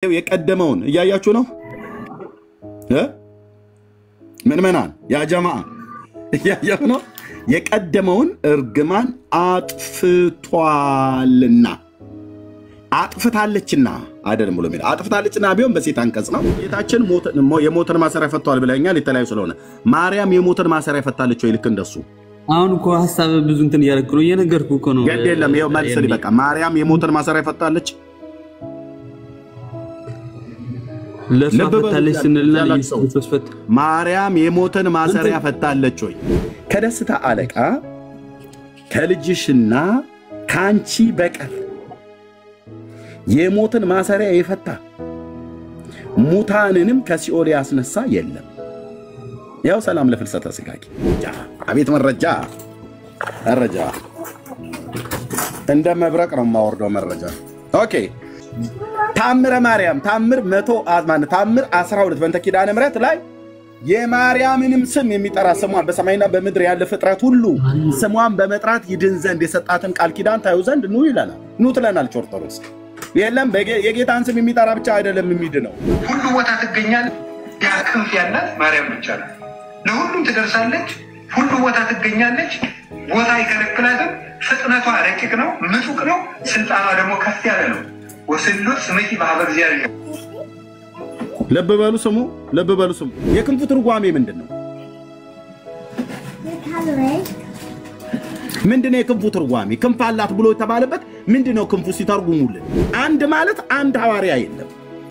የቀደመውን እያያችሁ ነው ምንመናን ያ ጀማዓ እያያችሁ ነው የቀደመውን እርግማን አጥፍታለችና አይደለም ብሎ የሚል አጥፍታለችና ቢሆን በሴት አንቀጽ ነው ጌታችን የሞተን ማሰሪያ ፈቷል ብለኛል የተለያዩ ስለሆነ ማርያም የሞተን ማሰሪያ ፈታለች ወይ ልክ እንደሱ አሁን እኮ ሐሳብ ብዙ እንትን ያረክሩ እየነገርኩ እኮ ነው ገድ የለም ይሄው መልስ ሊበቃ ማርያም የሞተን ማሰሪያ ፈታለች ለፈታለች ስንልና ለኢየሱስ ፈት ማርያም የሞተን ማሰሪያ ፈታለች ወይ ከደስታ አለቃ ከልጅሽና ካንቺ በቀር የሞተን ማሰሪያ የፈታ ሙታንንም ከሲኦል ያስነሳ የለም ያው ሰላም ለፍልሰተ ስጋቂ አቤት መረጃ እንደ መብረቅ ነው ማወርደው መረጃ ኦኬ ታምረ ማርያም ታምር 12 በእንተ ኪዳነ ምሕረት ላይ የማርያምንም ስም የሚጠራ ስሟን በሰማይና በምድር ያለ ፍጥረት ሁሉ ስሟን በመጥራት ይድን ዘንድ የሰጣትን ቃል ኪዳን ታዩ ዘንድ ኑ ይላል ኑ ትለናል ኦርቶዶክስ የለም የጌታን ስም የሚጠራ ብቻ አይደለም የሚድነው ሁሉ ቦታ ትገኛል ያክንፍ ያላት ማርያም ብቻ ነው ለሁሉም ትደርሳለች ሁሉ ቦታ ትገኛለች ቦታ ይከለክላትም ፍጥነቷ ረቂቅ ነው ምጡቅ ነው ስልጣኗ ደግሞ ከፍ ያለ ነው ወስሉት ስምኪ በአብ እግዚአብሔር ልብ በሉ ስሙ የክንፉ ትርጓሜ ምንድነው ምንድነው የክንፉ ትርጓሜ ክንፍ አላት ብሎ የተባለበት ምንድነው ክንፉ ሲተርጉሙልን አንድ ማለት አንድ ሐዋርያ የለም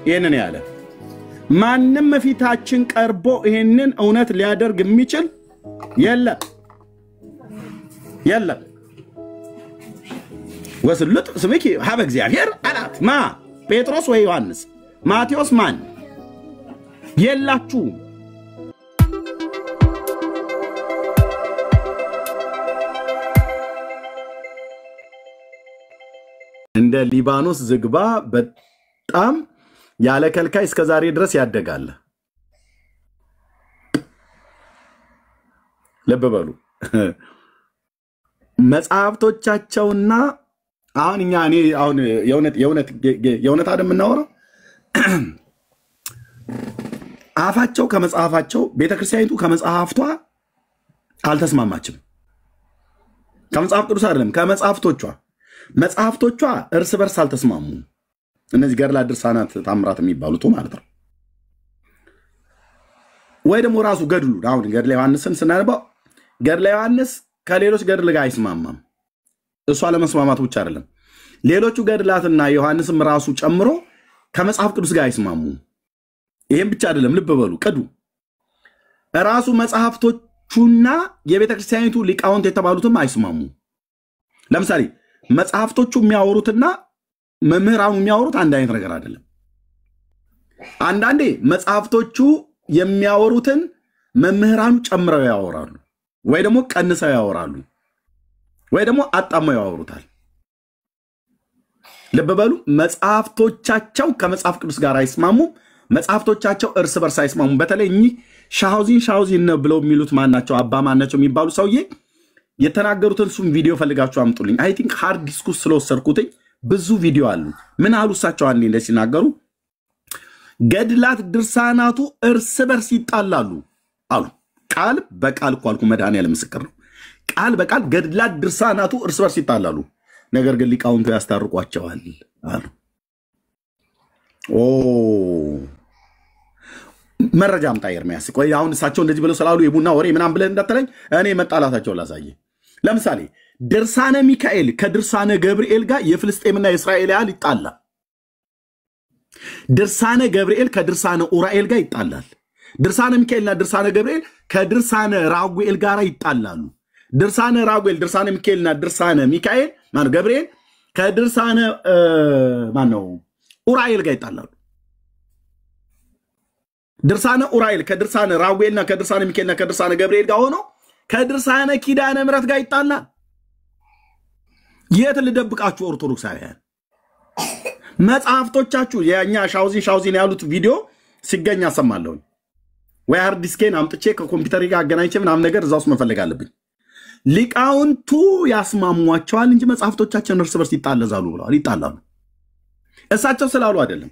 ይሄንን ያለ ማንንም ፊታችን ቀርቦ ይሄንን እውነት ሊያደርግ የሚችል የለም ወስሉት ስምኪ በአብ እግዚአብሔር አላት ማ ጴጥሮስ ወይ ዮሐንስ ማቴዎስ ማን የላችሁ እንደ ሊባኖስ ዝግባ በጣም ያለ ከልካይ እስከ ዛሬ ድረስ ያደጋል ልብ በሉ መጽሐፍቶቻቸውና አሁን እኔ አሁን የእውነት አይደል የምናወራው አፋቸው ከመጽሐፋቸው ቤተክርስቲያኒቱ ከመጽሐፍቷ አልተስማማችም ከመጽሐፍ ቅዱስ አይደለም መጽሐፍቶቿ እርስ በርስ አልተስማሙ እነዚህ ገድላት ድርሳናት ታምራት የሚባሉት ማለት ነው ወይ ደግሞ ራሱ ገድሉ አሁን ገድለ ዮሐንስን ስናነባው ገድለ ዮሐንስ ከሌሎች ገድል ጋር አይስማማም እሷ ለመስማማት ብቻ አይደለም ሌሎቹ ገድላትና ዮሐንስም ራሱ ጨምሮ ከመጽሐፍ ቅዱስ ጋር አይስማሙ ይሄን ብቻ አይደለም ልብ በሉ ቀዱ ራሱ መጽሐፍቶቹና የቤተክርስቲያኒቱ ሊቃውንት የተባሉትም አይስማሙ ለምሳሌ መጽሐፍቶቹ የሚያወሩትና መምህራኑ የሚያወሩት አንድ አይነት ነገር አይደለም አንዳንዴ መጽሐፍቶቹ የሚያወሩትን መምህራኑ ጨምረው ያወራሉ ወይ ደግሞ ቀንሰው ያወራሉ ወይ ደግሞ አጣመው ያወሩታል ልብ በሉ መጽሐፍቶቻቸው ከመጽሐፍ ቅዱስ ጋር አይስማሙ መጽሐፍቶቻቸው እርስ በርስ አይስማሙ በተለይ ሻውዚን ነው ብለው የሚሉት ማናቸው አባ ማናቸው የሚባሉ ሰውዬ የተናገሩትን ሱም ቪዲዮ ፈልጋችሁ አምጡልኝ አይ ቲንክ ሃርድ ዲስኩስ ስለወሰድኩት ብዙ ቪዲዮ አሉ ምን አሉሳቸው አንዴ እንደሲናገሩ ገድላት ድርሳናቱ እርስ በርስ ይጣላሉ አሉ ቃል በቃል ቋልኩ መድኃኒዓለም ምስክር ነው ቃል በቃል ገድላት ድርሳናቱ እርስ በርስ ይጣላሉ ነገር ግን ሊቃውንቱ ያስታርቋቸዋል አሉ መረጃ አምጣ ኤርሚያስ ቆይ አሁን እሳቸው እንደዚህ ብለው ስላሉ የቡና ወሬ ምናምን ብለህ እንዳትለኝ እኔ መጣላታቸው ላሳየ ለምሳሌ ድርሳነ ሚካኤል ከድርሳነ ገብርኤል ጋር የፍልስጤምና የእስራኤል ያህል ይጣላል ድርሳነ ገብርኤል ከድርሳነ ኡራኤል ጋር ይጣላል ድርሳነ ሚካኤልና ድርሳነ ገብርኤል ከድርሳነ ራጉኤል ጋር ይጣላሉ ድርሳነ ራጉኤል ድርሳነ ሚካኤልና ድርሳነ ሚካኤል ማን ገብርኤል ከድርሳነ ማን ነው ኡራኤል ጋር ይጣላሉ ድርሳነ ኡራኤል ከድርሳነ ራጉኤልና ከድርሳነ ሚካኤልና ከድርሳነ ገብርኤል ጋር ሆኖ ከድርሳነ ኪዳነ ምሕረት ጋር ይጣላል የት ልደብቃችሁ ኦርቶዶክሳውያን መጽሐፍቶቻችሁ የኛ ሻውዚን ያሉት ቪዲዮ ሲገኝ አሰማለሁ ወይ ሃርድ ዲስኬን አምጥቼ ከኮምፒውተር ጋር አገናኝቼ ምናምን ነገር እዛው መፈለግ አለብኝ ሊቃውንቱ ያስማሟቸዋል እንጂ መጽሐፍቶቻችን እርስ በርስ ይጣላሉ ብለዋል ይጣላሉ እሳቸው ስላሉ አይደለም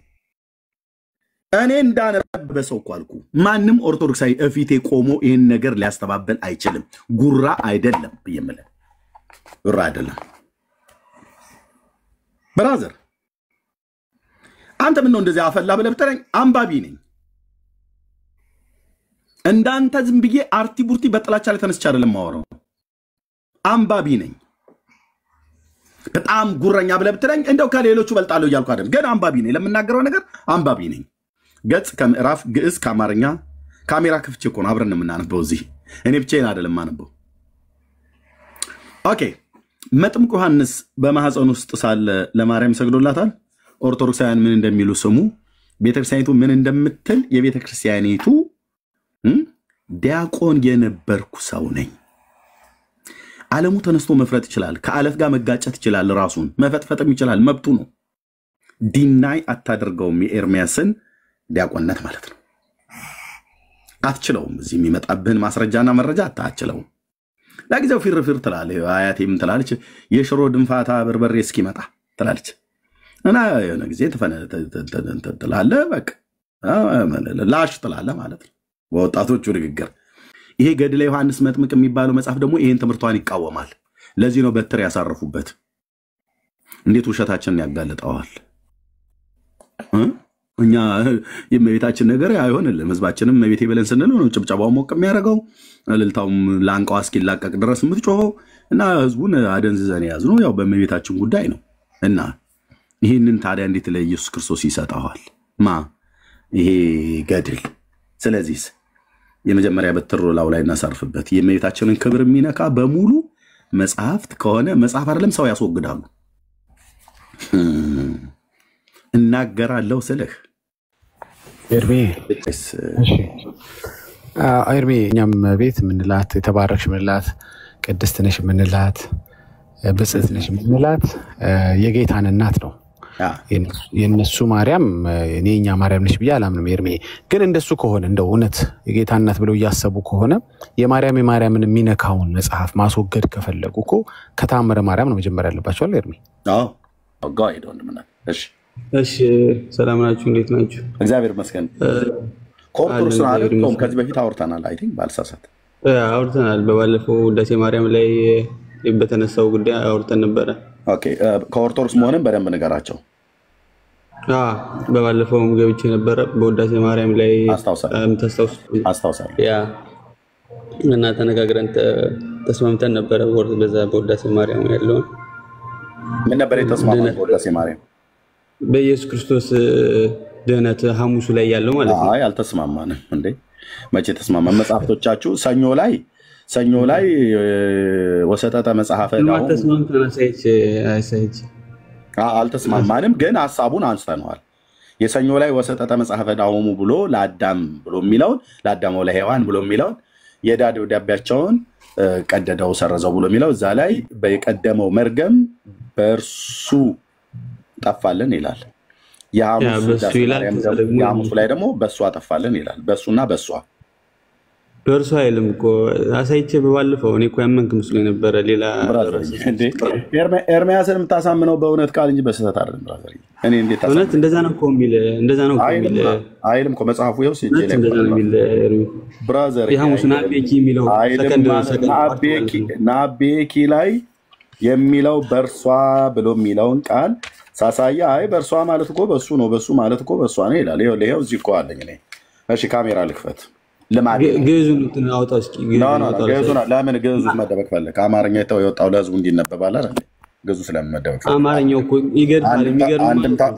እኔ እንዳነበበ ሰው እኮ አልኩ። ማንም ኦርቶዶክሳዊ እፊቴ ቆሞ ይህን ነገር ሊያስተባበል አይችልም። ጉራ አይደለም ብየምለ ጉራ አይደለም። ብራዘር አንተ ምን ነው እንደዚህ አፈላ ብለህ ብትለኝ አንባቢ ነኝ። እንዳንተ ዝም ብዬ አርቲ ቡርቲ በጥላቻ ላይ ተነስቼ አይደለም ማወራው። አንባቢ ነኝ። በጣም ጉረኛ ብለህ ብትለኝ እንደው ከሌሎቹ በልጣለሁ እያልኩ አይደለም፣ ግን አንባቢ ነኝ። ለምናገረው ነገር አንባቢ ነኝ። ገጽ ከምዕራፍ ግዕዝ ከአማርኛ ካሜራ ክፍቼ እኮ ነው አብረን የምናነበው እዚህ። እኔ ብቻዬን አይደለም የማነበው። ኦኬ መጥምቁ ዮሐንስ በማህፀን ውስጥ ሳለ ለማርያም ሰግዶላታል። ኦርቶዶክሳውያን ምን እንደሚሉ ስሙ። ቤተክርስቲያኒቱ ምን እንደምትል የቤተክርስቲያኒቱ ዲያቆን የነበርኩ ሰው ነኝ። ዓለሙ ተነስቶ መፍረጥ ይችላል። ከአለት ጋር መጋጨት ይችላል። ራሱን መፈጥፈጥም ይችላል። መብቱ ነው። ዲናይ አታደርገውም። የኤርሚያስን ዲያቆንነት ማለት ነው። አትችለውም። እዚህ የሚመጣብህን ማስረጃና መረጃ አታችለውም። ለጊዜው ፊርፊር ትላለህ። አያቴ ምን ትላለች? የሽሮ ድንፋታ በርበሬ እስኪመጣ ትላለች። እና የሆነ ጊዜ ትላለህ፣ በቃ ላሽ ትላለህ ማለት ነው በወጣቶቹ ንግግር። ይሄ ገድለ ዮሐንስ መጥምቅ የሚባለው መጽሐፍ ደግሞ ይሄን ትምህርቷን ይቃወማል። ለዚህ ነው በትር ያሳረፉበት። እንዴት ውሸታችንን ያጋልጠዋል። እኛ የእመቤታችን ነገር አይሆንልም። ህዝባችንም እመቤቴ ብለን ስንል ነው ጭብጨባው ሞቅ የሚያደርገው፣ እልልታውም ላንቃው እስኪላቀቅ ድረስ የምትጮኸው እና ህዝቡን አደንዝዘን ያዝ ነው። ያው በእመቤታችን ጉዳይ ነው። እና ይህንን ታዲያ እንዴት ለኢየሱስ ክርስቶስ ይሰጠዋል? ይሄ ገድል። ስለዚህ የመጀመሪያ በትር ላው ላይ እናሳርፍበት። የእመቤታችንን ክብር የሚነካ በሙሉ መጽሐፍት ከሆነ መጽሐፍ አይደለም ሰው ያስወግዳሉ። እናገራለሁ ስልህ ኤርሜ እኛም ቤት ምንላት የተባረክሽ ምንላት ቅድስት ነሽ ምንላት ብጽዕት ነሽ ምንላት የጌታን እናት ነው። የነሱ ማርያም እኔ እኛ ማርያም ነሽ ብዬ አላምንም። ኤርሜ ግን እንደሱ ከሆነ እንደው እውነት የጌታ እናት ብለው እያሰቡ ከሆነ የማርያምን የሚነካውን መጽሐፍ ማስወገድ ከፈለጉ እኮ ከታምረ ማርያም ነው መጀመሪያ ያለባቸው አይደል? ኤርሜ ጋይዶ እንደምናል። እሺ ሰላም ናችሁ? እንዴት ናችሁ? እግዚአብሔር ይመስገን። ኮርቶስ ነው ከዚህ በፊት አውርተናል። አይ ቲንክ ባልሳሳት አውርተናል። በባለፈው ውዳሴ ማርያም ላይ በተነሳው ጉዳይ አውርተን ነበረ። ኦኬ ከኦርቶዶክስ መሆንም በደንብ ንገራቸው። በባለፈውም ገብቼ ነበረ በውዳሴ ማርያም ላይ አስታውሳለሁ። ያ እና ተነጋግረን ተስማምተን ነበረ። በዛ በውዳሴ ማርያም ያለው ምን ነበር የተስማማነው? በውዳሴ ማርያም በኢየሱስ ክርስቶስ ድህነት ሐሙሱ ላይ ያለው ማለት ነው። አይ አልተስማማንም እንዴ? መቼ ተስማማን? መጽሐፍቶቻችሁ ሰኞ ላይ ወሰጠተ መጽሐፈ ዳው አልተስማማንም፣ ግን ሐሳቡን አንስተነዋል። የሰኞ ላይ ወሰጠተ መጽሐፈ ዳውሙ ብሎ ለአዳም ብሎ የሚለውን ለአዳም ለሔዋን ብሎ የሚለውን የዕዳ ደብዳቤያቸውን ቀደደው ሰረዘው ብሎ የሚለው እዛ ላይ በቀደመው መርገም በእርሱ ጠፋልን ይላል። የሐሙሱ ላይ ደግሞ በእሷ ጠፋልን ይላል። በእሱና በእሷ በእርሱ አይልም እኮ አሳይቼ በባለፈው እኔ እኮ ያመንክ መስሎኝ ነበረ። ሌላ ኤርሚያስን የምታሳምነው በእውነት ቃል እንጂ በስህተት አይደለም። ብራዘር እኔ እንዴት እውነት እንደዛ ነው እኮ የሚል አይልም እኮ መጽሐፉ ይኸው ሲል ብራዘር የሐሙሱን አቤኪ የሚለው ናቤኪ ላይ የሚለው በእርሷ ብሎ የሚለውን ቃል ሳሳያ አይ በእርሷ ማለት እኮ በሱ ነው፣ በሱ ማለት እኮ በሷ ነው ይላል። ይኸው እዚህ እኮ አለኝ እኔ። እሺ ካሜራ ልክፈት። ግዕዙን አውጣው እስኪ። ለምን ግዕዙ መደበቅ ፈለግ? አማርኛ የወጣው ለህዝቡ እንዲነበባል አይደል? ግዕዙ ስለመደበቅ አማርኛው እኮ ይገርማል።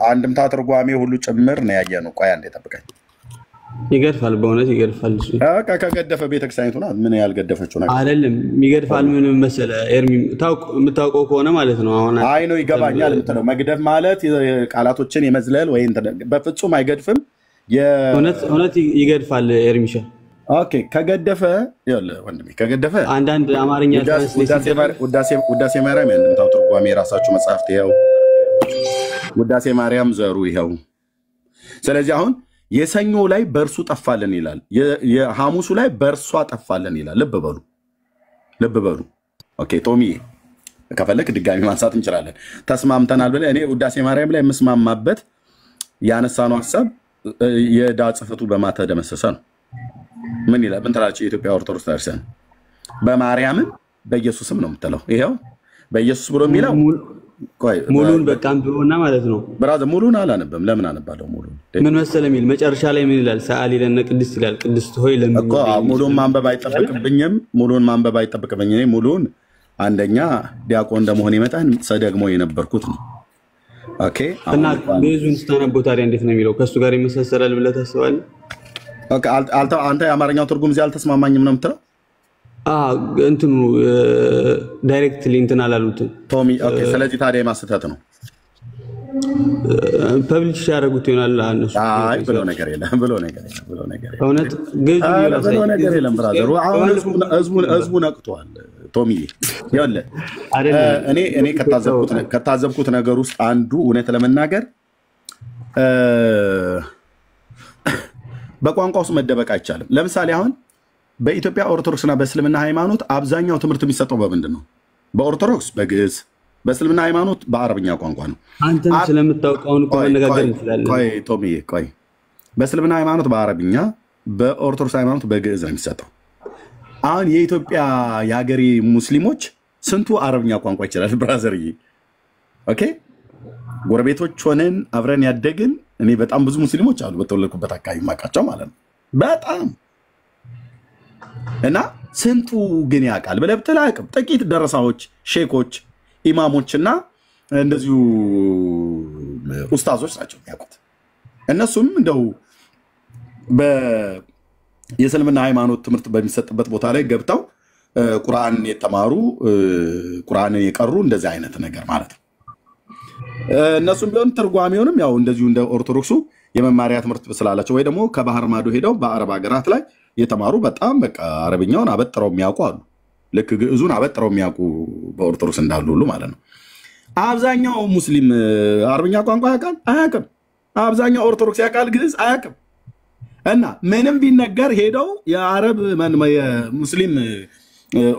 አንድምታ ትርጓሜ ሁሉ ጭምር ነው ያየነው። ቆይ አንዴ ጠብቀኝ። ይገርፋል፣ በእውነት ይገርፋል። እሱ ከገደፈ ቤተክርስቲያኒቱ ናት። ምን ያልገደፈችው ነገር አይደለም። ይገርፋል። ምን መሰለህ ኤርሚ፣ የምታውቀው ከሆነ ማለት ነው። አሁን አይ ነው ይገባኛል የምትለው መግደፍ ማለት ቃላቶችን የመዝለል ወይ በፍጹም አይገድፍም። እውነት ይገድፋል ኤርሚሻ። ኦኬ ከገደፈ ወንድሜ ከገደፈ አንዳንድ አማርኛ ውዳሴ ማርያም የእንድምታው ትርጓሜ የራሳችሁ መጽሐፍት ይኸው፣ ውዳሴ ማርያም ዘሩ ይኸው። ስለዚህ አሁን የሰኞ ላይ በእርሱ ጠፋለን ይላል፣ የሐሙሱ ላይ በእርሷ ጠፋለን ይላል። ልብ በሉ። ኦኬ ቶሚ ከፈለክ ድጋሚ ማንሳት እንችላለን። ተስማምተናል ብለህ እኔ ውዳሴ ማርያም ላይ የምስማማበት ያነሳነው ሀሳብ የዕዳ ጽሕፈቱ በማን ተደመሰሰ ነው? ምን ይላል? ምን ትላለች የኢትዮጵያ ኦርቶዶክስ ቤተክርስቲያን? በማርያምም በኢየሱስም ነው የምትለው። ይሄው በኢየሱስ ብሎ የሚለው ሙሉን በቃ አንብቦና ማለት ነው። ብራዘር ሙሉን አላነበም። ለምን አነባለሁ? ሙሉን ምን መሰለ የሚል መጨረሻ ላይ ምን ይላል? ሰዓሊ ለነ ቅድስት ይላል። ቅድስት ሆይ ለምን እኮ ሙሉን ማንበብ አይጠበቅብኝም። ሙሉን ማንበብ አይጠበቅብኝ። እኔ ሙሉን አንደኛ ዲያቆን እንደመሆን ይመጣን ሰደግሞ የነበርኩት ነው። ኦኬ እና ግዕዙን ስታነበው ታዲያ እንዴት ነው የሚለው? ከሱ ጋር ይመሳሰላል ብለህ ታስባለህ? ኦኬ አንተ የአማርኛው ትርጉም እዚህ አልተስማማኝም ነው የምትለው? እንትኑ ዳይሬክትሊ እንትን አላሉትም ቶሚ። ኦኬ ስለዚህ ታዲያ የማስተት ነው ፐብሊሽ ያደረጉት ይሆናል። እነሱ አይ ብሎ ነገር የለም ብሎ ነገር የለም እውነት ግዕዙ ብሎ ነገር የለም። ብራዘሩ አሁን ህዝቡ ነቅቷል። ቶሚ ያለ እኔ ከታዘብኩት ነገር ውስጥ አንዱ እውነት ለመናገር በቋንቋ ውስጥ መደበቅ አይቻልም። ለምሳሌ አሁን በኢትዮጵያ ኦርቶዶክስና በእስልምና ሃይማኖት አብዛኛው ትምህርት የሚሰጠው በምንድን ነው? በኦርቶዶክስ በግዕዝ፣ በእስልምና ሃይማኖት በአረብኛ ቋንቋ ነው። አንተም ስለምታውቀውን መነጋገር እንችላለን። ቆይ ቶሚ ቆይ፣ በእስልምና ሃይማኖት በአረብኛ፣ በኦርቶዶክስ ሃይማኖት በግዕዝ ነው የሚሰጠው። አሁን የኢትዮጵያ የሀገሬ ሙስሊሞች ስንቱ አረብኛ ቋንቋ ይችላል? ብራዘርዬ ኦኬ፣ ጎረቤቶች ሆነን አብረን ያደግን እኔ በጣም ብዙ ሙስሊሞች አሉ በተወለድኩበት አካባቢ ማቃቸው ማለት ነው በጣም እና ስንቱ ግን ያውቃል ብለህ ብትል አያውቅም። ጥቂት ደረሳዎች፣ ሼኮች፣ ኢማሞችና እንደዚሁ ኡስታዞች ናቸው የሚያውቁት። እነሱም እንደው የእስልምና ሃይማኖት ትምህርት በሚሰጥበት ቦታ ላይ ገብተው ቁርአን የተማሩ ቁርአንን የቀሩ እንደዚህ አይነት ነገር ማለት ነው። እነሱም ቢሆን ትርጓሜውንም ያው እንደዚሁ እንደ ኦርቶዶክሱ የመማሪያ ትምህርት ስላላቸው ወይ ደግሞ ከባህር ማዶ ሄደው በአረብ ሀገራት ላይ የተማሩ በጣም በቃ አረብኛውን አበጥረው የሚያውቁ አሉ። ልክ ግዕዙን አበጥረው የሚያውቁ በኦርቶዶክስ እንዳሉ ሁሉ ማለት ነው። አብዛኛው ሙስሊም አረብኛ ቋንቋ ያውቃል? አያውቅም። አብዛኛው ኦርቶዶክስ ያውቃል? ግዕዝ አያውቅም። እና ምንም ቢነገር ሄደው የአረብ የሙስሊም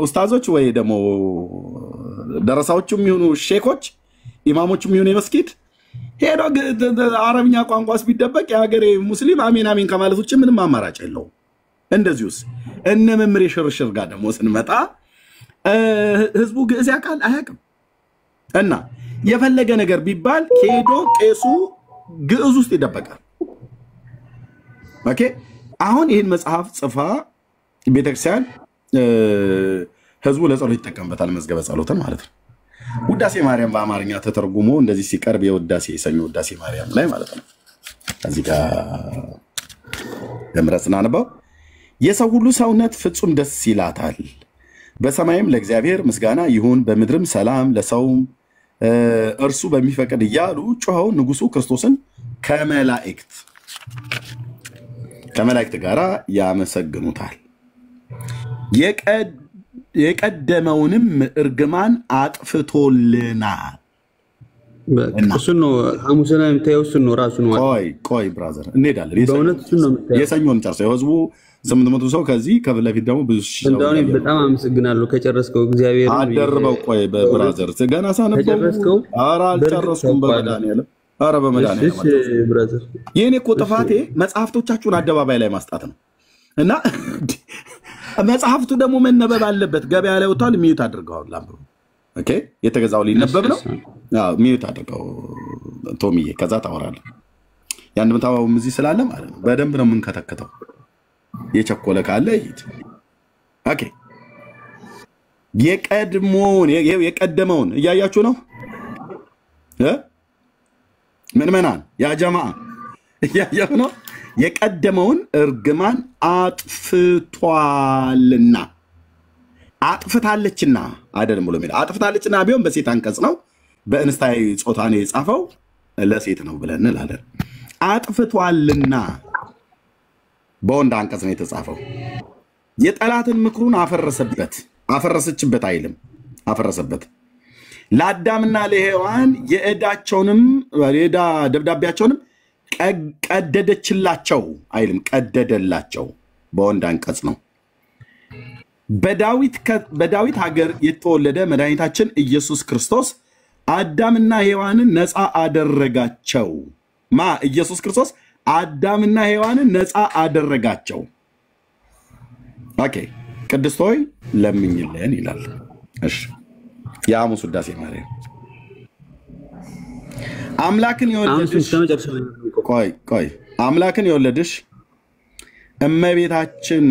ኡስታዞች ወይ ደግሞ ደረሳዎቹም ይሁኑ ሼኮች፣ ኢማሞቹም ይሁኑ የመስጊድ ሄደው አረብኛ ቋንቋስ ቢደበቅ የሀገሬ ሙስሊም አሜን አሜን ከማለት ውጭ ምንም አማራጭ የለውም። እንደዚሁስ እነ መምሬ ሽርሽር ጋር ደግሞ ስንመጣ ህዝቡ ግዕዝ ያውቃል? አያውቅም። እና የፈለገ ነገር ቢባል ሄዶ ቄሱ ግዕዝ ውስጥ ይደበቃል። ኦኬ አሁን ይህን መጽሐፍ ጽፋ ቤተክርስቲያን ህዝቡ ለጸሎት ይጠቀምበታል፣ መዝገበ ጸሎትን ማለት ነው። ውዳሴ ማርያም በአማርኛ ተተርጉሞ እንደዚህ ሲቀርብ የውዳሴ የሰኞ ውዳሴ ማርያም ላይ ማለት ነው። እዚህ ጋር ደምረስ እናንባው። የሰው ሁሉ ሰውነት ፍጹም ደስ ይላታል፣ በሰማይም ለእግዚአብሔር ምስጋና ይሁን፣ በምድርም ሰላም ለሰውም እርሱ በሚፈቅድ እያሉ ጮኸው ንጉሱ ክርስቶስን ከመላእክት ጋር ያመሰግኑታል። የቀደመውንም እርግማን አጥፍቶልናል። እሱን ነው ሐሙስ ላይ የምታየው። እሱን ነው ራሱ ነው። ቆይ ብራዘር እንሄዳለን። የሰኞን ጨርሰው ህዝቡ 800 ሰው ከዚህ ከፊት ደግሞ ብዙ ሺህ ሰው። እንደው በጣም አመሰግናለሁ ከጨረስከው እግዚአብሔር አደረበው። ቆይ በብራዘር ገና ሳነበው ኧረ አልጨረስኩም። በመድኃኒዓለም ኧረ በመድኃኒዓለም ብራዘር የኔ እኮ ጥፋቴ መጽሐፍቶቻችሁን አደባባይ ላይ ማስጣት ነው። እና መጽሐፍቱ ደግሞ መነበብ አለበት። ገበያ ላይ ወጥቷል። ሚዩት አድርገዋል። ላምሩ ኦኬ የተገዛው ሊነበብ ነው። አዎ ሚዩት አድርገው ቶሚዬ፣ ከዛ ታወራለህ። ያን ምታው እዚህ ስላለ ማለት ነው በደንብ ነው የምንከተከተው። የቸኮለ ካለ ይሄድ። ኦኬ የቀደመውን እያያችሁ ነው ምንመናን ያ ጀማዓ እያያችሁ ነው። የቀደመውን እርግማን አጥፍታለችና አይደለም ብሎ የሚለው አጥፍታለችና ቢሆን በሴት አንቀጽ ነው። በእንስታዊ ጾታ ነው የጻፈው፣ ለሴት ነው ብለን እንላለን። አጥፍቷልና በወንድ አንቀጽ ነው የተጻፈው። የጠላትን ምክሩን አፈረሰችበት አይልም፣ አፈረሰበት። ለአዳምና ለሔዋን የዕዳ ደብዳቤያቸውንም ቀደደችላቸው አይልም፣ ቀደደላቸው። በወንድ አንቀጽ ነው። በዳዊት ሀገር የተወለደ መድኃኒታችን ኢየሱስ ክርስቶስ አዳምና ሔዋንን ነፃ አደረጋቸው። ኢየሱስ ክርስቶስ አዳምና ሔዋንን ነፃ አደረጋቸው። ኦኬ ቅድስት ሆይ ለምኝልን ይላል። እሺ የሐሙስ ውዳሴ ማርያም አምላክን የወለድሽ ቆይ አምላክን የወለድሽ እመቤታችን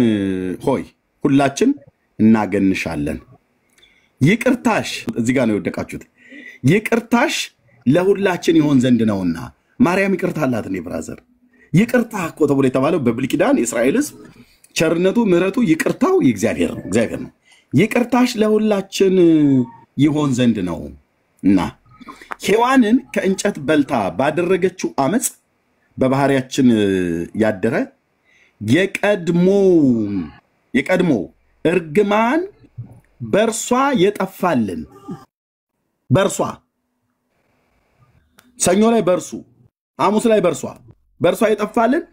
ሆይ ሁላችን እናገንሻለን። ይቅርታሽ እዚህ ጋር ነው የወደቃችሁት። ይቅርታሽ ለሁላችን ይሆን ዘንድ ነውና። ማርያም ይቅርታ አላት እንዴ ብራዘር? ይቅርታ እኮ ተብሎ የተባለው በብሉይ ኪዳን የእስራኤል ሕዝብ ቸርነቱ ምሕረቱ ይቅርታው የእግዚአብሔር ነው። ይቅርታሽ ለሁላችን ይሆን ዘንድ ነው እና ሔዋንን ከእንጨት በልታ ባደረገችው አመፅ በባህሪያችን ያደረ የቀድሞ እርግማን በእርሷ የጠፋልን በእርሷ ሰኞ ላይ በእርሱ ሐሙስ ላይ በእርሷ የጠፋልን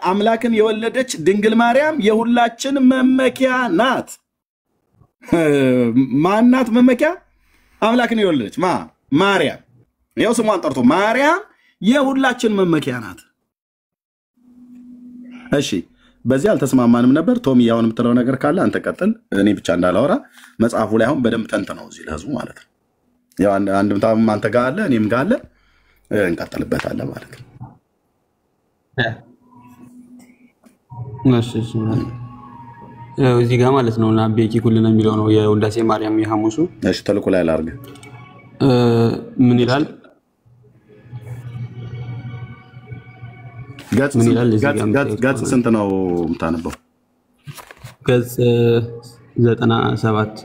አምላክን የወለደች ድንግል ማርያም የሁላችን መመኪያ ናት። ማናት መመኪያ? አምላክን የወለደች ማርያም። ይኸው ስሟን ጠርቶ ማርያም የሁላችን መመኪያ ናት። እሺ በዚህ አልተስማማንም ነበር። ቶሚ ያውን የምትለው ነገር ካለ አንተ ቀጥል፣ እኔ ብቻ እንዳላወራ። መጽሐፉ ላይ አሁን በደንብ ተንትነው እዚህ ለህዝቡ ማለት ነው። ያው አንድምታም አንተ ጋር አለ እኔም ጋር አለ፣ እንቀጥልበታለን ማለት ነው። እሺ እዚህ ጋር ማለት ነው እና ቤኪ ኩልና የሚለው ነው የውዳሴ ማርያም የሐሙሱ። እሺ ተልኩ ላይ ላርግ ምን ይላል? ገጽ ስንት ነው የምታነበው? ገጽ 97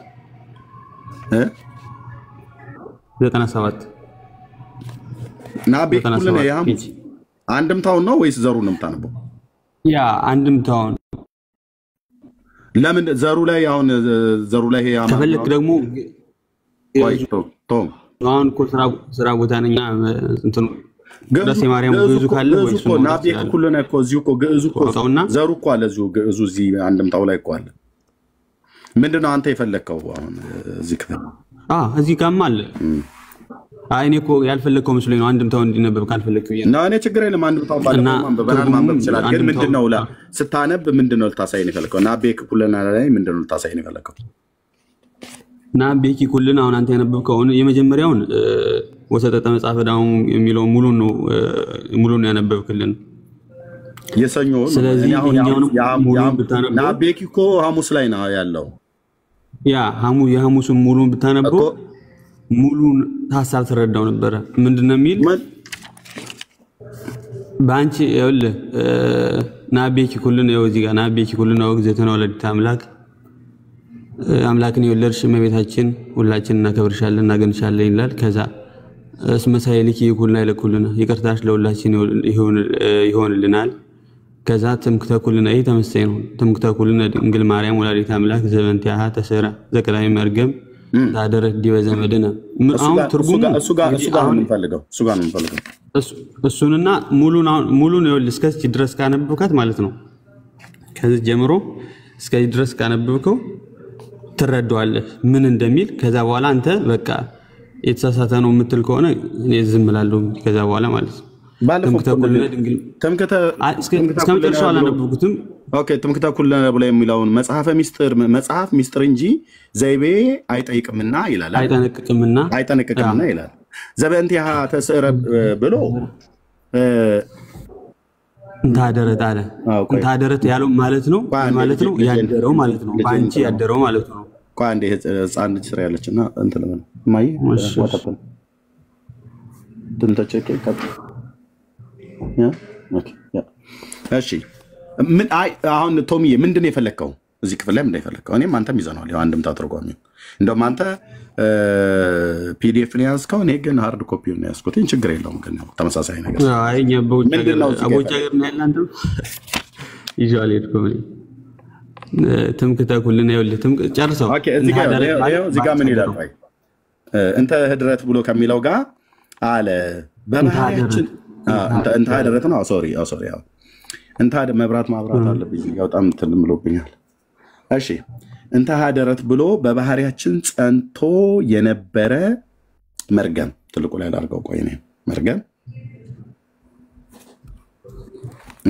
እና ቤኪ ኩልና የሐሙስ አንድምታውን ነው ወይስ ዘሩን ነው የምታነበው? ያ አንድምታውን። ለምን ዘሩ ላይ አሁን ዘሩ ላይ ይሄ ከፈለክ ደግሞ ቶም አሁን እኮ ስራ ቦታ ነኝ እንትኑ ውዳሴ ማርያም ግዕዙ ካለ ወይስ እና ቤኪ ኩልና እኮ እዚሁ እኮ ግዕዙ እኮ ዘሩ እኮ አለ እዚሁ ግዕዙ እዚህ አንድምታው ላይ እኮ አለ። ምንድነው አንተ የፈለከው አሁን እዚህ ክፍል? እዚህ ጋርም አለ። እኔ እኮ ያልፈለከው መስሎኝ ነው አንድምታው እንዲነበብ ካልፈለክ ይሄ ነው። እኔ ችግር የለም አንድምታው ማንበብ ይችላል። ግን ምንድነው ስታነብ ምንድነው ልታሳየን የፈለከው? እና ቤኪ ኩልና ላይ ምንድነው ልታሳየን የፈለከው? እና ቤኪ ኩልና አሁን አንተ ያነበብከውን የመጀመሪያውን ወሰጠጠ መጽሐፈ ዳዊት የሚለው ሙሉን ያነበብክልን የሰኞ ነው። ስለዚህ ሙሉን ብታነበው እና ቤኪ እኮ ሐሙስ ላይ ነው ያለው። ያ የሐሙስን ሙሉን ብታነበው ሙሉን ሐሳብ ተረዳው ነበር። ምንድነው የሚል ባንቺ ይኸውልህ ናቤኪ ኩልና እዚህ ጋር ናቤኪ ኩልና ወግዘተና ወለድታ አምላክን የወለድሽ እመቤታችን ሁላችን እናከብርሻለን እናገንሻለን ይላል። ከዛ እስመ ሳይልኪ ኩልና ይለኩልና ይቅርታሽ ለሁላችን ይሆንልናል። ከዛ ትምክተ ኩልና ተመሰይ ነው። ትምክተ ኩልና ድንግል ማርያም ወላዲተ አምላክ ዘበንቲያሃ ተሰራ ዘቀላይ መርገም ታደረክ ዲበ ዘመድና አሁን ትርጉም እሱ ጋር ነው የምንፈልገው። እሱንና ሙሉን ይኸውልህ እስከዚህ ድረስ ካነበብካት ማለት ነው። ከዚህ ጀምሮ እስከዚህ ድረስ ካነበብከው ትረዳዋለህ ምን እንደሚል። ከዛ በኋላ አንተ በቃ የተሳሳተ ነው የምትል ከሆነ እኔ ዝም እላለሁ። ከዛ በኋላ ማለት ነው እስከመጨረሻው አላነበብኩትም። ኦኬ ትምክተ ኩልና ብሎ የሚለውን መጽሐፍ ሚስጥር እንጂ ዘይቤ አይጠይቅምና ይላል። አይጠነቅቅምና ይላል። ዘበንቲሃ ተስዕረ ብሎ እንታደረት አለ። እንታደረት ያለው ማለት ነው ያደረው ማለት ነው። ባንቺ ያደረው ማለት ነው። ቆይ አንዴ ህፃን ልጅ ስራ ያለችና እንትን ለምን ማይ ወጣፈን ድንተቸከ ከት ያ ኦኬ ያ እሺ ምን አሁን ቶሚዬ ምንድነው የፈለከው እዚህ ክፍል ላይ ምንድነው የፈለከው? እኔም አንተም ይዘናል። ያው አንድምታ ተርጓሚ እንደውም አንተ ፒዲኤፍ ነው ያዝከው፣ እኔ ግን ሃርድ ኮፒውን ነው ያዝኩት። ችግር የለውም ግን ነው ተመሳሳይ ነገር። አይኛ በውጭ ሀገር ነው ያላንተ ይዟል ይድኮኒ ትምክተ ኩልና ይኸውልህ ጨርሰው። ኦኬ እዚህ ጋር ምን ይላል? ቆይ እንተ ህድረት ብሎ ከሚለው ጋር አለ በባህሪያችን እንተ ህድረት ነው። ሶሪ ያው እንተ መብራት አለብኝ በጣም እንትን ብሎብኛል። እሺ እንተ ሀደረት ብሎ በባህሪያችን ጸንቶ የነበረ መርገም ትልቁ ላይ ላድርገው። ቆይ ነው መርገም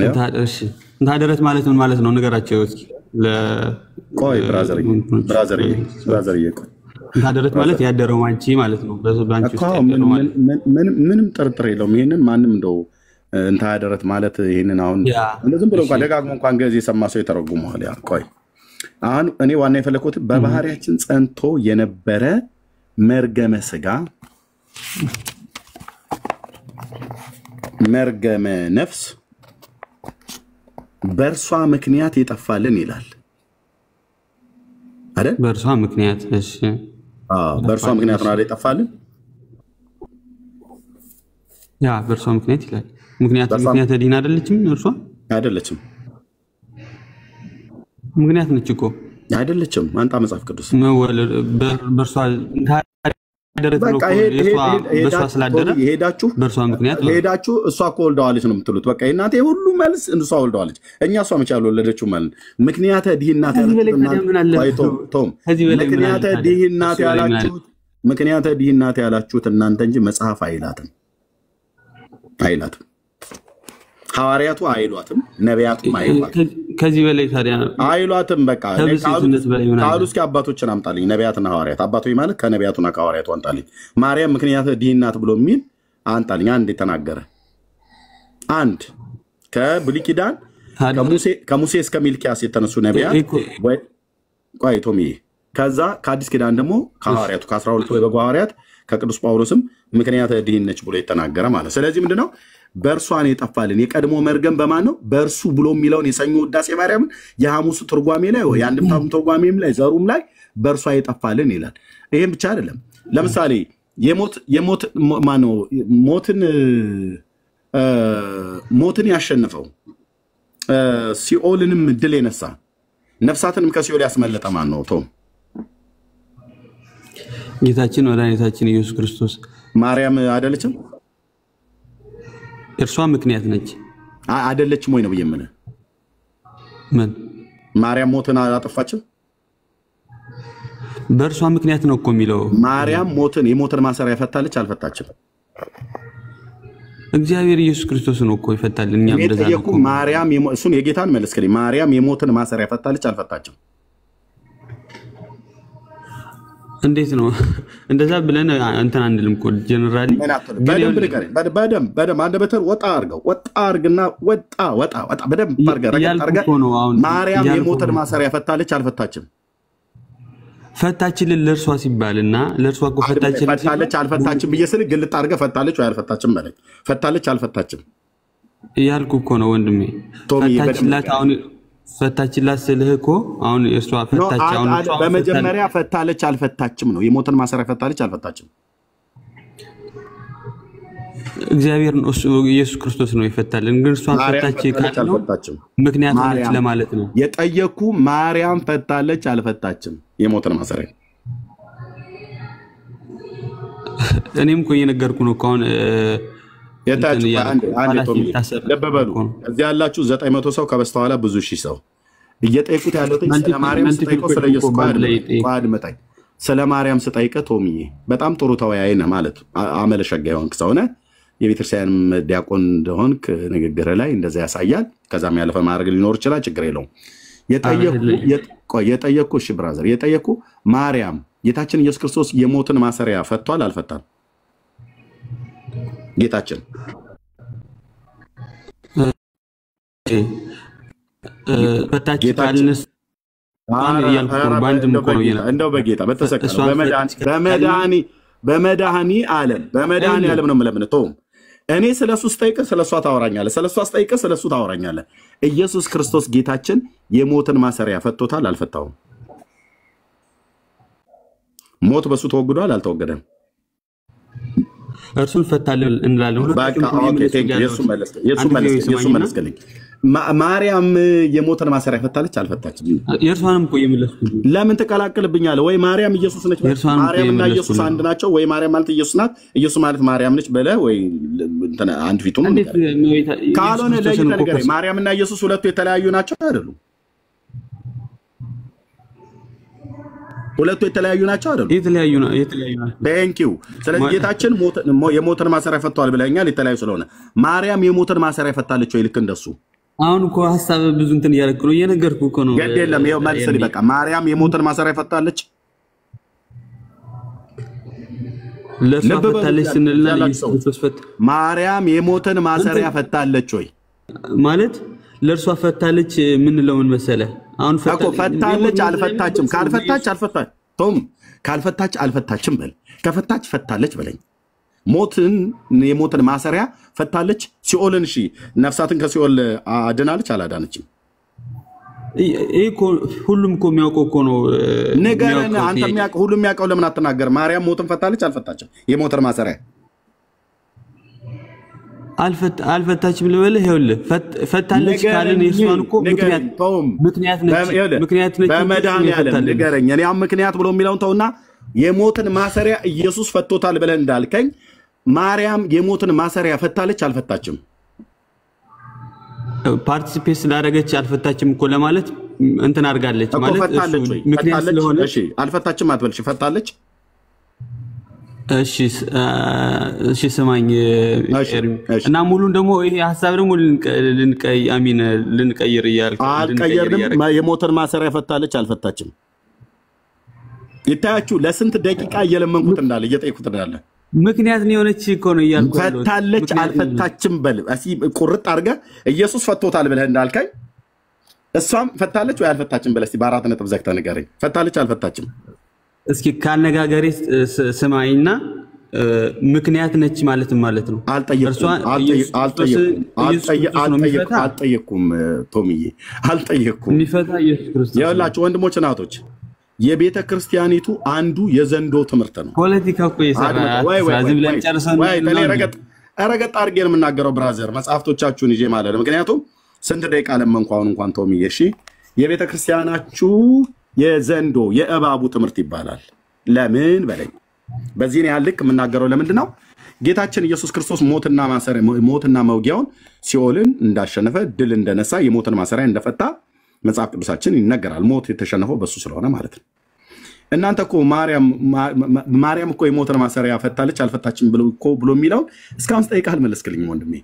እንታደረት ማለት ምን ማለት ነው? ንገራቸው እስኪ። ቆይ ብራዘር ቆይ እንታደረት ማለት ያደረው አንቺ ማለት ነው። በአንቺ ውስጥ ምንም ጥርጥር የለውም። ይሄንን ማንም እንደው እንታደረት ማለት ይሄንን አሁን ዝም ብሎ እንኳን ደጋግሞ እንኳን ገዝ የሰማ ሰው የተረጉመዋል። ያ ቆይ አሁን እኔ ዋና የፈለኩት በባህሪያችን ጸንቶ የነበረ መርገመ ስጋ መርገመ ነፍስ በእርሷ ምክንያት የጠፋልን ይላል አይደል? በእርሷ ምክንያት እሺ፣ በእርሷ ምክንያት ነው አይደል የጠፋልን? ያ በእርሷ ምክንያት ይላል። ምክንያት ዲን አይደለችም? እርሷ አይደለችም። ምክንያት ነች እኮ አይደለችም። አንተ መጽሐፍ ቅዱስ በእርሷ በእሷ ስላደረ በእርሷ ምክንያት ሄዳችሁ እሷ እኮ ወልደዋለች ነው የምትሉት። በቃ እናቴ ሁሉ መልስ እሷ ወልደዋለች። እኛ እሷ መቼ ያልወለደችው ማለት ምክንያተ ድህነት ያላችሁት እናንተ እንጂ መጽሐፍ አይላትም። ሐዋርያቱ አይሏትም፣ ነቢያቱም አይሏትም። ከዚህ በላይ ታዲያ አይሏትም። በቃ ካሉ እስኪ አባቶችን አምጣልኝ፣ ነቢያትና ሐዋርያት። አባቶች ማለት ከነቢያቱና ከሐዋርያቱ አምጣልኝ። ማርያም ምክንያት ድህነት ብሎ የሚል አንጣልኝ። አንድ የተናገረ አንድ ከብሉይ ኪዳን ከሙሴ እስከ ሚልኪያስ የተነሱ ነቢያት ቆይ ቶሚዬ፣ ከዛ ከአዲስ ኪዳን ደግሞ ከሐዋርያቱ ከ12 ወይ በሐዋርያት ከቅዱስ ጳውሎስም ምክንያት ድህነች ብሎ የተናገረ ማለት። ስለዚህ ምንድነው በእርሷን የጠፋልን? የቀድሞ መርገም በማን ነው? በእርሱ ብሎ የሚለውን የሰኞ ውዳሴ ማርያምን የሐሙሱ ትርጓሜ ላይ ወይ አንድምታው ትርጓሜም ላይ ዘሩም ላይ በእርሷ የጠፋልን ይላል። ይሄም ብቻ አይደለም። ለምሳሌ ሞትን ያሸነፈው ሲኦልንም ድል የነሳ ነፍሳትንም ከሲኦል ያስመለጠ ማን ነው? ቶም ጌታችን መድኃኒታችን ኢየሱስ ክርስቶስ። ማርያም አይደለችም? እርሷ ምክንያት ነች አይደለችም ወይ ነው ብየምን? ምን ማርያም ሞትን አላጠፋችም? በእርሷ ምክንያት ነው እኮ የሚለው። ማርያም የሞትን ማሰሪያ ፈታለች አልፈታችም? እግዚአብሔር ኢየሱስ ክርስቶስ ነው እኮ ይፈታል። እኛም እንደዛ ነው እኮ። ማርያም እሱን የጌታን መልስከኝ። ማርያም የሞትን ማሰሪያ ፈታለች አልፈታችም? እንዴት ነው እንደዛ ብለን እንትን አንልም እኮ ጀነራሊ። በደንብ አንደበተር ወጣ አርግና ወጣ በደንብ አርገ ማርያም የሞትን ማሰሪያ ፈታለች አልፈታችም? ፈታችልን ለእርሷ ሲባልና ለእርሷ እኮ ፈታለች አልፈታችም ብዬ ስል ግልጥ አርገ ፈታለች ወይ አልፈታችም በለኝ። ፈታለች አልፈታችም እያልኩ እኮ ነው ወንድሜ። ፈታችላት አሁን ፈታችላት ስልህ እኮ አሁን እርሷ ፈታች። አሁን በመጀመሪያ ፈታለች አልፈታችም ነው። የሞትን ማሰሪያ ፈታለች አልፈታችም? እግዚአብሔር ነው እሱ ኢየሱስ ክርስቶስ ነው ይፈታልን። ግን እርሷ ፈታች ካለው ምክንያት ነች ለማለት ነው የጠየኩ። ማርያም ፈታለች አልፈታችም የሞትን ማሰሪያ? እኔም እኮ እየነገርኩ ነው። አሁን ለበበሉ እዚህ ያላችሁ 900 ሰው ከበስተኋላ ብዙ ሺህ ሰው እየጠየቁት ያለው ስለ ማርያም ስጠይቀው ስለ ኢየሱስ አድመጣኝ። ስለ ማርያም ስጠይቀህ ቶሚዬ በጣም ጥሩ ተወያይ ነህ ማለት አመለሸጋ የሆንክ ሰው ነህ። የቤተክርስቲያን ዲያቆን እንደሆንክ ንግግር ላይ እንደዛ ያሳያል። ከዛም ያለፈ ማድረግ ሊኖር ይችላል፣ ችግር የለውም። የጠየኩ እሺ ብራዘር፣ የጠየኩ ማርያም ጌታችን ኢየሱስ ክርስቶስ የሞትን ማሰሪያ ፈቷል አልፈታም? ጌታችን ፈታች ካልንስ እንደው በጌታ በተሰቀለው በመድኃኒ ዓለም ነው የምለምንህ። ተውም እኔ ስለሱ ስጠይቅህ ስለሷ ታወራኛለህ፣ ስለሷ ስጠይቅህ ስለሱ ታወራኛለህ። ኢየሱስ ክርስቶስ ጌታችን የሞትን ማሰሪያ ፈቶታል አልፈታውም? ሞት በሱ ተወግዷል አልተወገደም? እርሱን ፈታልን እንላለን። የሱ መለስከልኝ። ማርያም የሞትን ማሰሪያ ፈታለች አልፈታችም? የእርሷንም እኮ የመለስኩት። ለምን ትቀላቅልብኛለህ? ወይ ማርያም ኢየሱስ ነች፣ ማርያምና ኢየሱስ አንድ ናቸው፣ ወይ ማርያም ማለት ኢየሱስ ናት፣ ኢየሱስ ማለት ማርያም ነች በለ ወይ አንድ ፊቱ ነው። ካልሆነ ለይተህ ንገረኝ። ማርያምና ኢየሱስ ሁለቱ የተለያዩ ናቸው አይደሉም? ሁለቱ የተለያዩ ናቸው አይደሉም? የተለያዩ ናቸው። ቴንኪው። ስለዚህ ጌታችን የሞትን ማሰሪያ ፈቷል ብለኛል፣ የተለያዩ ስለሆነ። ማርያም የሞትን ማሰሪያ ፈታለች ወይ ልክ እንደሱ? አሁን እኮ ሐሳብ ብዙ እንትን እያደረኩ ነው እየነገርኩ እኮ ነው ግድ የለም ይኸው መልስልኝ በቃ ማርያም የሞትን ማሰሪያ ፈታለች ለሷ ፈታለች ስንልና ለኢየሱስ ፈታ ማርያም የሞትን ማሰሪያ ፈታለች ወይ ማለት ለርሷ ፈታለች ምን ለምን መሰለ አሁን ፈታለች አልፈታችም ካልፈታች አልፈታች ቶም ካልፈታች አልፈታችም በል ከፈታች ፈታለች በለኝ ሞትን የሞትን ማሰሪያ ፈታለች ሲኦልን እሺ ነፍሳትን ከሲኦል አድናለች አላዳነችም እኮ ሁሉም እኮ የሚያውቀው እኮ ነው ነገርን አንተ የሚያውቀው ሁሉም የሚያውቀው ለምን አትናገር ማርያም ሞትን ፈታለች አልፈታችም የሞትን ማሰሪያ አልፈታችም ልበልህ ይኸውልህ ፈታለች ካልን የእሷን እኮ ምክንያት ነች በመድኃኒዓለም ንገረኝ እኔ አሁን ምክንያት ብሎ የሚለውን ተውና የሞትን ማሰሪያ ኢየሱስ ፈቶታል ብለህ እንዳልከኝ ማርያም የሞትን ማሰሪያ ፈታለች አልፈታችም ፓርቲሲፔት ስላደረገች አልፈታችም እኮ ለማለት እንትን አድርጋለች ማለት ምክንያት ስለሆነ እሺ አልፈታችም አትበልሽ ፈታለች እሺ ስማኝ እና ሙሉን ደግሞ ይሄ ሐሳብ ደግሞ ልንቀይር ይያልኩ አልቀየርንም የሞትን ማሰሪያ ፈታለች አልፈታችም ይታያችሁ ለስንት ደቂቃ እየለመንኩት እንዳለ እየጠየኩት እንዳለ ምክንያት ነው የሆነች እኮ ነው ይያልኩ ፈታለች አልፈታችም በል እሺ ቁርጥ አድርገህ ኢየሱስ ፈቶታል ብለህ እንዳልከኝ እሷም ፈታለች ወይ አልፈታችም በል እስቲ በአራት ነጥብ ዘግተህ ንገረኝ ፈታለች አልፈታችም እስኪ ካነጋገሬ ስማይና ምክንያት ነች ማለት ነው አልጠየኩም ቶሚዬ አልጠየኩም የሚፈታ ኢየሱስ ክርስቶስ ያላችሁ ወንድሞች እናቶች የቤተ ክርስቲያኒቱ አንዱ የዘንዶ ትምህርት ነው ፖለቲካ እኮ ይሰራ ስለዚህ ብለን ጨርሰን ረገጥ አድርጌ ነው የምናገረው ብራዘር መጽሐፍቶቻችሁን ይዤ ማለት ነው ምክንያቱም ስንት ደቂቃ ለመንኳው እንኳን ቶሚዬ እሺ የቤተ ክርስቲያናችሁ የዘንዶ የእባቡ ትምህርት ይባላል ለምን በለኝ በዚህ ነው ያልክ የምናገረው ለምንድነው ጌታችን ኢየሱስ ክርስቶስ ሞትና መውጊያውን ሲኦልን እንዳሸነፈ ድል እንደነሳ የሞትን ማሰሪያ እንደፈታ መጽሐፍ ቅዱሳችን ይነገራል ሞት የተሸነፈው በሱ ስለሆነ ማለት ነው እናንተ እኮ ማርያም እኮ የሞትን ማሰሪያ ፈታለች አልፈታችም ብሎ የሚለው እስካሁን ጠይቀሃል መለስክልኝ ወንድሜ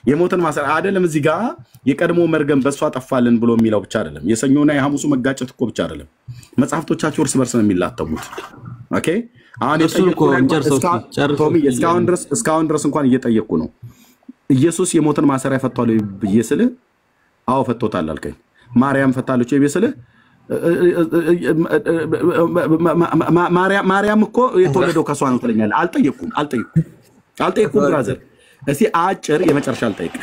የሞትን ማሰሪያ አይደለም እዚህ ጋር የቀድሞ መርገም በሷ ጠፋልን ብሎ የሚለው ብቻ አይደለም የሰኞና የሐሙሱ መጋጨት እኮ ብቻ አይደለም መጽሐፍቶቻችሁ እርስ በርስ ነው የሚላተሙት ኦኬ አሁን እስካሁን ድረስ እንኳን እየጠየቁ ነው ኢየሱስ የሞትን ማሰሪያ ፈቷል ብዬስል አዎ ፈቶታል አልከኝ ማርያም ፈታለች ብዬስል ማርያም እኮ የተወለደው ከሷ ነው ትለኛለህ አልጠየኩም ብራዘር እስቲ አጭር የመጨረሻ ልጠይቅ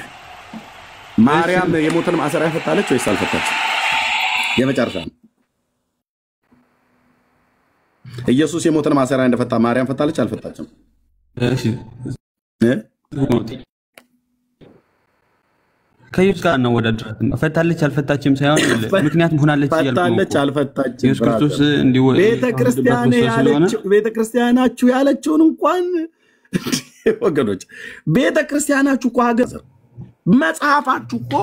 ማርያም የሞትን ማሰሪያ ፈታለች ወይስ አልፈታችም የመጨረሻ ኢየሱስ የሞትን ማሰሪያ እንደፈታ ማርያም ፈታለች አልፈታችም እሺ ከኢየሱስ ጋር ነው ወዳድራት ፈታለች አልፈታችም ሳይሆን ምክንያቱም ሆናለች ይላል ፈታለች አልፈታችም ኢየሱስ ክርስቶስ እንዲወ ቤተክርስቲያናችሁ ያለችውን እንኳን ወገኖች ቤተክርስቲያናችሁ እኮ ሀገር መጽሐፋችሁ እኮ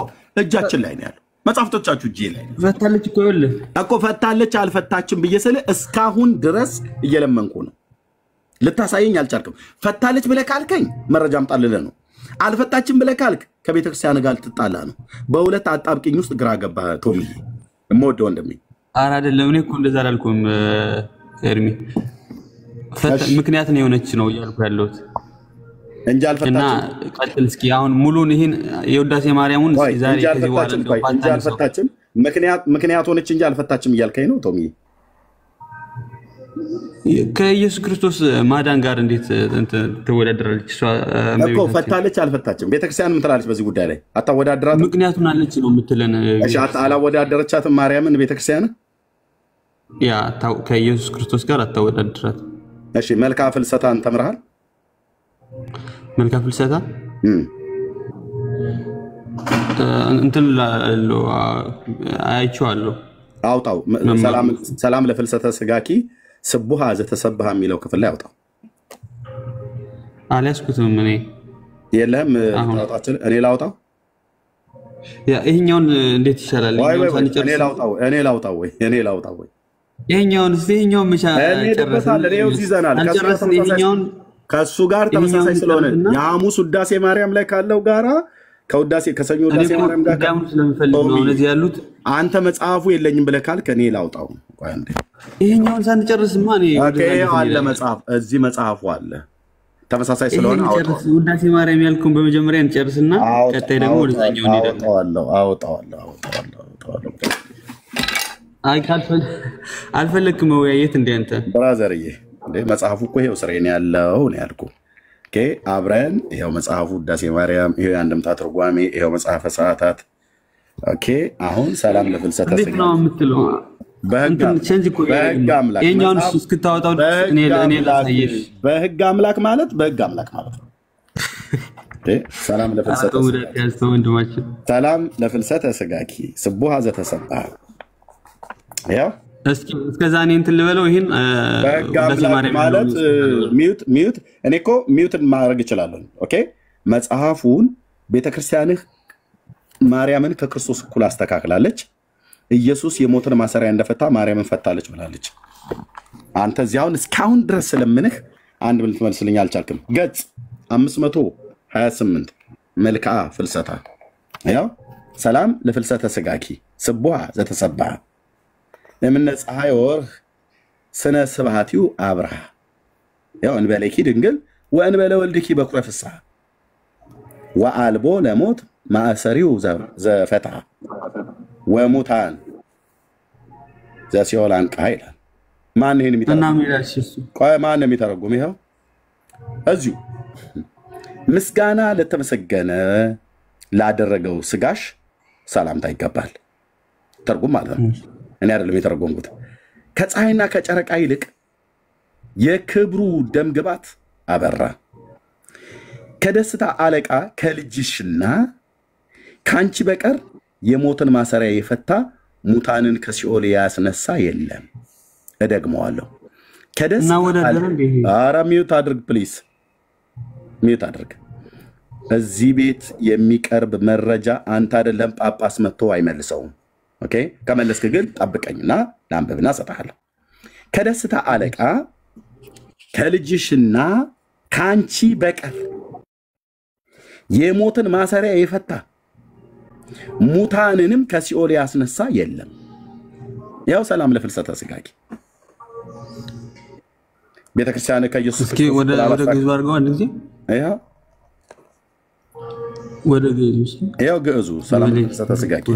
እጃችን ላይ ነው ያለው መጽሐፍቶቻችሁ እጄ ላይ ፈታለች እኮ ይኸውልህ እኮ ፈታለች አልፈታችም ብዬስለ እስካሁን ድረስ እየለመንኩ ነው ልታሳየኝ አልቻልክም ፈታለች ብለህ ካልከኝ መረጃ አምጣልልህ ነው አልፈታችም ብለህ ካልክ ከቤተክርስቲያን ጋር ልትጣላ ነው በሁለት አጣብቂኝ ውስጥ ግራ ገባ ቶሚ እምወደው ወንድሜ ኧረ አይደለም እኔ እኮ እንደዛ አላልኩም ኤርሚ ምክንያት ነው የሆነች ነው እያልኩ ያለሁት እንጂ አልፈታችም እና ቀጥል እስኪ አሁን ሙሉን ይሄን የውዳሴ ማርያሙን እስኪ ዛሬ ከዚህ በኋላ እንጂ አልፈታችም ምክንያት ሆነች እንጂ አልፈታችም እያልከኝ ነው ቶሚ ከኢየሱስ ክርስቶስ ማዳን ጋር እንዴት ትወዳደራለች እሷ እኮ ፈታለች አልፈታችም ቤተክርስቲያን ምን ትላለች በዚህ ጉዳይ ላይ አታወዳደራት ምክንያቱን አለች ነው የምትለን እሺ አላወዳደረቻትም ማርያምን ቤተክርስቲያን ያ ከኢየሱስ ክርስቶስ ጋር አታወዳደራት እሺ መልካ ፍልሰታን ተምረሃል መልካ ፍልሰታ እንትን አይቼዋለሁ አውጣው ሰላም ለፍልሰተ ስጋኪ ስቡሃ ዘተሰብሃ የሚለው ክፍል ላይ አውጣው አልያዝኩትም እኔ የለም ታውጣችን እኔ ላውጣው ይሄኛውን እንዴት ይሻላል እኔ ላውጣው ወይ ይሄኛውን መቻ ከሱ ጋር ተመሳሳይ ስለሆነ የሐሙስ ውዳሴ ማርያም ላይ ካለው ጋራ ከውዳሴ ከሰኞ ውዳሴ ማርያም ጋር ዳሙ ስለምፈልግ ነው እነዚህ ያሉት። አንተ መጽሐፉ የለኝም ብለህ ካልክ እኔ ላውጣው። ቆይ አንዴ ይሄኛውን ሳንጨርስማ እኔ አለ መጽሐፍ እዚህ መጽሐፉ አለ ተመሳሳይ ስለሆነ አውጣው። ውዳሴ ማርያም ያልኩን በመጀመሪያ እንጨርስና ቀጣይ ደግሞ ወደዛኛው እንሄዳለን። አውጣዋለሁ። አይ አልፈለክም መወያየት እንደ አንተ ብራዘርዬ እንዴ መጽሐፉ እኮ ይሄው ስሬ ነው ያለው ነው ያልኩ። ኦኬ አብረን ይሄው መጽሐፉ ውዳሴ ማርያም ይሄው አንድምታ ትርጓሜ ይሄው መጽሐፈ ሰዓታት። ኦኬ አሁን ሰላም ለፍልሰተ ስጋ ነው የምትለው በህግ አምላክ የኛውን እስክታወጣው እኔ ላሳየሽ። በህግ አምላክ ማለት ነው። ሰላም ለፍልሰተ ወንድማችን ሰላም ለፍልሰተ ስጋኪ ስቡሃ ዘተሰብሐ ያው እስከዛ እኔ እንትን ልበለው ይሄን ማለት ሚዩት እኔ እኮ ሚዩትን ማድረግ እችላለሁ። ኦኬ መጽሐፉን ቤተክርስቲያንህ ማርያምን ከክርስቶስ እኩል አስተካክላለች። ኢየሱስ የሞትን ማሰሪያ እንደፈታ ማርያምን ፈታለች ብላለች። አንተ እዚያውን እስካሁን ድረስ ስለምንህ አንድ ምን ትመልስልኝ አልቻልክም። ገጽ 528 መልክዓ ፍልሰታ ያው ሰላም ለፍልሰተ ስጋኪ ስቡሃ ዘተሰብሐ ለምን ፀሐይ ወርህ ስነ ስብሐቲው አብርሃ ያው እንበለኪ ድንግል ወእንበለ ወልድኪ በኩረ ፍስሐ ወአልቦ ለሞት ማእሰሪው ዘፈታ ወሙታን ዘሲኦል አንቃ ይላል። ማን ይሄን የሚተረጉም? ቆይ ማን የሚተረጉም? ይሄው እዚሁ ምስጋና ለተመሰገነ ላደረገው ስጋሽ ሰላምታ ይገባል። ተርጉም ማለት ነው። እኔ አይደለም የተረጎምኩት። ከፀሐይና ከጨረቃ ይልቅ የክብሩ ደምግባት አበራ። ከደስታ አለቃ ከልጅሽና ካንቺ በቀር የሞትን ማሰሪያ የፈታ ሙታንን ከሲኦል ያስነሳ የለም። እደግመዋለሁ። ከደስታ አረ ሚዩት አድርግ ፕሊዝ፣ ሚዩት አድርግ። እዚህ ቤት የሚቀርብ መረጃ አንተ አይደለም ጳጳስ መጥቶ አይመልሰውም። ኦኬ ከመለስክ ግን ጠብቀኝና ላንብብና ሰጣለሁ። ከደስታ አለቃ ከልጅሽና ካንቺ በቀር የሞትን ማሰሪያ የፈታ ሙታንንም ከሲኦል ያስነሳ የለም። ያው ሰላም ለፍልሰተ ስጋኪ ቤተክርስቲያን ከኢየሱስ እስኪ ወደ ግዕዙ አድርገው አንድ ጊዜ ያው ወደ ግዕዙ ያው ግዕዙ ሰላም ለፍልሰተ ስጋኪ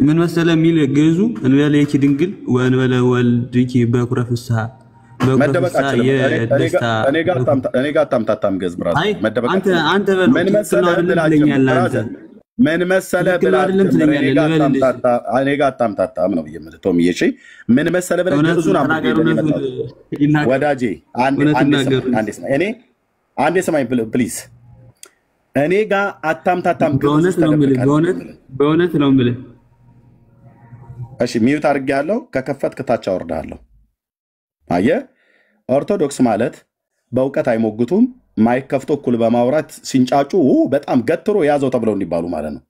ምን መሰለ የሚል ግዕዙ እንበለኪ ድንግል ወእንበለ ወልድኪ በኩረ ፍስሐ እኔ ጋር ታምታታም ገዝ ብራስ መደበቃ አንተ ምን መሰለ እኔ ጋር ታምታታም ነው የምልተውም ይሄ ምን መሰለ ብለህ ግዕዙን ወዳጄ አንዴ ሰማኝ ፕሊዝ። እኔ ጋር አታምታታም በእውነት ነው የምልህ። እሺ ሚዩት አድርጌያለሁ። ከከፈትክ ታች አወርዳለሁ። አየህ ኦርቶዶክስ ማለት በእውቀት አይሞግቱም። ማይክ ከፍቶ እኩል በማውራት ሲንጫጩ በጣም ገትሮ ያዘው ተብለው እንዲባሉ ማለት ነው።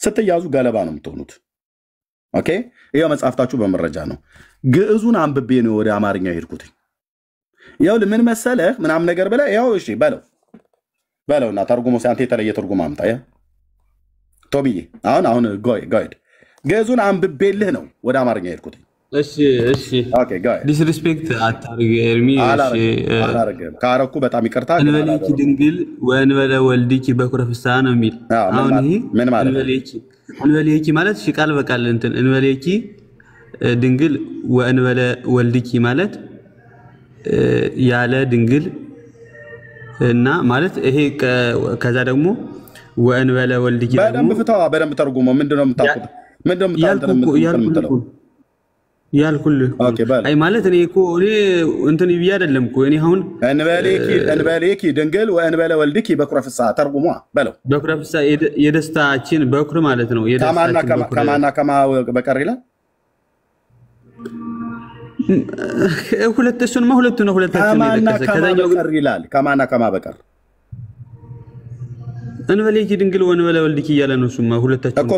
ስትያዙ ገለባ ነው የምትሆኑት። ኦኬ ይሄው መጽሐፍታችሁ በመረጃ ነው። ግዕዙን አንብቤ ነው ወደ አማርኛ ሄድኩት። ያው ምን መሰለህ ምናምን ነገር ብለህ ያው እሺ በለውና ተርጉሞ ሲያንተ የተለየ ትርጉም አምጣ። ያ ቶሚዬ አሁን ጎይድ ግዕዙን አንብቤልህ ነው ወደ አማርኛ ሄድኩት። እሺ ኦኬ ዲስሪስፔክት አታርግ ኤርሚ። አላረገም ካረኩ በጣም ይቅርታ። እንበለኪ ድንግል ወእንበለ ወልድኪ በኩረ ፍስሐ ነው የሚል። አሁን ይሄ ምን ማለት እንበለኪ ማለት እሺ ቃል በቃል እንትን እንበለኪ ድንግል ወእንበለ ወልድኪ ማለት ያለ ድንግል እና ማለት ይሄ ከዛ ደግሞ ወእንበለ ወልድኪ ደግሞ በደንብ ተርጉሞ ምንድነው የምታውቁት? ምንድነው ያልኩልህ አይ ማለት እኔ እኮ እንትን ይብያ አይደለም እኮ እኔ አሁን እንበለኪ ድንግል ወእንበለ ወልድኪ በኩረ ፍስሐ ተርጉሞ በለው። በኩረ ፍስሐ የደስታችን በኩር ማለት ነው። ከማና ከማ በቀር ይላል። ሁለቱን ነው ሁለታችን ከዛኛው በቀር ይላል። ከማና ከማ በቀር እንበለኪ ድንግል ወእንበለ ወልድኪ እያለ ነው። እሱማ ሁለታችን እኮ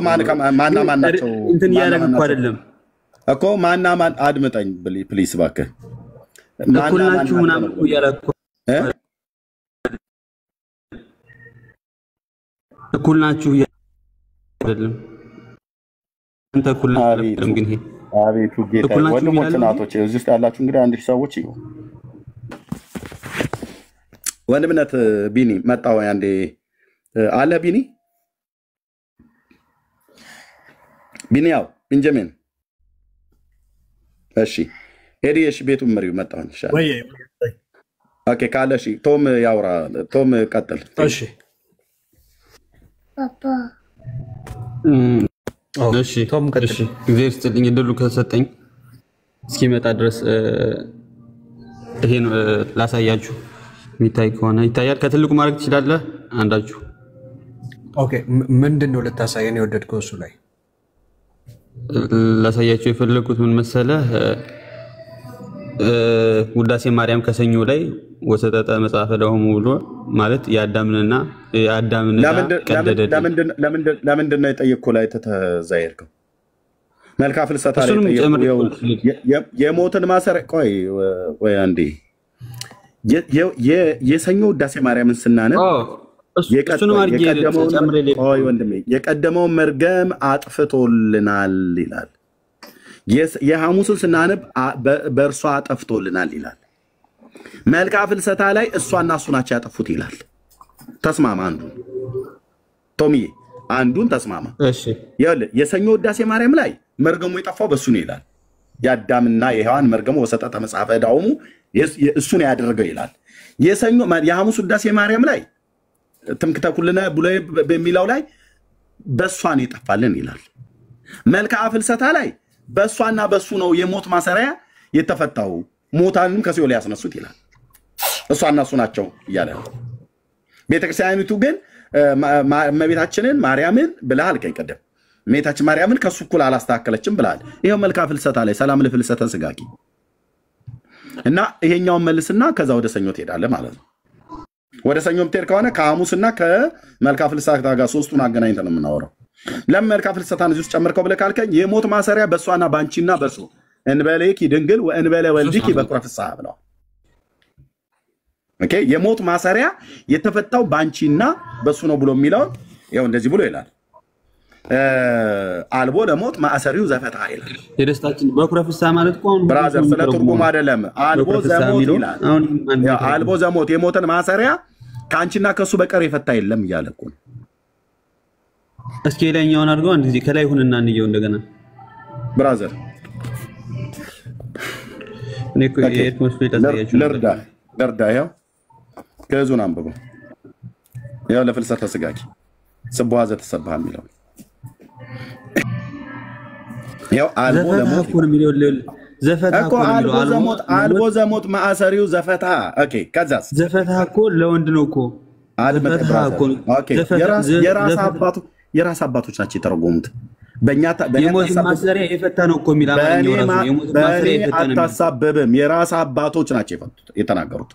ማና ናቸው እንትን እያለ እኮ አይደለም እኮ ማና ማን አድምጠኝ ፕሊስ እባክህ። እኩል ናችሁ ምናምን እኮ እያለ እኮ እኩል ናችሁ አይደለም አንተ እኩል ናችሁ ግን ይሄ አቤቱ ጌታ ወንድሞች እናቶች እዚህ ውስጥ ያላችሁ እንግዲህ 1000 ሰዎች ይሁን ወንድምነት ቢኒ መጣው አንዴ አለ ቢኒ ያው ቤንጃሚን እሺ ኤዲኤሽ ቤቱን መሪው መጣው ይሻላል ወይ ኦኬ ካለሽ ቶም ያውራ ቶም ቀጥል እሺ ፓፓ እሺ ቶም ቀጥል እሺ እግዚአብሔር ይስጥልኝ እንደሉ ከሰጠኝ እስኪመጣ ድረስ ይሄን ላሳያችሁ ሚታይ ከሆነ ይታያል ከትልቁ ማድረግ ትችላለህ አንዳችሁ ኦኬ ምንድነው ለታሳየን የወደድከው እሱ ላይ ላሳያችሁ የፈለኩት ምን መሰለህ ውዳሴ ማርያም ከሰኞ ላይ ወሰጠጠ መጽሐፈ ደሙ ብሎ ማለት ያዳምንና ለምንድን ነው የጠየቅኩህ ላይ ተተዛየርከው መልካ ፍልሰታ ላይ የሞትን ማሰር ቆይ ወይ አንዴ የሰኞ ውዳሴ ማርያምን ስናነብ የቀደመው መርገም አጥፍቶልናል ይላል የሐሙስን ስናነብ በእርሷ አጠፍቶልናል ይላል መልካ ፍልሰታ ላይ እሷና እሱ ናቸው ያጠፉት ይላል ተስማማ አንዱን ቶሚዬ አንዱን ተስማማ እሺ የሰኞ ውዳሴ ማርያም ላይ መርገሙ የጠፋው በሱ ነው ይላል ያዳምና የሔዋን መርገሙ ወሰጠጠ መጽሐፈ ዳውሙ እሱን ያደረገው ይላል የሰኞ የሐሙስ ውዳሴ ማርያም ላይ ትምክህተ ኩልነ ብሎ በሚለው ላይ በሷን ይጠፋልን ይላል መልካ ፍልሰታ ላይ በሷና በሱ ነው የሞት ማሰሪያ የተፈታው ሞታንም ከሲኦል ያስነሱት ይላል እሷና እሱ ናቸው ይላል ቤተክርስቲያኒቱ ግን እመቤታችንን ማርያምን ብለሃል ከይቀደም እመቤታችን ማርያምን ከሱ እኩል አላስተካከለችም ብለሃል ይሄው መልካ ፍልሰታ ላይ ሰላም ለፍልሰተ ስጋቂ እና ይሄኛውን መልስና ከዛ ወደ ሰኞ ትሄዳለህ ማለት ነው ወደ ሰኞም ትሄድ ከሆነ ከሐሙስና ከመልካ ፍልሰታ ጋር ሶስቱን አገናኝተን ነው የምናወራው ለምን መልካ ፍልሰታን እዚህ ውስጥ ጨምርከው ብለህ ካልከኝ የሞት ማሰሪያ በሷና ባንቺና በሱ እንበለኪ ድንግል ወእንበለ ወልድኪ በኩረ ፍስሐ ብለው ኦኬ የሞት ማሰሪያ የተፈታው ባንቺና በሱ ነው ብሎ የሚለው ያው እንደዚህ ብሎ ይላል አልቦ ለሞት ማሰሪው ዘፈታ ይላል የደስታችን በኩረ ፍስሐ ማለት ቆን ብራዘር ስለ ትርጉም አይደለም አልቦ ዘሞት ይላል አልቦ ዘሞት የሞተን ማሰሪያ ካንቺና ከሱ በቀር የፈታ የለም እያለ እኮ ነው እስኪ ላይኛውን አድርገው አንድ ጊዜ ከላይ ሁንና እንየው እንደገና ብራዘር እኔኮ የኤርሞስ ቤታሳያችሁ ለርዳ ያው ከዙን አንብበው ያው ለፍልሰተ ስጋኪ ስብዋ ዘተሰብሃ የሚለው ያው አልቦ ለሞት እኮ ነው የሚለው ዘፈታ እኮ አልቦ ዘሞት ማሰሪው ዘፈታ ኦኬ ከዛስ ዘፈታ እኮ ለወንድ ነው እኮ የራስ አባቶች ናቸው የተረጎሙት የሞት ማሰሪያ የፈታ ነው እኮ የሚል አማርኛው ራሱ የሞት ማሰሪያ የፈታ ነው አታሳብብም የራስ አባቶች ናቸው የፈቱት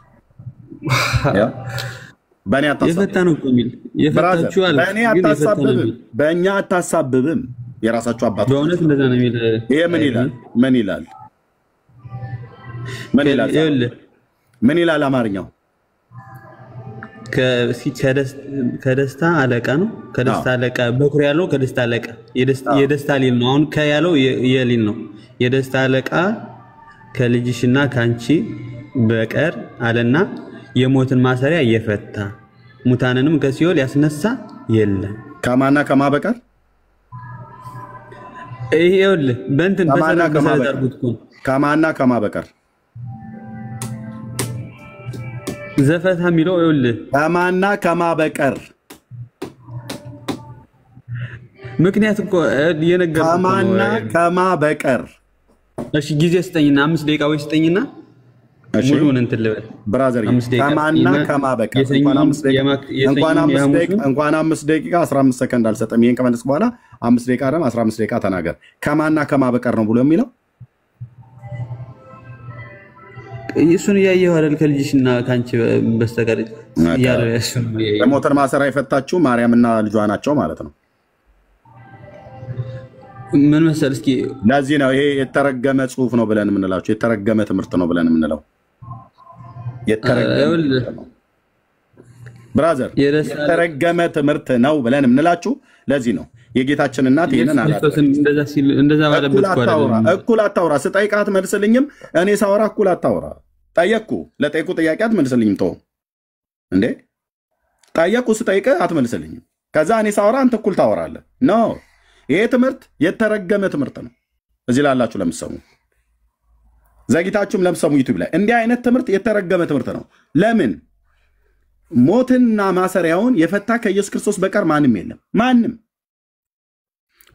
በእኔ የፈታ ነው እኮ የሚል የፈታችሁ አለ በእኛ አታሳብብም የራሳችሁ አባቶች በእውነት እንደዛ ነው የሚል ይሄ ምን ይላል አማርኛው ከደስታ አለቃ ነው ከደስታ አለቃ በኩር ያለው ከደስታ አለቃ የደስታ ሊል ነው አሁን ከያለው የሊል ነው የደስታ አለቃ ከልጅሽና ካንቺ በቀር አለና የሞትን ማሰሪያ የፈታ ሙታንንም ከሲኦል ያስነሳ የለም ከማና ከማ በቀር ይሄውል በእንትን በሰላም አድርጉት ከማና ከማ በቀር ዘፈታ የሚለው ይውል ከማና ከማ በቀር ምክንያት እኮ የነገርኩህ ከማና ከማ በቀር እሺ ጊዜ ስጠኝና 5 ደቂቃ ወይ ስጠኝና ሙሉን እንትን ልበል ብራዘር ከማና ከማ በቀር እንኳን 5 ደቂቃ 15 ሰከንድ አልሰጠም ይሄን ከመለስ በኋላ 5 ደቂቃ አይደለም 15 ደቂቃ ተናገር ከማና ከማ በቀር ነው ብሎ የሚለው እሱን ያየው አይደል ከልጅሽና ካንቺ በስተቀር ያለው እሱን የሞተር ማሰሪያ የፈታችሁ ማርያምና ልጇ ናቸው ማለት ነው ምን መሰል እስኪ ለዚህ ነው ይሄ የተረገመ ጽሁፍ ነው ብለን የምንላቸው የተረገመ ትምህርት ነው ብለን የምንለው የተረገመ ብራዘር የተረገመ ትምህርት ነው ብለን የምንላችሁ ለዚህ ነው። የጌታችን እናት ይሄንን አላለም። እንደዛ ባለበት እኩል አታውራ። ስጠይቃት መልስልኝም። እኔ ሳወራ እኩል አታውራ። ጠየቅኩ፣ ለጠይቁ ጥያቄ አትመልስልኝም። ተው እንዴ ጠየቅኩ፣ ስጠይቅ አትመልስልኝም። ከዛ እኔ ሳወራ አንተ እኩል ታወራለህ። ኖ ይሄ ትምህርት የተረገመ ትምህርት ነው። እዚህ ላላችሁ ለምሰሙ ዘግይታችሁም ለምሰሙ ዩቲዩብ ላይ እንዲህ አይነት ትምህርት የተረገመ ትምህርት ነው። ለምን? ሞትና ማሰሪያውን የፈታ ከኢየሱስ ክርስቶስ በቀር ማንም የለም። ማንም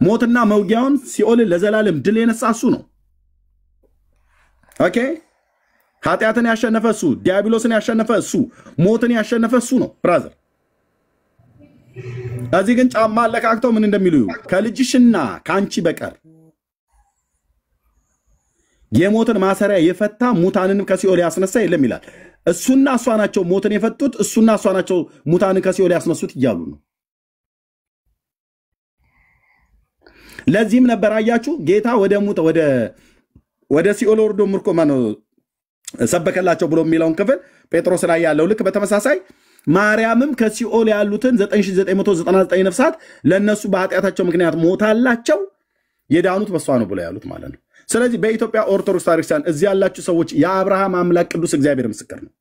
ሞትና መውጊያውን ሲኦልን ለዘላለም ድል የነሳ እሱ ነው። ኦኬ ኃጢአትን ያሸነፈ እሱ፣ ዲያብሎስን ያሸነፈ እሱ፣ ሞትን ያሸነፈ እሱ ነው ብራዘር። እዚህ ግን ጫማ አለካክተው ምን እንደሚሉ ከልጅሽና ከአንቺ በቀር የሞትን ማሰሪያ የፈታ ሙታንንም ከሲኦል ያስነሳ የለም ይላል። እሱና እሷ ናቸው ሞትን የፈቱት፣ እሱና እሷ ናቸው ሙታንን ከሲኦል ያስነሱት እያሉ ነው። ለዚህም ነበር አያችሁ ጌታ ወደ ሲኦል ወርዶ ምርኮ ማነው ሰበከላቸው ብሎ የሚለውን ክፍል ጴጥሮስ ላይ ያለው ልክ በተመሳሳይ ማርያምም ከሲኦል ያሉትን 9999 ነፍሳት ለነሱ በኃጢአታቸው ምክንያት ሞታላቸው የዳኑት በሷ ነው ብለው ያሉት ማለት ነው። ስለዚህ በኢትዮጵያ ኦርቶዶክስ ታሪክሳን እዚህ ያላችሁ ሰዎች የአብርሃም አምላክ ቅዱስ እግዚአብሔር ምስክር ነው።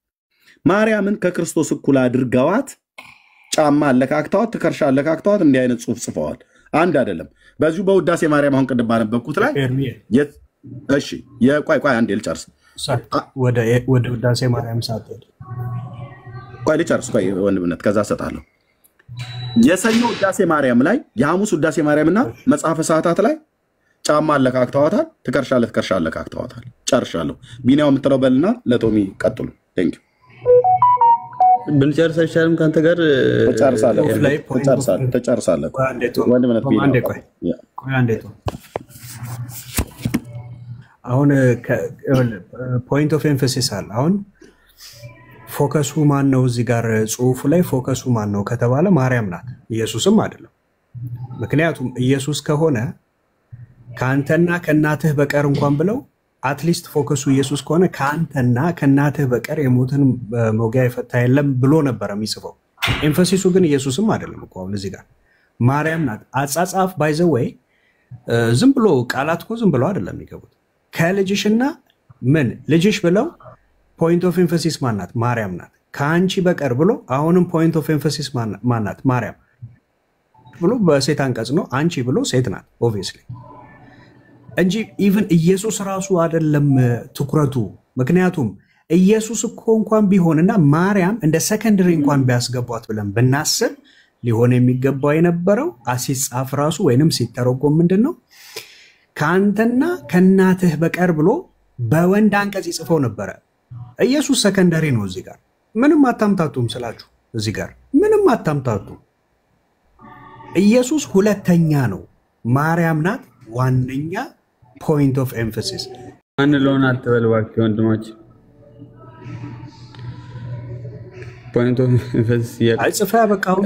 ማርያምን ከክርስቶስ እኩል አድርገዋት ጫማ አለካክተዋት፣ ትከርሻ አለካክተዋት እንዲህ አይነት ጽሑፍ ጽፈዋል። አንድ አይደለም። በዚሁ በውዳሴ ማርያም አሁን ቅድም ባነበብኩት ላይ እሺ ቆይ አንዴ ልጨርስ። ወደ ውዳሴ ማርያም ሳትሄድ ቆይ ልጨርስ። ቆይ ወንድምነት ከዛ ሰጣለሁ። የሰኞ ውዳሴ ማርያም ላይ የሐሙስ ውዳሴ ማርያምና መጽሐፈ ሰዓታት ላይ ጫማ አለካክተዋታል፣ ትከርሻ አለካክተዋታል። ጨርሻለሁ። ቢኒያው የምትለው በልና ለቶሚ ቀጥሉ። ቴንክ ዩ ብንጨርስ አይሻልም? ካንተ ጋር ተጨርሳለህ። ወንድምነት ቢኒያው አሁን ፖይንት ኦፍ ኤምፋሲስ አለ። አሁን ፎከሱ ማን ነው? እዚህ ጋር ጽሁፉ ላይ ፎከሱ ማን ነው ከተባለ ማርያም ናት፣ ኢየሱስም አይደለም። ምክንያቱም ኢየሱስ ከሆነ ከአንተና ከእናትህ በቀር እንኳን ብለው አትሊስት ፎከሱ ኢየሱስ ከሆነ ከአንተና ከእናትህ በቀር የሞትን መውጊያ የፈታ የለም ብሎ ነበረ የሚጽፈው። ኤምፋሲሱ ግን ኢየሱስም አይደለም እኮ አሁን እዚህ ጋር ማርያም ናት። አጻጻፍ ባይዘወይ ዝም ብሎ ቃላት እኮ ዝም ብለው አይደለም የሚገቡት። ከልጅሽና ምን ልጅሽ ብለው ፖይንት ኦፍ ኤምፋሲስ ማናት? ማርያም ናት። ከአንቺ በቀር ብሎ አሁንም ፖይንት ኦፍ ኤምፋሲስ ማናት? ማርያም ብሎ በሴት አንቀጽ ነው። አንቺ ብሎ ሴት ናት ኦብቪየስሊ እንጂ ኢቭን ኢየሱስ ራሱ አይደለም ትኩረቱ። ምክንያቱም ኢየሱስ እኮ እንኳን ቢሆንና ማርያም እንደ ሰከንደሪ እንኳን ቢያስገቧት ብለን ብናስብ ሊሆን የሚገባው የነበረው ሲጻፍ ራሱ ወይንም ሲተረጎም ምንድን ነው ከአንተና ከእናትህ በቀር ብሎ በወንድ አንቀጽ ይጽፈው ነበረ። ኢየሱስ ሰከንደሪ ነው። እዚህ ጋር ምንም አታምታቱም ስላችሁ፣ እዚህ ጋር ምንም አታምታቱም። ኢየሱስ ሁለተኛ ነው፣ ማርያም ናት ዋነኛ ፖይንት ኦፍ ኤምፋሲስ። አንለውን አትበል እባክህ ወንድሞች። ፖይንት ኦፍ ኤምፋሲስ አይጽፋ ያበቃው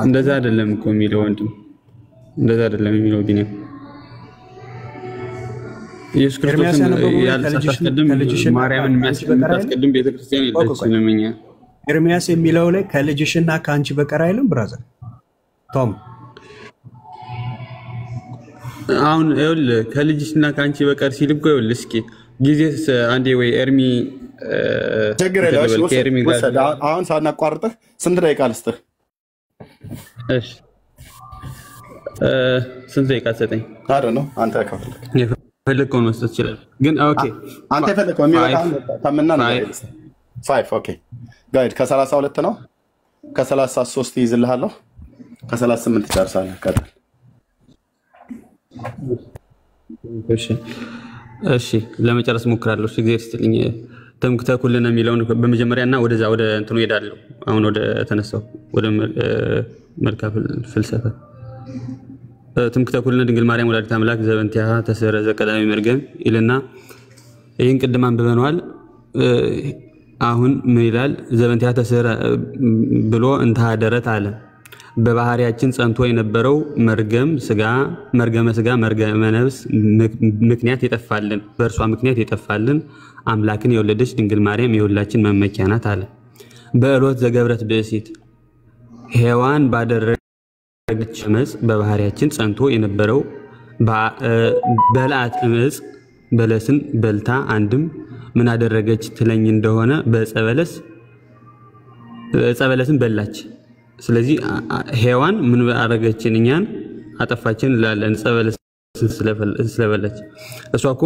እንደዛ አይደለም እኮ የሚለው ወንድም፣ እንደዛ አይደለም የሚለው ቢኒ ኢየሱስ ክርስቶስ ያልተሳሳተም ማርያምን የሚያስቀድም ቤተክርስቲያን የለችም። እኛ ኤርሚያስ የሚለው ላይ ከልጅሽና ከአንቺ በቀር አይልም ብራዘር ቶም። አሁን ይኸውልህ ከልጅሽና ከአንቺ በቀር ሲል እኮ ይኸውልህ እስኪ ጊዜ አንዴ ወይ ኤርሚ ችግር የለውም። አሁን ሳናቋርጥህ ስንት ደቂቃ ልስጥህ? እሺ ስንት ደቂቃ ትሰጠኝ? አይደል ነው አንተ የፈለግከውን መስጠት ይችላል። ግን ኦኬ አንተ የፈለግከው የሚበቃ ተምና ነው 5 ኦኬ ጋይድ ከ32 ነው። ከ33 ይይዝልሃለሁ። ከ38 ትጨርሳለህ። ቀጥል። እሺ ለመጨረስ ሞክራለሁ። እሺ እግዚአብሔር ይስጥልኝ። ተምክተ ኩልነ የሚለውን በመጀመሪያና ወደዛ ወደ እንትኑ ሄዳለሁ። አሁን ወደ ተነሳው ወደ መልካ ፍልሰፋ ትምክተ ኩልነ ድንግል ማርያም ወላዲተ አምላክ ዘበንቲሃ ተሰረዘ ቀዳሚ መርገም ይልና ይህን ቅድም አንብበነዋል። አሁን ምን ይላል? ዘበንቲሃ ተሰረ ብሎ እንታደረት አለ። በባህሪያችን ጸንቶ የነበረው መርገመ ስጋ መርገመ ነፍስ ምክንያት የጠፋልን በእርሷ ምክንያት የጠፋልን አምላክን የወለደች ድንግል ማርያም የሁላችን መመኪያ ናት አለ። በእሎት ዘገብረት ብእሲት ሔዋን ባደረገች አመፅ በባህሪያችን ጸንቶ የነበረው በልዓት ዕፅ በለስን በልታ አንድም ምን አደረገች ትለኝ እንደሆነ በዕፀ በለስን በላች። ስለዚህ ሔዋን ምን አደረገችን? እኛን አጠፋችን እንላለን ዕፀ በለስን ስለበላች። እሷ እኮ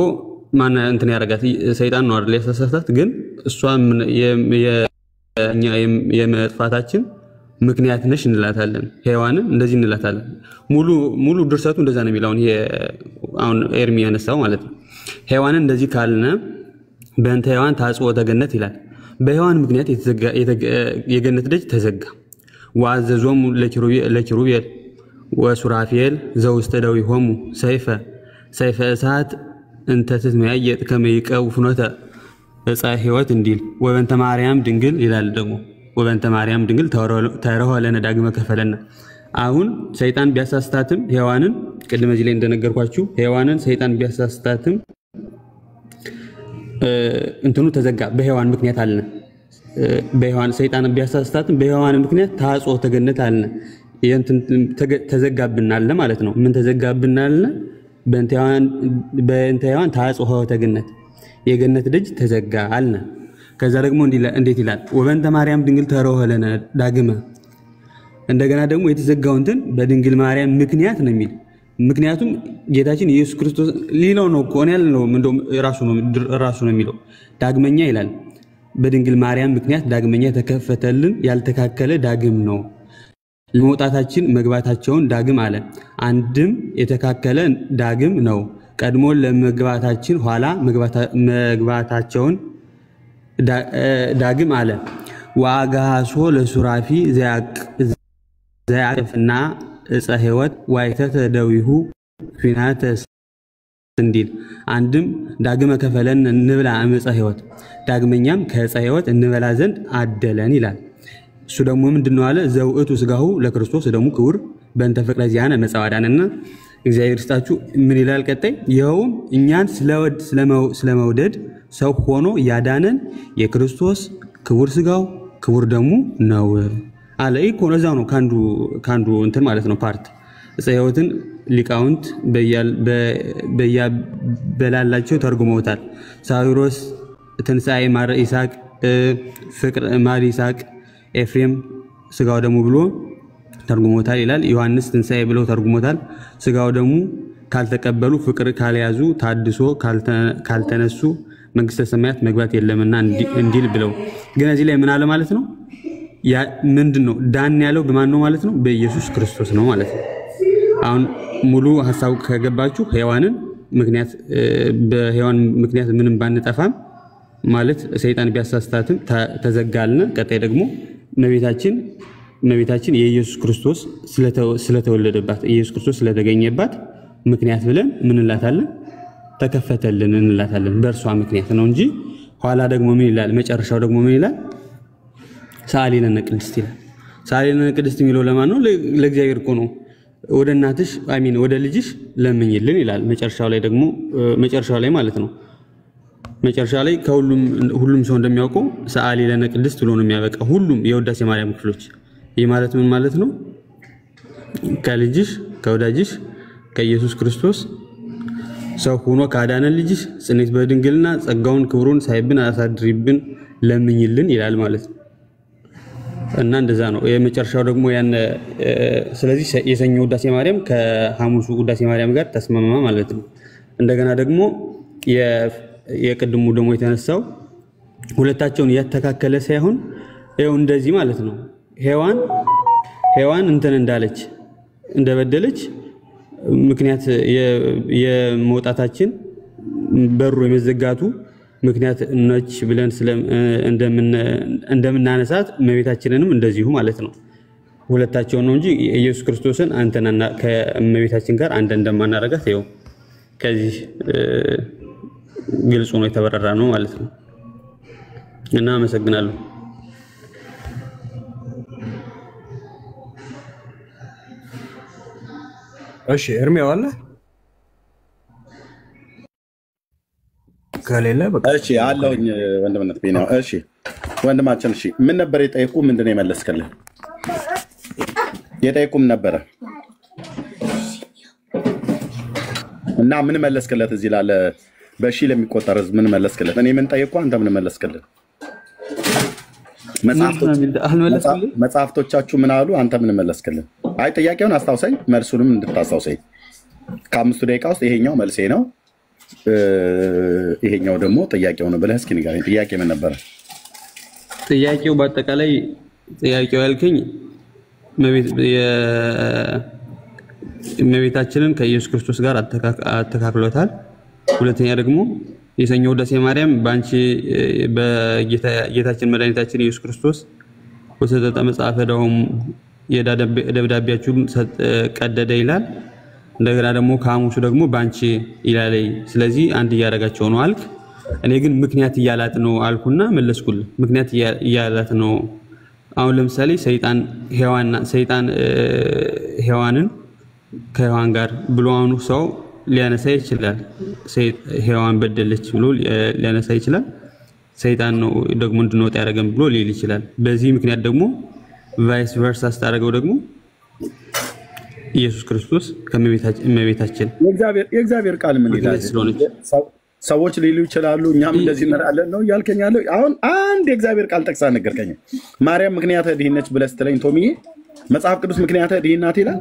ማን እንትን ያረጋት? ሰይጣን ነው አይደል ያሳሳታት። ግን እሷ የመጥፋታችን ምክንያት ነሽ እንላታለን። ሔዋንን እንደዚህ እንላታለን። ሙሉ ድርሰቱ እንደዛ ነው የሚለው አሁን ኤርሚ ያነሳው ማለት ነው። ሔዋንን እንደዚህ ካልነ በእንተ ሔዋን ታጽወተ ገነት ይላል። በሔዋን ምክንያት የገነት ደጅ ተዘጋ። ወአዘዞሙ ለኪሩቤል ወሱራፌል ዘውስተ ደዊሆሙ ሰይፈ እሳት እንተ ትትመያየጥ ከመ ይቀው ፍኖተ ዕፀ ሕይወት እንዲል ወበንተ ማርያም ድንግል ይላል። ደግሞ ወበንተ ማርያም ድንግል ተረሆ ለነ ዳግመ ከፈለና። አሁን ሰይጣን ቢያሳስታትም ሔዋንን ቅድም እዚህ ላይ እንደነገርኳችሁ ሔዋንን ሰይጣን ቢያሳስታትም እንትኑ ተዘጋ በሔዋን ምክንያት አልነ። በሔዋን ሰይጣን ቢያሳስታትም በሔዋን ምክንያት ታጽወተ ገነት አልነ። ተዘጋብናል ማለት ነው። ምን ተዘጋብናል? በእንተ ሔዋን ታጽወተ ገነት የገነት ደጅ ተዘጋ አልነ። ከዛ ደግሞ እንዴት ይላል? ወበንተ ማርያም ድንግል ተረሆ ለነ ዳግመ። እንደገና ደግሞ የተዘጋው እንትን በድንግል ማርያም ምክንያት ነው የሚል። ምክንያቱም ጌታችን ኢየሱስ ክርስቶስ ሊለው ነው እኮ ያለ ነው። እንደውም ራሱ ነው የሚለው ዳግመኛ ይላል። በድንግል ማርያም ምክንያት ዳግመኛ ተከፈተልን ያልተካከለ ዳግም ነው። ለመውጣታችን መግባታቸውን ዳግም አለ። አንድም የተካከለ ዳግም ነው። ቀድሞ ለመግባታችን ኋላ መግባታቸውን ዳግም አለ። ወአግሃሶ ለሱራፊ ዘያቅፍና ዕፀ ሕይወት ዋይተተ ደዊሁ ፊናተ እንዲል አንድም ዳግመ ከፈለን እንብላ ዕፀ ሕይወት ዳግመኛም ከዕፀ ሕይወት እንበላ ዘንድ አደለን ይላል። እሱ ደግሞ ምንድነው አለ? ዘውእቱ ስጋሁ ለክርስቶስ ደሙ ክቡር በእንተ ፍቅረ ዚአነ መጻዋዳንና እግዚአብሔር ይስጣችሁ። ምን ይላል ቀጣይ? ይኸውም እኛን ስለመውደድ ሰው ሆኖ ያዳነን የክርስቶስ ክቡር ስጋው ክቡር ደሙ ነው አለ። እኮ እዛው ነው ካንዱ እንትን ማለት ነው ፓርት ዕፀ ሕይወትን ሊቃውንት በላላቸው ተርጉመውታል። ሳዊሮስ ትንሣኤ ማር ይስሐቅ ፍቅር ማር ይስሐቅ ኤፍሬም ስጋው ደሙ ብሎ ተርጉሞታል ይላል። ዮሐንስ ትንሣኤ ብሎ ተርጉሞታል። ስጋው ደሙ ካልተቀበሉ ፍቅር ካልያዙ ታድሶ ካልተነሱ መንግስተ ሰማያት መግባት የለምና እንዲል ብለው። ግን እዚህ ላይ ምን አለ ማለት ነው? ምንድነው ዳን ያለው በማን ነው ማለት ነው? በኢየሱስ ክርስቶስ ነው ማለት ነው። አሁን ሙሉ ሐሳቡ ከገባችሁ ሔዋንን ምክንያት በሔዋን ምክንያት ምንም ባንጠፋም ማለት ሰይጣን ቢያሳስታትም ተዘጋልና። ቀጣይ ደግሞ እመቤታችን የኢየሱስ ክርስቶስ ስለተወለደባት ኢየሱስ ክርስቶስ ስለተገኘባት ምክንያት ብለን ምን እንላታለን? ተከፈተልን እንላታለን። በእርሷ ምክንያት ነው እንጂ ኋላ ደግሞ ምን ይላል? መጨረሻው ደግሞ ምን ይላል? ሰአሊ ለነ ቅድስት ይላል። ሰአሊ ለነ ቅድስት የሚለው ለማን ነው? ለእግዚአብሔር እኮ ነው። ወደ እናትሽ ወደ ልጅሽ ለምኝልን ይላል። መጨረሻው ላይ ደግሞ መጨረሻው ላይ ማለት ነው። መጨረሻ ላይ ሁሉም ሰው እንደሚያውቀው ሰአሊ ለነ ቅድስት ብሎ ነው የሚያበቃ ሁሉም የውዳሴ ማርያም ክፍሎች። ይህ ማለት ምን ማለት ነው? ከልጅሽ ከወዳጅሽ ከኢየሱስ ክርስቶስ ሰው ሆኖ ካዳነ ልጅሽ ጽኔት በድንግልና ጸጋውን ክብሩን ሳይብን አሳድሪብን ለምኝልን ይላል ማለት ነው። እና እንደዛ ነው የመጨረሻው ደግሞ ያን። ስለዚህ የሰኞ ውዳሴ ማርያም ከሐሙሱ ውዳሴ ማርያም ጋር ተስማማ ማለት ነው። እንደገና ደግሞ የቅድሙ ደግሞ የተነሳው ሁለታቸውን ያተካከለ ሳይሆን ይኸው እንደዚህ ማለት ነው። ሔዋን እንትን እንዳለች እንደበደለች ምክንያት የመውጣታችን በሩ የመዘጋቱ ምክንያት ነች ብለን እንደምናነሳት እመቤታችንንም እንደዚሁ ማለት ነው። ሁለታቸው ነው እንጂ ኢየሱስ ክርስቶስን አንተና ከእመቤታችን ጋር አንድ እንደማናረጋት ይኸው ከዚህ ግልጽ ነው የተበረራ ነው ማለት ነው። እና አመሰግናለሁ። እሺ እርሜው አለ ከሌለ በቃ እሺ አለውኝ ወንድምነት ቢናው። እሺ ወንድማችን እሺ ምን ነበር የጠየቁ ምንድነው የመለስከልህ የጠየቁም ነበር እና ምን መለስከለት እዚህ ላለ በሺ ለሚቆጠር ምን መለስከለት እኔ ምን ጠየቁ አንተ ምን መለስከለት መጽሐፍቶቻችሁ ምን አሉ አንተ ምን መለስከለት አይ ጥያቄውን አስታውሰኝ መልሱንም እንድታስታውሰኝ ከ5 ደቂቃ ውስጥ ይሄኛው መልሴ ነው ይሄኛው ደግሞ ጥያቄው ነው ብለህ እስኪ ንገረኝ ጥያቄ ምን ነበር ጥያቄው በአጠቃላይ ጥያቄው ያልከኝ እመቤታችንን ከኢየሱስ ክርስቶስ ጋር አተካክሎታል ሁለተኛ ደግሞ የሰኞ ውዳሴ ማርያም ባንቺ በጌታችን መድኃኒታችን ኢየሱስ ክርስቶስ ወሰጠ መጽሐፈ ደውም የደብዳቤያችሁን ቀደደ ይላል እንደገና ደግሞ ከሐሙሱ ደግሞ ባንቺ ይላል ስለዚህ አንድ ያረጋቸው ነው አልክ እኔ ግን ምክንያት ይያላት ነው አልኩና መለስኩል ምክንያት ይያላት ነው አሁን ለምሳሌ ሰይጣን ሔዋንን ከሔዋን ጋር ብሎ አሁን ሰው ሊያነሳ ይችላል ሔዋን በደለች ብሎ ሊያነሳ ይችላል ሰይጣን ነው ደግሞ እንድንወጣ ያደረገን ብሎ ሊል ይችላል በዚህ ምክንያት ደግሞ ቫይስ ቨርሳ አስተረገው ደግሞ ኢየሱስ ክርስቶስ ከመቤታችን የእግዚአብሔር ቃል ምን ይላል ሰዎች ሊሉ ይችላሉ እኛም እንደዚህ እንራለን ነው ያልከኛለው አሁን አንድ የእግዚአብሔር ቃል ጠቅሳ ነገርከኝ ማርያም ምክንያት ድህነች ብለህ ስትለኝ ቶሚዬ መጽሐፍ ቅዱስ ምክንያት ድህናት ይላል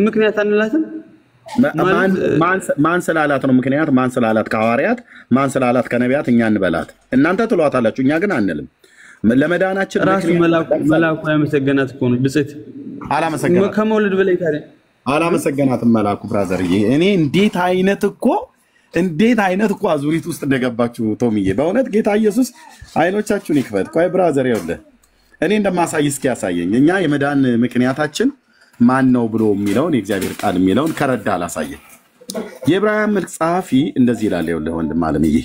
ምክንያት አንላትም ማን ስላላት ነው ምክንያት ማን ስላላት ከሐዋርያት ማን ስላላት ከነቢያት እኛ እንበላት እናንተ ትሏታላችሁ እኛ ግን አንልም ለመዳናችን ራሱ መላኩ ያመሰገናት እኮ ነው ብጽት አላመሰገናት ከመውለድ በላይ ታዲያ አላመሰገናትም መላኩ ብራዘርዬ እኔ እንዴት አይነት እኮ አዙሪት ውስጥ እንደገባችሁ ቶሚዬ በእውነት ጌታ ኢየሱስ አይኖቻችሁን ይክፈት ቆይ ብራዘር ይወልህ እኔ እንደማሳይ እስኪ ያሳየኝ እኛ የመዳን ምክንያታችን ማን ነው ብሎ የሚለውን የእግዚአብሔር ቃል የሚለውን ከረዳ አላሳየ የዕብራውያን መልእክት ጸሐፊ እንደዚህ ይላል ይወልህ ወንድም አለምዬ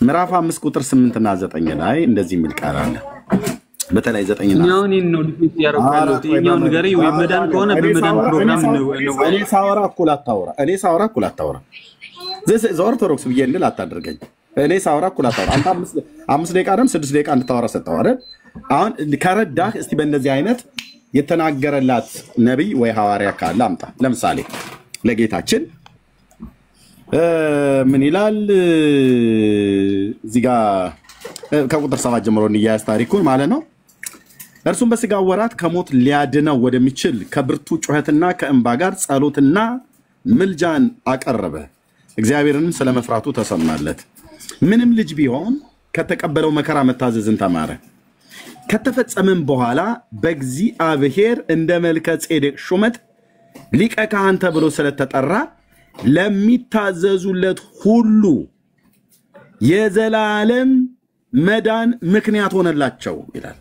ምዕራፍ 5 ቁጥር 8 እና 9 ላይ እንደዚህ የሚል ቃል አለ በተለይ 9 እና ነው ነው ዲፊት ያረጋለው የኛው ነገር ወይ መዳን ከሆነ በመዳን ፕሮግራም ነው እኔ ሳወራ እኩል አታወራ ዘ ኦርቶዶክስ ብዬ እንድል አታደርገኝ እኔ ሳወራ እኩል አታወራ አንተ 5 ደቂቃ አይደል 6 ደቂቃ እንድታወራ ሰጠው አይደል አሁን ከረዳህ እስቲ በእንደዚህ አይነት የተናገረላት ነብይ ወይ ሐዋርያ ካለ አምጣ ለምሳሌ ለጌታችን ምን ይላል እዚህ ጋር ከቁጥር 7 ጀምሮ እንያዝ ታሪኩን ማለት ነው እርሱም በስጋ ወራት ከሞት ሊያድነው ወደሚችል ከብርቱ ጩኸትና ከእንባ ጋር ጸሎትና ምልጃን አቀረበ እግዚአብሔርንም ስለመፍራቱ ተሰማለት ምንም ልጅ ቢሆን ከተቀበለው መከራ መታዘዝን ተማረ ከተፈጸመም በኋላ በእግዚአብሔር እንደ መልከ ጼዴቅ ሹመት ሊቀ ካህን ተብሎ ስለተጠራ ለሚታዘዙለት ሁሉ የዘላለም መዳን ምክንያት ሆነላቸው ይላል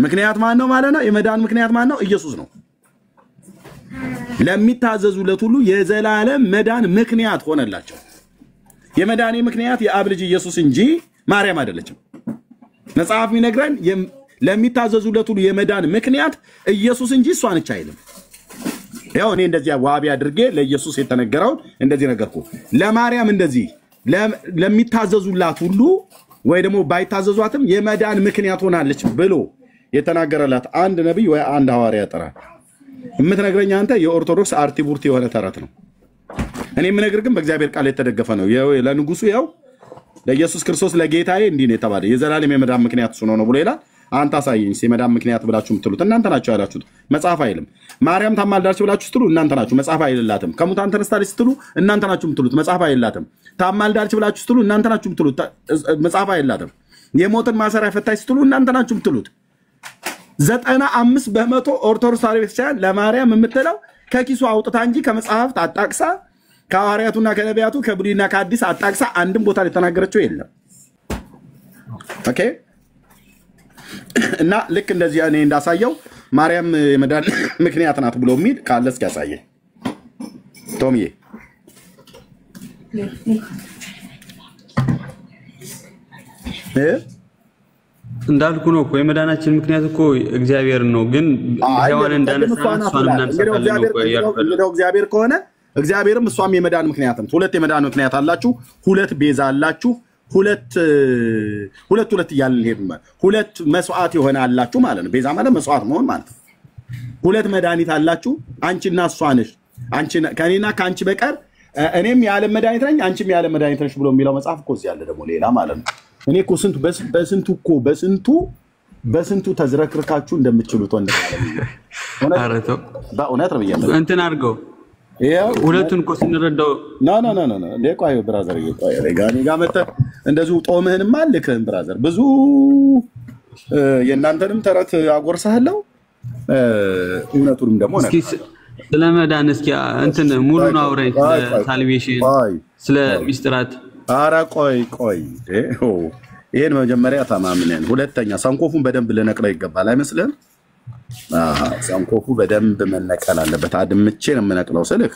ምክንያት ማን ነው ማለት ነው የመዳን ምክንያት ማን ነው ኢየሱስ ነው ለሚታዘዙለት ሁሉ የዘላለም መዳን ምክንያት ሆነላቸው የመዳኔ ምክንያት የአብ ልጅ ኢየሱስ እንጂ ማርያም አይደለችም መጽሐፍ ይነግረን ለሚታዘዙለት ሁሉ የመዳን ምክንያት ኢየሱስ እንጂ እሷ ነች አይልም ያው እኔ እንደዚህ ዋቢ አድርጌ ለኢየሱስ የተነገረው እንደዚህ ነገርኩ ለማርያም እንደዚህ ለሚታዘዙላት ሁሉ ወይ ደግሞ ባይታዘዟትም የመዳን ምክንያት ሆናለች ብሎ የተናገረላት አንድ ነብይ ወይ አንድ ሐዋርያ ጥራ የምትነግረኝ አንተ የኦርቶዶክስ አርቲቡርቲ የሆነ ተረት ነው እኔ የምነግር ግን በእግዚአብሔር ቃል የተደገፈ ነው ለንጉሱ ያው ለኢየሱስ ክርስቶስ ለጌታዬ እንዲህ ነው የተባለ የዘላለም የመዳን ምክንያት እሱ ነው ብሎ ይላል አንተ አሳየኝ የመዳን ምክንያት ብላችሁ ምትሉት እናንተ ናችሁ ያላችሁት መጽሐፍ አይልም ማርያም ታማልዳለች ብላችሁ ስትሉ እናንተ ናችሁ መጽሐፍ አይልላትም ከሙታን ተነስታለች ስትሉ እናንተ ናችሁ ምትሉት መጽሐፍ አይልላትም ታማልዳለች ብላችሁ ስትሉ እናንተ ናችሁ ምትሉት መጽሐፍ አይልላትም የሞትን ማሰሪያ ፈታች ስትሉ እናንተ ናችሁ ምትሉት 95% ኦርቶዶክስ ቤተክርስቲያን ለማርያም የምትለው ከኪሱ አውጥታ እንጂ ከመጽሐፍት አጣቅሳ ከሐዋርያቱና ከነቢያቱ ከብሉይና ከአዲስ አጣቅሳ አንድም ቦታ ላይ ተናገረችው የለም ኦኬ እና ልክ እንደዚህ እኔ እንዳሳየው ማርያም የመዳን ምክንያት ናት ብሎ የሚል ካለ እስኪ ያሳየኝ ቶሚዬ እንዳልኩ ነው እኮ የመዳናችን ምክንያት እኮ እግዚአብሔር ነው ግን ሔዋን እንዳነሳ እሷን እናንሳለን ነው እግዚአብሔር ከሆነ እግዚአብሔርም እሷም የመዳን ምክንያት ነው። ሁለት የመዳን ምክንያት አላችሁ፣ ሁለት ቤዛ አላችሁ፣ ሁለት እያልን ሄድ ማለት ሁለት መስዋዕት የሆነ አላችሁ ማለት ነው። ቤዛ ማለት መስዋዕት መሆን ማለት ነው። ሁለት መድኃኒት አላችሁ፣ አንቺና እሷ ነሽ። አንቺ ከኔና ከአንቺ በቀር እኔም የዓለም መድኃኒት ነኝ አንቺም የዓለም መድኃኒት ነሽ ብሎ የሚለው መጽሐፍ እኮ እዚህ ያለ ደግሞ ሌላ ማለት ነው። እኔ እኮ በስንቱ ተዝረክርካችሁ እንደምትችሉት በእውነት ነው ብያለሁ። እንትን አድርገው ሁለቱን እኮ ስንረዳው ቆይ ብራዘር ጋር መተህ እንደዚሁ ጦምህንም አልክህም ብራዘር። ብዙ የእናንተንም ተረት አጎርሳለሁ እውነቱንም ደግሞ ስለ መዳን እስኪ እንትን ሙሉን አውራኝ፣ ስለ ሳልቬሽን፣ ስለ ሚስጥራት። ኧረ ቆይ ይሄን መጀመሪያ ተማምነን፣ ሁለተኛ ሰንኮፉን በደንብ ልነቅለው ይገባል አይመስልህም? ሰንኮፉ በደንብ መነቀል አለበት። አድምቼ ነው የምነቅለው ስልህ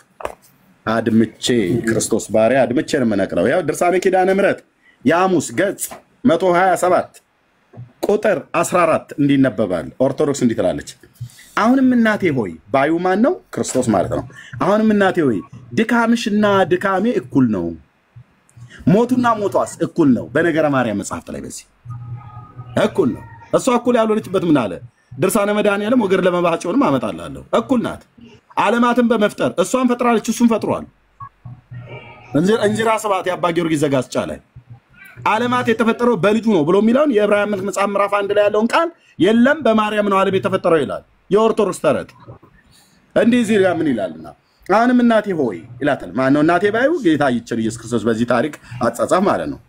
አድምቼ ክርስቶስ ባሪያ አድምቼ ነው የምነቅለው። ያው ድርሳነ ኪዳነ ምሕረት የሐሙስ ገጽ 127 ቁጥር 14 እንዲነበባል። ኦርቶዶክስ እንዲህ ትላለች። አሁንም እናቴ ሆይ ባዩ ማን ነው? ክርስቶስ ማለት ነው። አሁንም እናቴ ሆይ ድካምሽና ድካሜ እኩል ነው፣ ሞቱና ሞቷስ እኩል ነው። በነገረ ማርያም መጽሐፍት ላይ በዚህ እኩል ነው። እሷ እኩል ያልሆነችበት ምን አለ? ድርሳነ መድኃኔዓለም ወገር ለመባቸውንም አመጣላለሁ። እኩል ናት። ዓለማትን በመፍጠር እሷን ፈጥራለች፣ እሱን ፈጥሯል። እንጀራ ስብሐት የአባ ጊዮርጊስ ዘጋስጫ ላይ ዓለማት የተፈጠረው በልጁ ነው ብሎ የሚለውን የዕብራውያን መጽሐፍ ምዕራፍ 1 ላይ ያለውን ቃል የለም በማርያም ነው ዓለም የተፈጠረው ይላል የኦርቶዶክስ ተረት። እንዲህ እዚህ ጋር ምን ይላልና አሁንም እናቴ ሆይ ይላታል። ማነው እናቴ ባዩ? ጌታ ይችላል ኢየሱስ ክርስቶስ በዚህ ታሪክ አጻጻፍ ማለት ነው።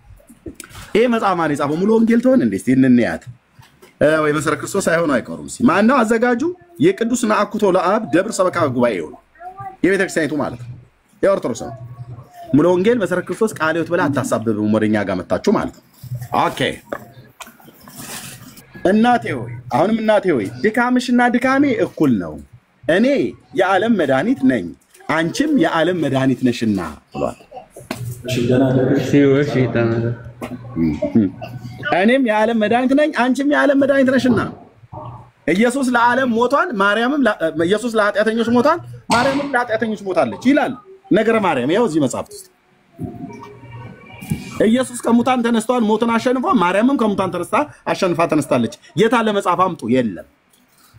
ይሄ መጽሐፍ ማን የጻፈው? ሙሉ ወንጌል ተሆነ እንዴ? እስቲ እንንያት ወይ መሰረ ክርስቶስ አይሆን አይቀሩም። ማነው አዘጋጁ? የቅዱስ ነአኩቶ ለአብ ደብር ሰበካ ጉባኤ ነው፣ የቤተክርስቲያኒቱ ማለት ነው፣ የኦርቶዶክስ ነው። ሙሉ ወንጌል መሰረ ክርስቶስ ቃለ ሕይወት ብላ አታሳብብም፣ ወደኛ ጋር መጣችሁ ማለት ነው። ኦኬ እናቴ ሆይ አሁንም እናቴ ሆይ ድካምሽና ድካሜ እኩል ነው፣ እኔ የዓለም መድኃኒት ነኝ አንቺም የዓለም መድኃኒት ነሽና ብሏል። እኔም የዓለም መድኃኒት ነኝ አንቺም የዓለም መድኃኒት ነሽና። ኢየሱስ ለዓለም ሞቷል፣ ማርያምም ኢየሱስ ለኃጢአተኞች ሞቷል፣ ማርያምም ለኃጢአተኞች ሞታለች ይላል ነገረ ማርያም። ያው እዚህ መጽሐፍ ውስጥ ኢየሱስ ከሙታን ተነስቷል፣ ሞትን አሸንፎ፣ ማርያምም ከሙታን ተነስታ አሸንፋ ተነስታለች። የታለ መጽሐፍ አምጡ? የለም።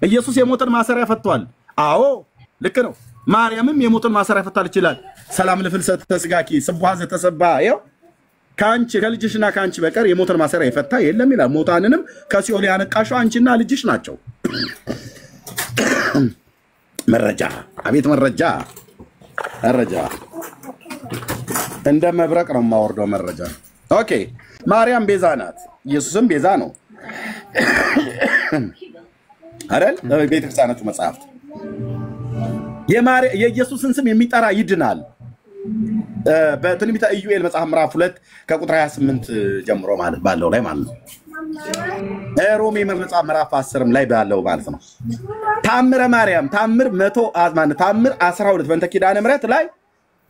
ኢየሱስ የሞትን ማሰሪያ ፈቷል። አዎ ልክ ነው። ማርያምም የሞትን ማሰሪያ ፈታለች ይላል። ሰላም ለፍልሰተ ሥጋኪ ስቡሐ ዘተሰባ። ያው ካንቺ ከልጅሽና ካንቺ በቀር የሞትን ማሰሪያ የፈታ የለም ይላል። ሞታንንም ከሲኦል ያነቃሽው አንቺና ልጅሽ ናቸው። መረጃ፣ አቤት መረጃ እንደ መብረቅ ነው የማወርደው መረጃ። ኦኬ ማርያም ቤዛ ናት፣ ኢየሱስም ቤዛ ነው አይደል? በቤተክርስቲያናቱ መጽሐፍት የኢየሱስን ስም የሚጠራ ይድናል። በትንቢተ ኢዩኤል መጽሐፍ ምዕራፍ 2 ከቁጥር 28 ጀምሮ ማለት ባለው ላይ ማለት ነው። ሮሜ መጽሐፍ ምዕራፍ 10 ላይ ባለው ማለት ነው። ታምረ ማርያም ታምር 12 በእንተ ኪዳነ ምሕረት ላይ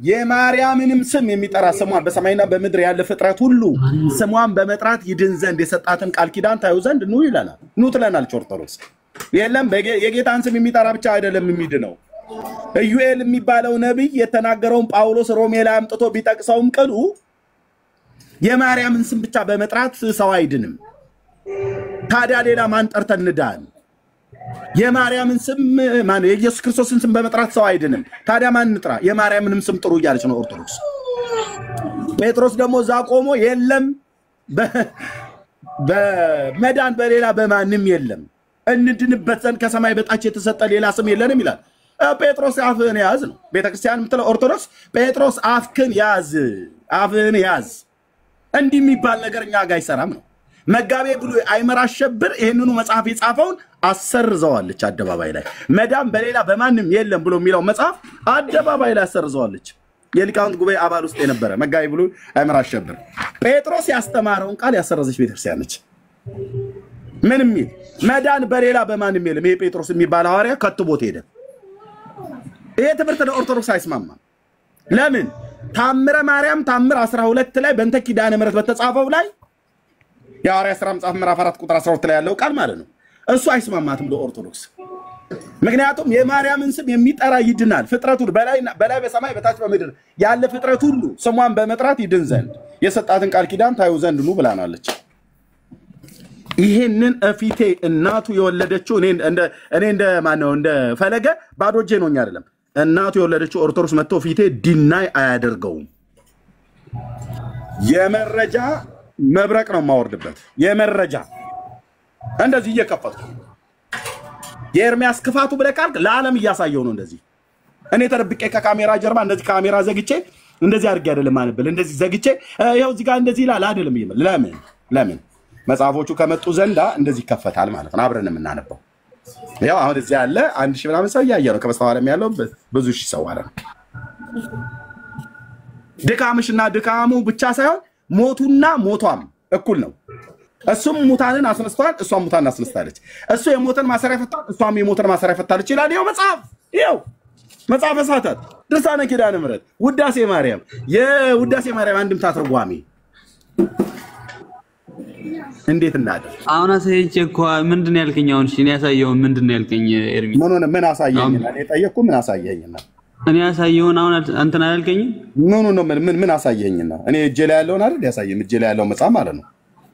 የማርያምንም ስም የሚጠራ ስሟን በሰማይና በምድር ያለ ፍጥረት ሁሉ ስሟን በመጥራት ይድን ዘንድ የሰጣትን ቃል ኪዳን ታዩ ዘንድ ኑ ይለናል። ኑ ትለናለች ኦርቶዶክስ። የለም የጌታን ስም የሚጠራ ብቻ አይደለም የሚድነው። ኢዩኤል የሚባለው ነብይ የተናገረውን ጳውሎስ ሮሜ ላይ አምጥቶ ቢጠቅሰውም ቅሉ የማርያምን ስም ብቻ በመጥራት ሰው አይድንም። ታዲያ ሌላ ማን ጠርተን እንዳን? የማርያምን ስም ማን? የኢየሱስ ክርስቶስን ስም በመጥራት ሰው አይድንም። ታዲያ ማን እንጥራ? የማርያምንም ስም ጥሩ እያለች ነው ኦርቶዶክስ። ጴጥሮስ ደግሞ እዛ ቆሞ የለም በመዳን በሌላ በማንም የለም እንድንበት ዘንድ ከሰማይ በታች የተሰጠ ሌላ ስም የለንም ይላል። ጴጥሮስ አፍህን ያዝ ነው ቤተክርስቲያን የምትለው ኦርቶዶክስ። ጴጥሮስ አፍህን ያዝ፣ አፍህን ያዝ። እንዲህ የሚባል ነገር እኛ ጋር አይሰራም ነው። መጋቤ ብሉይ አይመር አሸብር ይሄንኑ መጽሐፍ የጻፈውን አሰርዘዋለች አደባባይ ላይ። መዳን በሌላ በማንም የለም ብሎ የሚለው መጽሐፍ አደባባይ ላይ አሰርዘዋለች። የሊቃውንት ጉባኤ አባል ውስጥ የነበረ መጋቤ ብሉይ አይመር አሸብር ጴጥሮስ ያስተማረውን ቃል ያሰረዘች ቤተክርስቲያን ነች። ምን የሚል መዳን በሌላ በማንም የለም ይሄ ጴጥሮስ የሚባል ሐዋርያ ከትቦት ሄደ። ይሄ ትምህርት ለኦርቶዶክስ አይስማማም። ለምን? ታምረ ማርያም ታምር 12 ላይ በእንተ ኪዳነ ምሕረት በተጻፈው ላይ የሐዋርያት ሥራ መጽሐፍ ምዕራፍ 4 ቁጥር 12 ላይ ያለው ቃል ማለት ነው። እሱ አይስማማትም ለኦርቶዶክስ። ምክንያቱም የማርያምን ስም የሚጠራ ይድናል ፍጥረቱ በላይ በሰማይ በታች በምድር ያለ ፍጥረት ሁሉ ስሟን በመጥራት ይድን ዘንድ የሰጣትን ቃል ኪዳን ታዩ ዘንድ ኑ ብላናለች ይሄንን እፊቴ እናቱ የወለደችው እኔ እንደ ማነው እንደ ፈለገ ባዶ እጄ ነውኝ አይደለም እናቱ የወለደችው ኦርቶዶክስ መጥቶ ፊቴ ዲናይ አያደርገውም የመረጃ መብረቅ ነው ማወርድበት የመረጃ እንደዚህ እየከፈትኩ የኤርሚያስ ክፋቱ ብለካል ለዓለም እያሳየው ነው እንደዚህ እኔ ተደብቄ ከካሜራ ጀርባ እንደዚህ ካሜራ ዘግቼ እንደዚህ አድርጌ አይደለም ማንበል እንደዚህ ዘግቼ ይሄው እዚህ ጋር እንደዚህ ይላል አይደለም ይመል ለምን መጽሐፎቹ ከመጡ ዘንዳ እንደዚህ ይከፈታል ማለት ነው አብረን የምናነበው ያው አሁን እዚህ ያለ 1000 ምናምን ሰው ያያየ ነው ከበስተኋላም ያለው ብዙ ሺህ ሰው አለ ድካምሽና ድካሙ ብቻ ሳይሆን ሞቱና ሞቷም እኩል ነው እሱም ሙታንን አስነስቷል እሷም ሙታንን አስነስታለች እሱ የሞተን ማሰሪያ ፈታል እሷም የሞተን ማሰሪያ ፈታለች ይላል ይሄው መጽሐፍ ሰዓታት ድርሳነ ኪዳነ ምሕረት ውዳሴ ማርያም የውዳሴ ማርያም አንድምታ ትርጓሜ እንዴት እናደር አሁን አሳየኝ እኮ ምንድን ነው ያልከኝ አሁን እሺ እኔ ያሳየው ምንድን ነው ያልከኝ ኤርሚ ምን አሳየኝ እኔ ጠየቅኩ ምን አሳየኝና እኔ ያሳየውን አሁን አንተና ያልከኝ ምን አሳየኝ ነው እኔ እጄ ላይ ያለውን አይደል ያሳየኝ እጄ ላይ ያለው መጽሐፍ ማለት ነው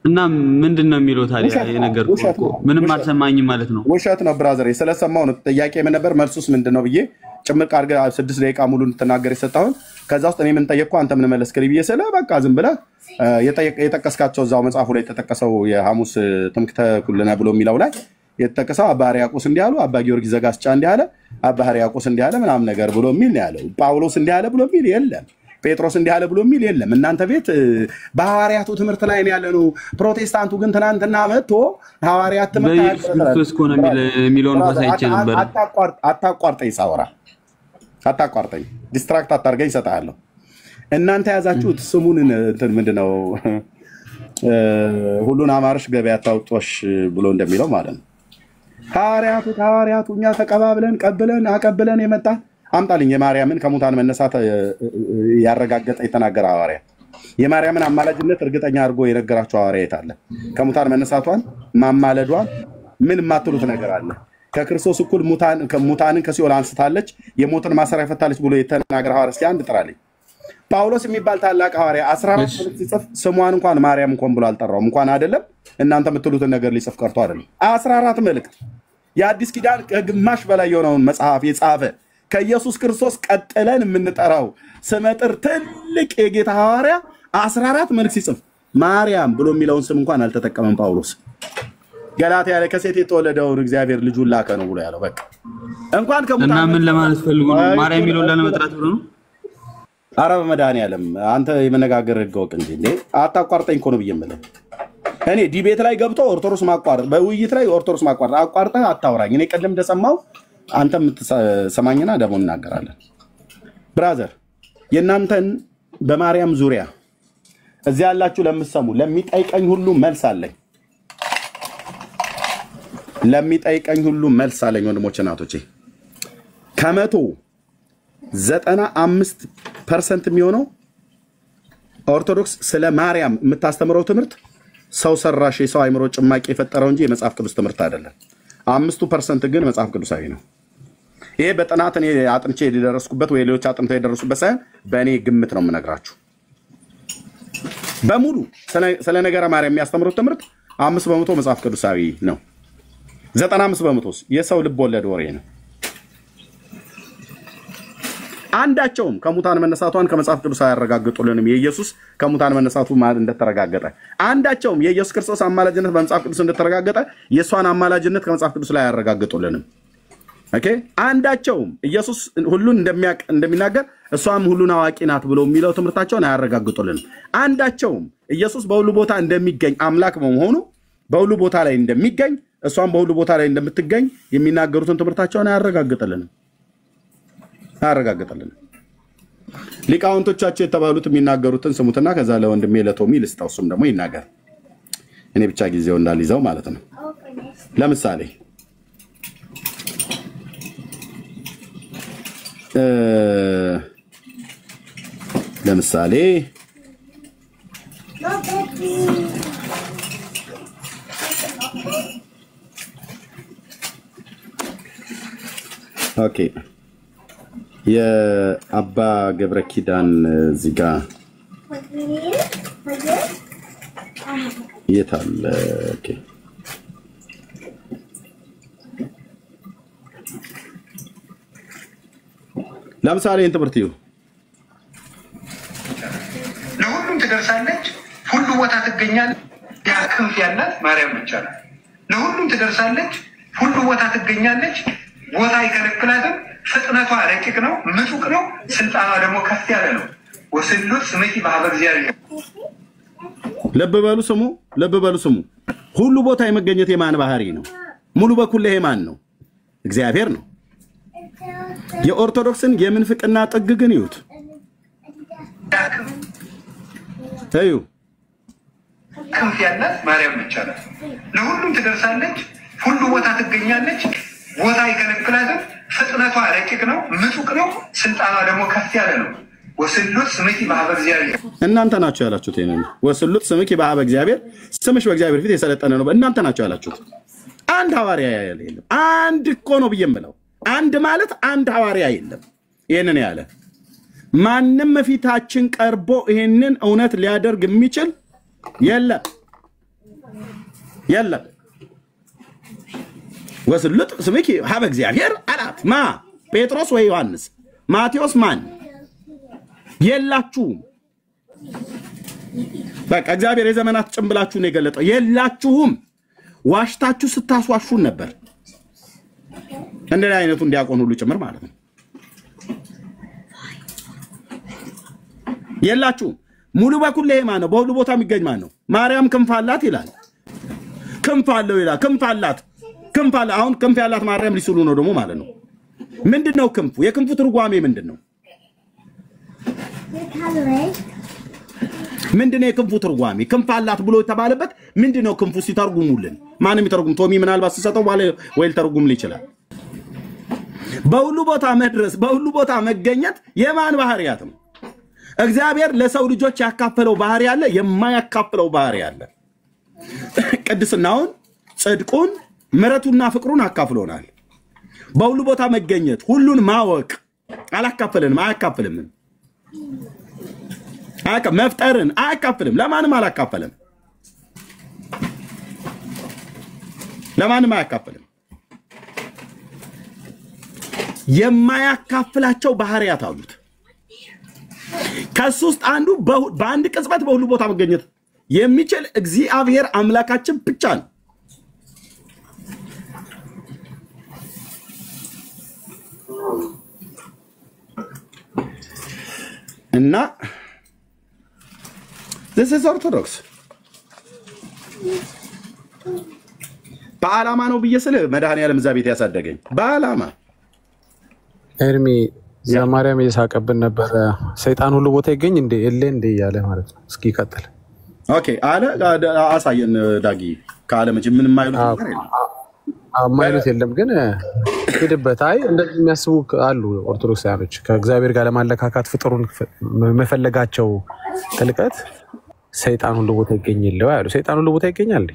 እና ምንድነው የሚለው ታዲያ የነገርኩህ እኮ ምንም አልሰማኝም ማለት ነው ውሸት ነው ብራዘር ስለሰማው ነው ጥያቄ ምን ነበር መልሱስ ምንድነው ብዬ ጭምቅ አድርገህ 6 ደቂቃ ሙሉ እንድትናገር የሰጣሁን ከዛ ውስጥ እኔ ምን ጠየቅኩ አንተ ምን መለስከኝ ብዬ ስለ በቃ ዝም ብለህ የጠቀስካቸው እዛው መጽሐፉ ላይ የተጠቀሰው የሐሙስ ትምክህተ ኩልነ ብሎ የሚለው ላይ የተጠቀሰው አባ ሕርያቆስ እንዲህ አሉ አባ ጊዮርጊስ ዘጋስጫ እንዲህ አለ አባ ሕርያቆስ እንዲህ አለ ምናምን ነገር ብሎ የሚል ነው ያለው ጳውሎስ እንዲህ አለ ብሎ የሚል የለም ጴጥሮስ እንዲህ አለ ብሎ የሚል የለም እናንተ ቤት በሐዋርያቱ ትምህርት ላይ ነው ያለነው ፕሮቴስታንቱ ግን ትናንትና መጥቶ ሐዋርያት ትምህርት ክርስቶስ ኮነ የሚለውን ባሳይቼ ነበር አታቋርጠኝ ሳወራ አታቋርጠኝ ዲስትራክት አታርገኝ ሰጣለሁ እናንተ ያዛችሁት ስሙን እንትን ምንድነው ሁሉን አማርሽ ገበያ ታውጦሽ ብሎ እንደሚለው ማለት ነው ሐዋርያቱ እኛ ተቀባብለን አቀብለን የመጣ አምጣልኝ የማርያምን ከሙታን መነሳት ያረጋገጠ የተናገረ ሐዋርያ የማርያምን አማላጅነት እርግጠኛ አድርጎ የነገራቸው ሐዋርያ አለ ከሙታን መነሳቷን ማማለዷን ምን ማትሉት ነገር አለ ከክርስቶስ እኩል ሙታንን ከሲኦል አንስታለች የሞትን ማሰሪያ ፈታለች ብሎ የተናገረ ሐዋርያ እስኪ አንድ ጥራልኝ ጳውሎስ የሚባል ታላቅ ሐዋርያ 14 መልእክት ሲጽፍ ስሟን እንኳን ማርያም እንኳን ብሎ አልጠራውም እንኳን አይደለም እናንተ የምትሉትን ነገር ሊጽፍ ቀርቶ አይደለም 14 መልእክት የአዲስ ኪዳን ከግማሽ በላይ የሆነውን መጽሐፍ የጻፈ ከኢየሱስ ክርስቶስ ቀጥለን የምንጠራው ስመጥር ትልቅ የጌታ ሐዋርያ 14 መልእክት ሲጽፍ ማርያም ብሎ የሚለውን ስም እንኳን አልተጠቀመም ጳውሎስ ገላትያ ላይ ከሴት የተወለደውን እግዚአብሔር ልጁን ላከ ነው ብሎ ያለው በቃ እንኳን ከሙታን እና ምን ለማለት ፈልጎ ነው ማርያም የሚለውን ለመጥራት ብሎ ነው አረብ መድኃኒዓለም አንተ የመነጋገር ህግ ወቅ እንጂ እንዴ አታቋርጠኝ እኮ ነው ብየምልህ እኔ ዲቤት ላይ ገብቶ ኦርቶዶክስ ማቋረጥ በውይይት ላይ ኦርቶዶክስ ማቋረጥ አቋርጠህ አታውራኝ እኔ ቀደም እንደሰማው አንተ የምትሰማኝና ደግሞ እናገራለን ብራዘር የናንተን በማርያም ዙሪያ እዚህ ያላችሁ ለምትሰሙ ለሚጠይቀኝ ሁሉ መልስ አለኝ ወንድሞቼ እናቶቼ ከመቶ 95% የሚሆነው ኦርቶዶክስ ስለ ማርያም የምታስተምረው ትምህርት ሰው ሰራሽ የሰው አይምሮ ጭማቂ የፈጠረው እንጂ የመጽሐፍ ቅዱስ ትምህርት አይደለም 5% ግን መጽሐፍ ቅዱሳዊ ነው ይሄ በጥናት እኔ አጥንቼ የደረስኩበት ወይ ሌሎች አጥንተው የደረሱበት ሳይሆን በእኔ ግምት ነው የምነግራችሁ በሙሉ ስለ ነገረ ማርያም የሚያስተምሩት ትምህርት 5% መጽሐፍ ቅዱሳዊ ነው 95% የሰው ልብ ወለድ ወሬ ነው አንዳቸውም ከሙታን መነሳቷን ከመጽሐፍ ቅዱስ አያረጋግጡልንም የኢየሱስ ከሙታን መነሳቱ ማለት እንደተረጋገጠ አንዳቸውም የኢየሱስ ክርስቶስ አማላጅነት በመጽሐፍ ቅዱስ እንደተረጋገጠ የሷን አማላጅነት ከመጽሐፍ ቅዱስ ላይ አያረጋግጡልንም ኦኬ አንዳቸውም ኢየሱስ ሁሉን እንደሚናገር እሷም ሁሉን አዋቂ ናት ብለው የሚለው ትምህርታቸውን አያረጋግጡልንም አንዳቸውም ኢየሱስ በሁሉ ቦታ እንደሚገኝ አምላክ በመሆኑ በሁሉ ቦታ ላይ እንደሚገኝ እሷም በሁሉ ቦታ ላይ እንደምትገኝ የሚናገሩትን ትምህርታቸውን አያረጋግጡልንም ሊቃውንቶቻቸው የተባሉት የሚናገሩትን ስሙትና ከዛ ለወንድሜ ለቶሚ ልስጣው እሱም ደግሞ ይናገር እኔ ብቻ ጊዜው እንዳልይዘው ማለት ነው ለምሳሌ ኦኬ የአባ ገብረ ኪዳን እዚህ ጋር የታለ? ኦኬ ለምሳሌ እንትን ትብርቲው ለሁሉም ትደርሳለች፣ ሁሉ ቦታ ትገኛለች። ያ ክንፍ ያላት ማርያም ብቻ ናት። ለሁሉም ትደርሳለች፣ ሁሉ ቦታ ትገኛለች። ቦታ አይከለክላትም። ፍጥነቷ ረቂቅ ነው፣ ምጡቅ ነው። ስልጣኗ ደግሞ ከፍ ያለ ነው። ወስሉት ስምኪ በሀበ እግዚአብሔር። ልብ በሉ ስሙ፣ ልብ በሉ ስሙ። ሁሉ ቦታ የመገኘት የማን ባህሪ ነው? ሙሉ በኩል ይሄ ማን ነው? እግዚአብሔር ነው። የኦርቶዶክስን የምንፍቅና ጥግ ግን ይዩት። ታዩ ክንፍ ያላት ማርያም ብቻ ናት። ለሁሉም ትደርሳለች፣ ሁሉ ቦታ ትገኛለች። ቦታ አይከለክላትም። ፍጥነቷ ረቂቅ ነው፣ ምጡቅ ነው። ስልጣኗ ደግሞ ከፍ ያለ ነው። ወስሉት ስምኪ በሀበ እግዚአብሔር። እናንተ ናችሁ ያላችሁት ይሄንን። ወስሉት ስምኪ በሀበ እግዚአብሔር፣ ስምሽ በእግዚአብሔር ፊት የሰለጠነ ነው። እናንተ ናችሁ ያላችሁት። አንድ ሐዋርያ የለም። አንድ እኮ ነው ብዬ የምለው። አንድ ማለት አንድ ሐዋርያ የለም ይሄንን ያለ። ማንም ፊታችን ቀርቦ ይሄንን እውነት ሊያደርግ የሚችል የለም የለም። ወስሉት ስምኪ በሀበ እግዚአብሔር አላት ማ? ጴጥሮስ ወይ ዮሐንስ? ማቴዎስ? ማን? የላችሁም። በቃ እግዚአብሔር የዘመናት ጭንብላችሁን የገለጠው የላችሁም። ዋሽታችሁ ስታስዋሹን ነበር። እንደዚህ አይነቱ እንዲያቆን ሁሉ ጭምር ማለት ነው። የላችሁም። ሙሉ በኩል ይሄ ማን ነው? በሁሉ ቦታ የሚገኝ ማን ነው? ማርያም ክንፍ አላት ይላል። ክንፍ አለው ይላል። ክንፍ አላት፣ ክንፍ አለ። አሁን ክንፍ ያላት ማርያም ሊስሉ ነው ደግሞ ማለት ነው። ምንድነው ክንፉ? የክንፉ ትርጓሜ ምንድነው? ምንድነው የክንፉ ትርጓሜ? ክንፍ አላት ብሎ የተባለበት ምንድነው? ክንፉ ሲተርጉሙልን ማንም ይተርጉም። ቶሚ ምናልባት ሲሰጠው ወይ ተርጉም ይችላል። በሁሉ ቦታ መድረስ፣ በሁሉ ቦታ መገኘት የማን ባህሪያት ነው? እግዚአብሔር ለሰው ልጆች ያካፈለው ባህሪ አለ፣ የማያካፍለው ባህሪ አለ። ቅድስናውን፣ ጽድቁን፣ ምሕረቱና ፍቅሩን አካፍሎናል። በሁሉ ቦታ መገኘት፣ ሁሉን ማወቅ አላካፈለንም፣ አያካፍልም። መፍጠርን አያካፍልም፣ ለማንም አላካፈለም፣ ለማንም አያካፍልም። የማያካፍላቸው ባህሪያት አሉት። ከሱ ውስጥ አንዱ በአንድ ቅጽበት በሁሉ ቦታ መገኘት የሚችል እግዚአብሔር አምላካችን ብቻ ነው። እና this is orthodox በዓላማ ነው ብዬ ስለ መድኃኒዓለም እዛ ቤት ያሳደገኝ በዓላማ። ኤርሚ ዘማርያም እየሳቀብን ነበረ። ሰይጣን ሁሉ ቦታ ይገኝ እንዴ እሌ እንዴ እያለ ማለት ነው። እስኪ ቀጥል። ኦኬ አለ አሳየን ዳጊ ካለ መቼ ምንም ማይሉት ነገር የለም። ማይሉት የለም ግን ሄድበት። አይ እንደዚህ የሚያስቡ አሉ ኦርቶዶክሳውያኖች ከእግዚአብሔር ጋር ለማለካካት ፍጥሩን መፈለጋቸው ጥልቀት ሰይጣን ሁሉ ቦታ ይገኝልው ያሉ። ሰይጣን ሁሉ ቦታ ይገኛል እንዴ?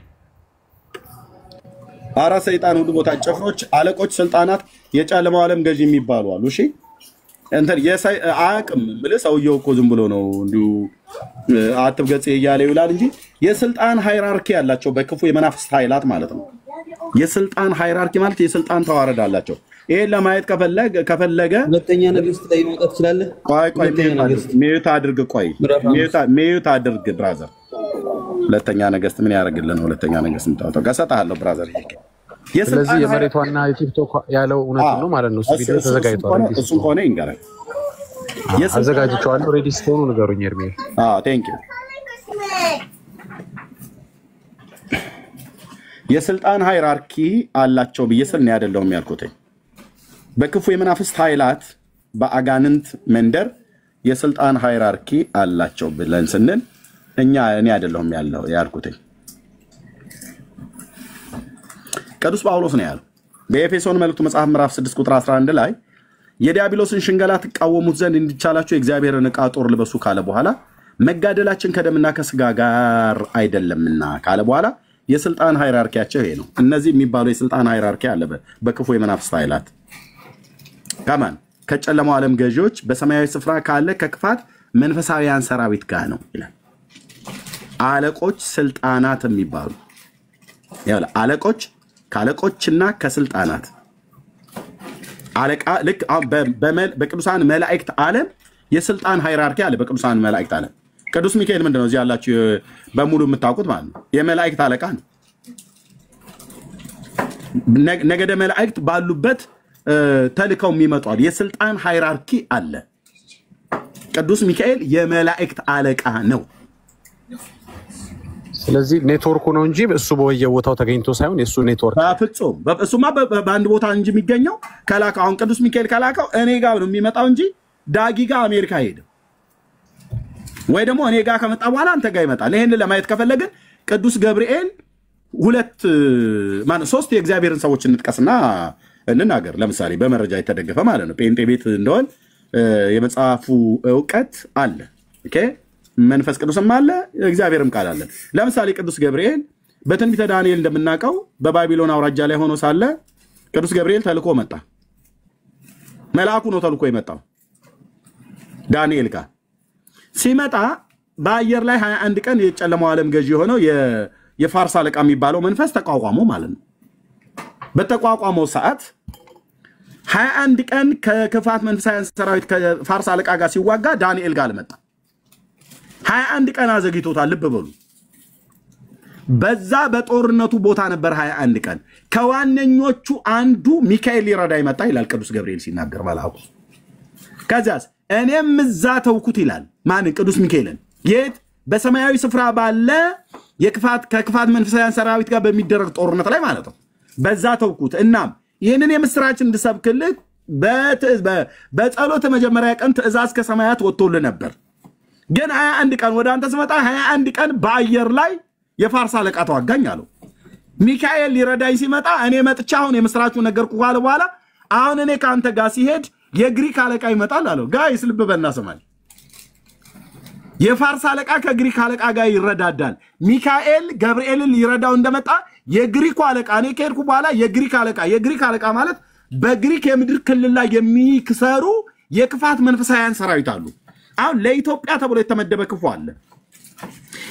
አራ ሰይጣን ሁሉ ቦታ ጭፍሮች፣ አለቆች፣ ስልጣናት የጨለማው ዓለም ገዢ የሚባሉ አሉ። እሺ እንትን አያውቅም ብለህ ሰውየው እኮ ዝም ብሎ ነው እንዲሁ አትብገጽ እያለ ይውላል እንጂ የስልጣን ሃይራርኪ ያላቸው በክፉ የመናፍስት ኃይላት ማለት ነው። የስልጣን ሃይራርኪ ማለት የስልጣን ተዋረድ አላቸው። ይሄን ለማየት ከፈለገ ሁለተኛ ነገሥት ላይ መውጣት ትችላለህ። ቆይ ሚዩት አድርግ። ቆይ ሚዩት አድርግ ብራዘር። ሁለተኛ ነገሥት ምን ያደርግልን? ሁለተኛ ነገሥት ምታወጣው ከሰጣለሁ ብራዘር። ስለዚህ የመሬቷና የቲክቶክ ያለው እውነት ነው ማለት ነው። እሱ ቪዲዮ ተዘጋጅቷል። እሱን ከሆነ ይንገረኝ። አዘጋጅቼዋለሁ። ሬዲ ስትሆኑ ንገሩኝ። ኤርሚ ቴንክ ዩ። የስልጣን ሃይራርኪ አላቸው ብዬ ስል ነው አይደለሁም ያልኩት። በክፉ የመናፍስት ኃይላት በአጋንንት መንደር የስልጣን ሃይራርኪ አላቸው ብለን ስንል እኔ አይደለሁም ያልኩት። ቅዱስ ጳውሎስ ነው ያለው በኤፌሶን መልእክቱ መጽሐፍ ምዕራፍ 6 ቁጥር 11 ላይ የዲያብሎስን ሽንገላ ተቃወሙት ዘንድ እንዲቻላችሁ የእግዚአብሔርን ዕቃ ጦር ልበሱ ካለ በኋላ መጋደላችን ከደምና ከስጋ ጋር አይደለምና ካለ በኋላ የስልጣን ሃይራርኪያቸው ይሄ ነው። እነዚህ የሚባለው የስልጣን ሃይራርኪ አለ በክፉ የመናፍስት ኃይላት። ከማን ከጨለማው ዓለም ገዢዎች በሰማያዊ ስፍራ ካለ ከክፋት መንፈሳዊያን ሰራዊት ጋር ነው ይላል። አለቆች ስልጣናት የሚባሉ ያለ አለቆች ካለቆችና ከስልጣናት አለቃ ልክ በቅዱሳን መላእክት ዓለም የስልጣን ሃይራርኪ አለ። በቅዱሳን መላእክት ዓለም ቅዱስ ሚካኤል ምንድነው እዚህ ያላችሁ በሙሉ የምታውቁት ማለት ነው። የመላእክት አለቃ ነው። ነገደ መላእክት ባሉበት ተልከው የሚመጣው የስልጣን ሃይራርኪ አለ። ቅዱስ ሚካኤል የመላእክት አለቃ ነው። ስለዚህ ኔትወርኩ ነው እንጂ እሱ በየቦታው ተገኝቶ ሳይሆን የሱ ኔትወርክ በፍጹም እሱማ በአንድ ቦታ እንጂ የሚገኘው ከላከው አሁን ቅዱስ ሚካኤል ከላከው እኔ ጋር ነው የሚመጣው እንጂ ዳጊ ጋር አሜሪካ ሄደ ወይ ደግሞ እኔ ጋር ከመጣ በኋላ አንተ ጋር ይመጣል። ይሄንን ለማየት ከፈለግን ቅዱስ ገብርኤል ሶስት የእግዚአብሔርን ሰዎች እንጥቀስና እንናገር። ለምሳሌ በመረጃ የተደገፈ ማለት ነው። ጴንጤ ቤት እንደሆን የመጽሐፉ ዕውቀት አለ። ኦኬ መንፈስ ቅዱስም አለ፣ እግዚአብሔርም ቃል አለ። ለምሳሌ ቅዱስ ገብርኤል በትንቢተ ዳንኤል እንደምናውቀው በባቢሎን አውራጃ ላይ ሆኖ ሳለ ቅዱስ ገብርኤል ተልኮ መጣ። መልአኩ ነው ተልኮ የመጣው ዳንኤል ጋር ሲመጣ በአየር ላይ 21 ቀን የጨለማው ዓለም ገዢ የሆነው የፋርስ አለቃ የሚባለው መንፈስ ተቋቋመው ማለት ነው። በተቋቋመው ሰዓት 21 ቀን ከክፋት መንፈሳውያን ሰራዊት ከፋርስ አለቃ ጋር ሲዋጋ ዳንኤል ጋር አልመጣ። 21 ቀን አዘግይቶታል። ልብ በሉ። በዛ በጦርነቱ ቦታ ነበር 21 ቀን። ከዋነኞቹ አንዱ ሚካኤል ሊረዳ ይመጣ ይላል ቅዱስ ገብርኤል ሲናገር መልአኩ። ከዛስ እኔም እዛ ተውኩት ይላል። ማን? ቅዱስ ሚካኤልን። የት? በሰማያዊ ስፍራ ባለ ከክፋት መንፈሳውያን ሰራዊት ጋር በሚደረግ ጦርነት ላይ ማለት ነው። በዛ ተውኩት። እናም ይህንን የምስራችን እንድሰብክልህ በጸሎት መጀመሪያ ቀን ትእዛዝ ከሰማያት ወጥቶልህ ነበር። ግን 21 ቀን ወደ አንተ ስመጣ 21 ቀን በአየር ላይ የፋርስ አለቃ ተዋጋኝ አለው። ሚካኤል ሊረዳኝ ሲመጣ እኔ መጥቻ አሁን የምስራቹን ነገርኩ ካለ በኋላ አሁን እኔ ከአንተ ጋር ሲሄድ የግሪክ አለቃ ይመጣል አለው። ጋይስ ልብ በልና ሰማኝ። የፋርስ አለቃ ከግሪክ አለቃ ጋር ይረዳዳል። ሚካኤል ገብርኤልን ሊረዳው እንደመጣ የግሪኩ አለቃ እኔ ከሄድኩ በኋላ የግሪክ አለቃ ማለት በግሪክ የምድር ክልል ላይ የሚክሰሩ የክፋት መንፈሳውያን ሰራዊት አሉ። አሁን ለኢትዮጵያ ተብሎ የተመደበ ክፉ አለ።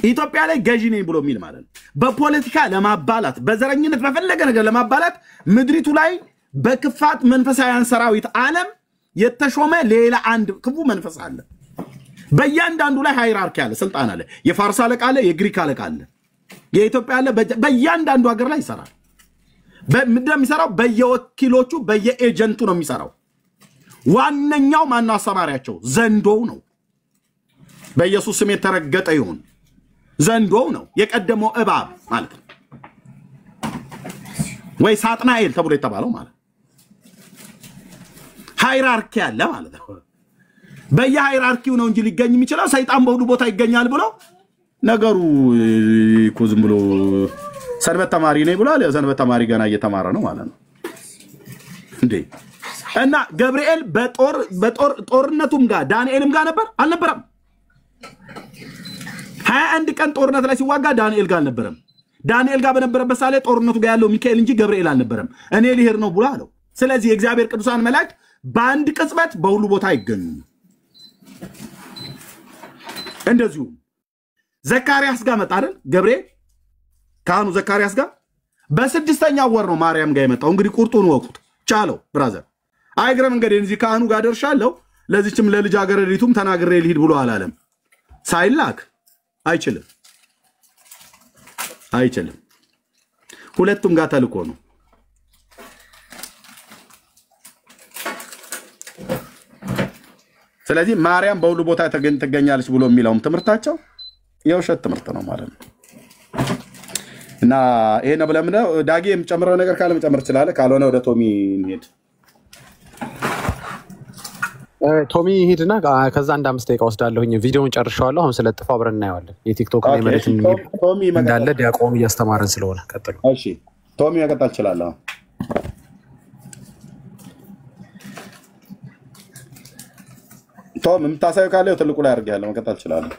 ኢትዮጵያ ላይ ገዢ ነኝ ብሎ የሚል ማለት ነው። በፖለቲካ ለማባላት በዘረኝነት በፈለገ ነገር ለማባላት ምድሪቱ ላይ በክፋት መንፈሳውያን ሰራዊት ዓለም የተሾመ ሌላ አንድ ክፉ መንፈስ አለ። በእያንዳንዱ ላይ ሃይራርኪ አለ፣ ስልጣን አለ። የፋርስ አለቃ አለ፣ የግሪክ አለቃ አለ፣ የኢትዮጵያ አለ። በእያንዳንዱ ሀገር ላይ ይሰራል። ምንድነው የሚሰራው? በየወኪሎቹ በየኤጀንቱ ነው የሚሰራው። ዋነኛው ማነው? አሰማሪያቸው ዘንዶው ነው። በኢየሱስ ስም የተረገጠ ይሁን። ዘንዶው ነው የቀደመው እባብ ማለት ነው፣ ወይ ሳጥናኤል ተብሎ የተባለው ማለት ሃይራርኪ አለ ማለት ነው። በየሃይራርኪው ነው እንጂ ሊገኝ የሚችለው ሰይጣን በሁሉ ቦታ ይገኛል ብሎ ነገሩ እኮ ዝም ብሎ ሰንበት ተማሪ ነኝ ብሏል። ሰንበት ተማሪ ገና እየተማረ ነው ማለት ነው እንዴ። እና ገብርኤል በጦርነቱም ጋር ዳንኤልም ጋር ነበር አልነበረም? 21 ቀን ጦርነት ላይ ሲዋጋ ዳንኤል ጋር አልነበረም። ዳንኤል ጋር በነበረበት ሳለ ጦርነቱ ጋር ያለው ሚካኤል እንጂ ገብርኤል አልነበረም። እኔ ልሄድ ነው ብሎ አለው። ስለዚህ የእግዚአብሔር ቅዱሳን መላእክት በአንድ ቅጽበት በሁሉ ቦታ አይገኙም። እንደዚሁ ዘካርያስ ጋር መጣ አይደል? ገብርኤል ካህኑ ዘካርያስ ጋር በ6ኛው ወር ነው ማርያም ጋር የመጣው። እንግዲህ ቁርጡን ወቁት ቻለው ብራዘር። አይግረም እንግዲህ እዚህ ካህኑ ጋር ደርሻለሁ ለዚህችም ለልጅ አገረዲቱም ተናግሬ ልሂድ ብሎ አላለም። ሳይላክ አይችልም። ሁለቱም ጋር ተልኮ ነው። ስለዚህ ማርያም በሁሉ ቦታ ትገኛለች ብሎ የሚለውም ትምህርታቸው የውሸት ትምህርት ነው ማለት ነው። እና ይሄ ነው ብለን ዳጊ የምጨምረው ነገር ካለ መጨመር ትችላለህ፣ ካልሆነ ወደ ቶሚ እንሄድ። ቶሚ ሂድና ከዛ አንድ 5 ደቂቃ ወስዳለሁኝ። ቪዲዮውን ጨርሻለሁ። አሁን ስለጥፋው አብረን እናየዋለን። የቲክቶክ ላይ መሬት እንዳለ ዲያቆን እያስተማረን ስለሆነ ቀጥሉ። እሺ ቶሚ መቀጠል ትችላለህ። ቶም የምታሳየው ካለ ትልቁ ላይ አድርጌያለሁ። መቀጠል ትችላለህ።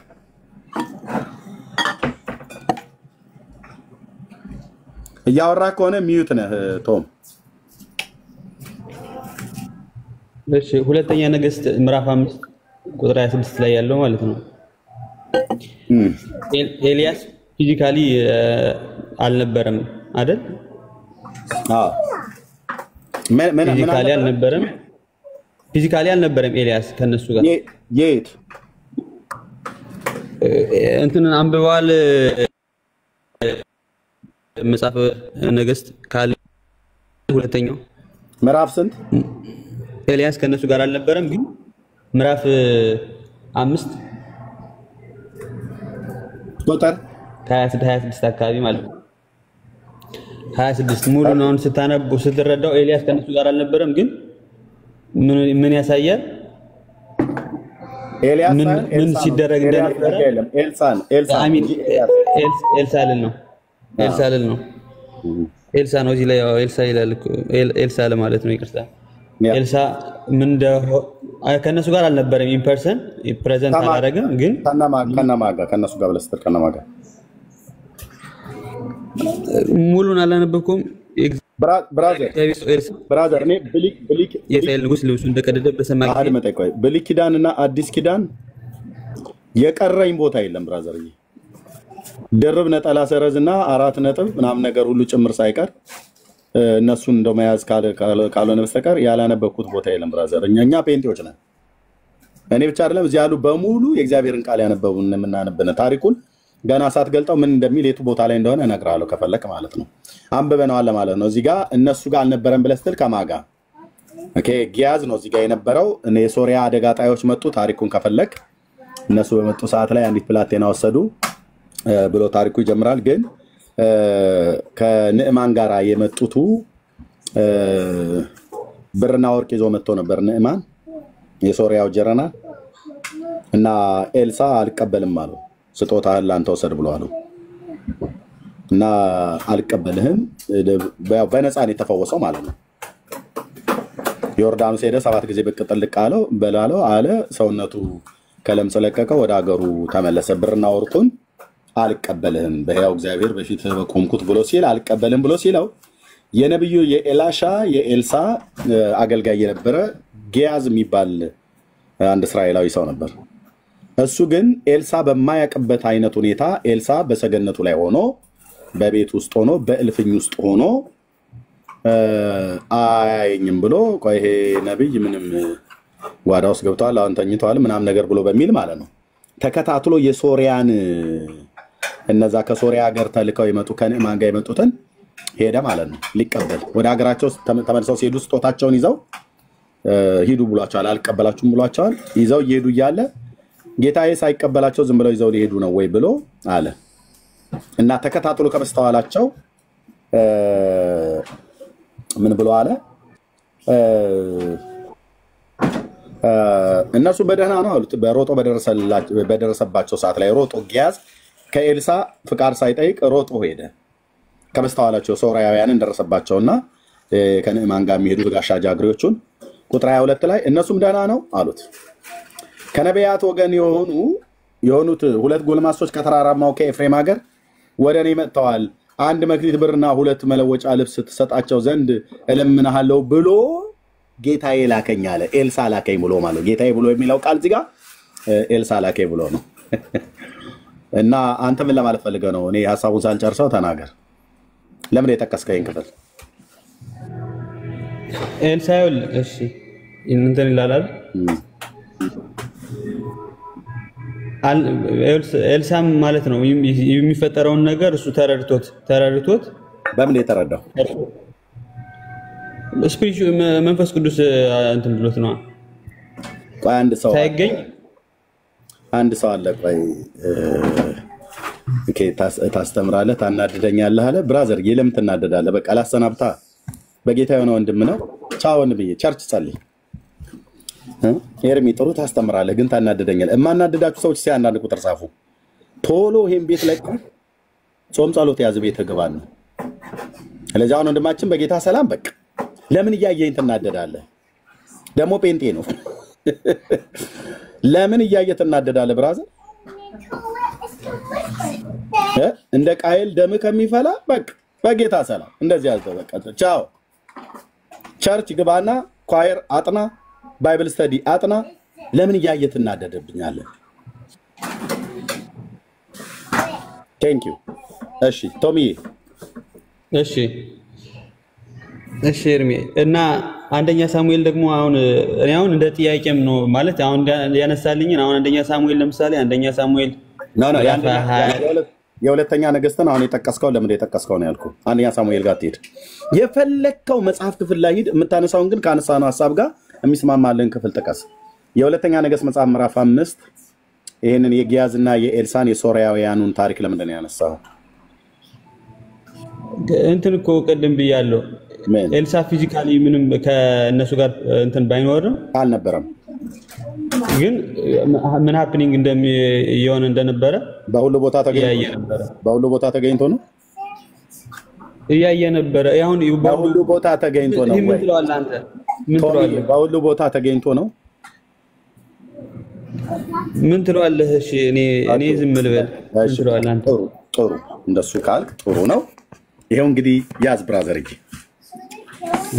እያወራህ ከሆነ ሚዩት ነህ ቶም። እሺ ሁለተኛ ነገሥት ምዕራፍ 5 ቁጥር 26 ላይ ያለው ማለት ነው። ኤልያስ ፊዚካሊ አልነበረም አይደል? አዎ ፊዚካሊ አልነበረም ኤልያስ ከነሱ ጋር። የት እንትን አንብበዋል መጽሐፈ ነገሥት ካለ ሁለተኛው ምዕራፍ ስንት? ኤልያስ ከነሱ ጋር አልነበረም፣ ግን ምዕራፍ 5 ቁጥር 26 አካባቢ ማለት ነው። 26 ሙሉ ነው ስታነቡ ስትረዳው ኤልያስ ከነሱ ጋር አልነበረም፣ ግን ምን ያሳያል? ኤልያስ ምን ሲደረግ እንደነበረ ኤልሳ ነው እዚህ ላይ ኤልሳ ይላል እኮ ኤልሳ ለማለት ነው። ይቅርታ ኤልሳ ምን ከነሱ ጋር አልነበረም፣ ኢን ፐርሰን ፕሬዘንት አላደረገም፣ ግን ከነሱ ጋር ብለህ ስትል ከነማጋ ሙሉን አላነበብኩም። ብራዘር እኔ ብሊክ የእስራኤል ንጉሥ ልብሱ እንደቀደደ በሰማ ጊዜ ብሉይ ኪዳንና አዲስ ኪዳን የቀረኝ ቦታ የለም ብራዘር። ድርብ ነጠላ ሰረዝና 4 ነጥብ ምናምን ነገር ሁሉ ጭምር ሳይቀር እነሱን እንደው መያዝ ካልሆነ በስተቀር ያላነበብኩት ቦታ የለም ብራዘር። እኛ ፔንቴዎች ነን። እኔ ብቻ አይደለም እዚህ ያሉ በሙሉ የእግዚአብሔርን ቃል ያነበቡን የምናነብነ ታሪኩን ገና ሳትገልጠው ምን እንደሚል የቱ ቦታ ላይ እንደሆነ እነግርሃለሁ ከፈለክ ማለት ነው። አንብበነዋል ማለት ነው። እዚህ ጋር እነሱ ጋር አልነበረም ብለህ ስትል ከማጋ ኦኬ ጊያዝ ነው እዚህ ጋር የነበረው። እኔ የሶሪያ አደጋ ጣዮች መጡ። ታሪኩን ከፈለክ እነሱ በመጡ ሰዓት ላይ አንዲት ፕላቴና ወሰዱ ብሎ ታሪኩ ይጀምራል። ግን ከንዕማን ጋር የመጡቱ ብርና ወርቅ ይዞ መጥቶ ነበር ንዕማን የሶሪያው ጀረና እና ኤልሳ አልቀበልም አለው። ስጦታህን ላንተ ወሰድ ብሎ አለው እና አልቀበልህም በነፃ ነው የተፈወሰው ማለት ነው። ዮርዳኖስ ሄደ 7 ጊዜ ብቅ ጥልቅ አለው በላለው አለ። ሰውነቱ ከለምጽ ለቀቀ፣ ወደ ሀገሩ ተመለሰ። ብርና ወርቁን አልቀበልህም በሕያው እግዚአብሔር በፊት በቆምኩት ብሎ ሲል አልቀበልም ብሎ ሲለው የነብዩ የኤላሻ የኤልሳ አገልጋይ የነበረ ጊያዝ የሚባል አንድ እስራኤላዊ ሰው ነበር። እሱ ግን ኤልሳ በማያውቅበት አይነት ሁኔታ ኤልሳ በሰገነቱ ላይ ሆኖ በቤት ውስጥ ሆኖ በእልፍኝ ውስጥ ሆኖ አያየኝም ብሎ ቆይ ይሄ ነብይ ምንም ጓዳ ውስጥ ገብቷል አሁን ተኝቷል ምናምን ነገር ብሎ በሚል ማለት ነው ተከታትሎ የሶሪያን እነዛ ከሶሪያ ሀገር ተልከው የመጡ ከንዕማን ጋር የመጡትን ሄደ ማለት ነው ሊቀበል። ወደ ሀገራቸው ተመልሰው ሲሄዱ ስጦታቸውን ይዘው ሂዱ ብሏቸዋል። አልቀበላችሁም ብሏቸዋል። ይዘው እየሄዱ እያለ ጌታዬ ሳይቀበላቸው ዝም ብለው ይዘው ሊሄዱ ነው ወይ ብሎ አለ እና ተከታትሎ ከበስተኋላቸው ምን ብሎ አለ? እነሱ በደህና ነው አሉት። በሮጦ በደረሰባቸው ሰዓት ላይ ሮጦ ጊያዝ ከኤልሳ ፍቃድ ሳይጠይቅ ሮጦ ሄደ። ከበስተኋላቸው ሶርያውያንን ደረሰባቸውና ከንዕማን ጋር የሚሄዱት ጋሻ ጃግሬዎቹን ቁጥር 22 ላይ እነሱም ደህና ነው አሉት። ከነቢያት ወገን የሆኑት 2 ጎልማሶች ከተራራማው ከኤፍሬም ሀገር ወደ እኔ መጥተዋል። 1 መክሊት ብርና 2 መለወጫ ልብስ ትሰጣቸው ዘንድ እለምንሃለሁ ብሎ ጌታዬ ላከኝ አለ። ኤልሳ ላከኝ ብሎ ማለት ጌታዬ ብሎ የሚለው ቃል እዚህ ጋር ኤልሳ ላከኝ ብሎ ነው። እና አንተ ምን ለማለት ፈልገህ ነው? እኔ ሐሳቡን ሳልጨርሰው ተናገር። ለምን የጠቀስከኝ ክፍል ኤልሳ ይል እሺ እንትን ይላል ኤልሳም ማለት ነው የሚፈጠረውን ነገር እሱ ተረድቶት በምን የተረዳው ስፒሪቹ መንፈስ ቅዱስ እንትን ብሎት ነው። ቆይ ሳይገኝ አንድ ሰው አለ። ቆይ ኦኬ ታስተምራለህ ታናድደኛለህ አለ። ብራዘር የለም ትናደዳለህ። በቃ ላሰናብታ በጌታ የሆነ ወንድም ነው። ቻው ወንድምዬ ቸርች ጸልይ። ኤርሚ ጥሩ ታስተምራለህ ግን ታናደደኛለህ። እማናደዳችሁ ሰዎች አንዳንድ ቁጥር ጻፉ። ቶሎ ይሄን ቤት ለቅ ጾም ጸሎት ያዝ ቤት ገባን ነው። ስለዚህ አሁን ወንድማችን በጌታ ሰላም በቃ ለምን እያየኝ ትናደዳለህ? ደግሞ ጴንጤ ነው። ለምን እያየህ ትናደዳለህ ብራዘር? እንደ ቃየል ደም ከሚፈላ በቃ በጌታ ሰላም እንደዚህ ያዘው በቃ ቻው። ቸርች ግባና ኳየር አጥና ባይብል ስተዲ አጥና። ለምን እያየ ትናደድብኛለህ? ቴንክ ዩ። እሺ ቶሚዬ። እሺ ኤርሚ እና አንደኛ ሳሙኤል ደግሞ አሁን እኔ አሁን እንደ ጥያቄም ነው ማለት አሁን ያነሳልኝን አሁን አንደኛ ሳሙኤል ለምሳሌ አንደኛ ሳሙኤል የሁለተኛ ነገሥትን አሁን የጠቀስከው ለምን የጠቀስከው ነው ያልኩህ። አንደኛ ሳሙኤል ጋር ትሄድ የፈለግከው መጽሐፍ ክፍል ላይ ሂድ። የምታነሳውን ግን ካነሳነው ሐሳብ ጋር የሚስማማልን ክፍል ጥቀስ። የሁለተኛ ነገሥት መጽሐፍ ምዕራፍ 5 ይሄንን የጊያዝና የኤልሳን የሶርያውያኑን ታሪክ ለምንድን ነው ያነሳው? እንትን እኮ ቅድም ብያለሁ። ኤልሳ ፊዚካሊ ምንም ከነሱ ጋር እንትን ባይኖርም አልነበረም፣ ግን ምን ሃፕኒንግ እንደሚሆን እንደነበረ በሁሉ ቦታ ተገኝቶ ነው እያየ ነበረ። አሁን በሁሉ ቦታ ተገኝቶ ነው ወይ? ምን ትለዋለህ አንተ? ምን ትለዋለህ? በሁሉ ቦታ ተገኝቶ ነው ምን ትለዋለህ? እሺ እኔ ዝም ልበል። ምን ትለዋለህ አንተ? ጥሩ እንደሱ ካልክ ጥሩ ነው። ይሄው እንግዲህ ያዝ ብራዘርዬ፣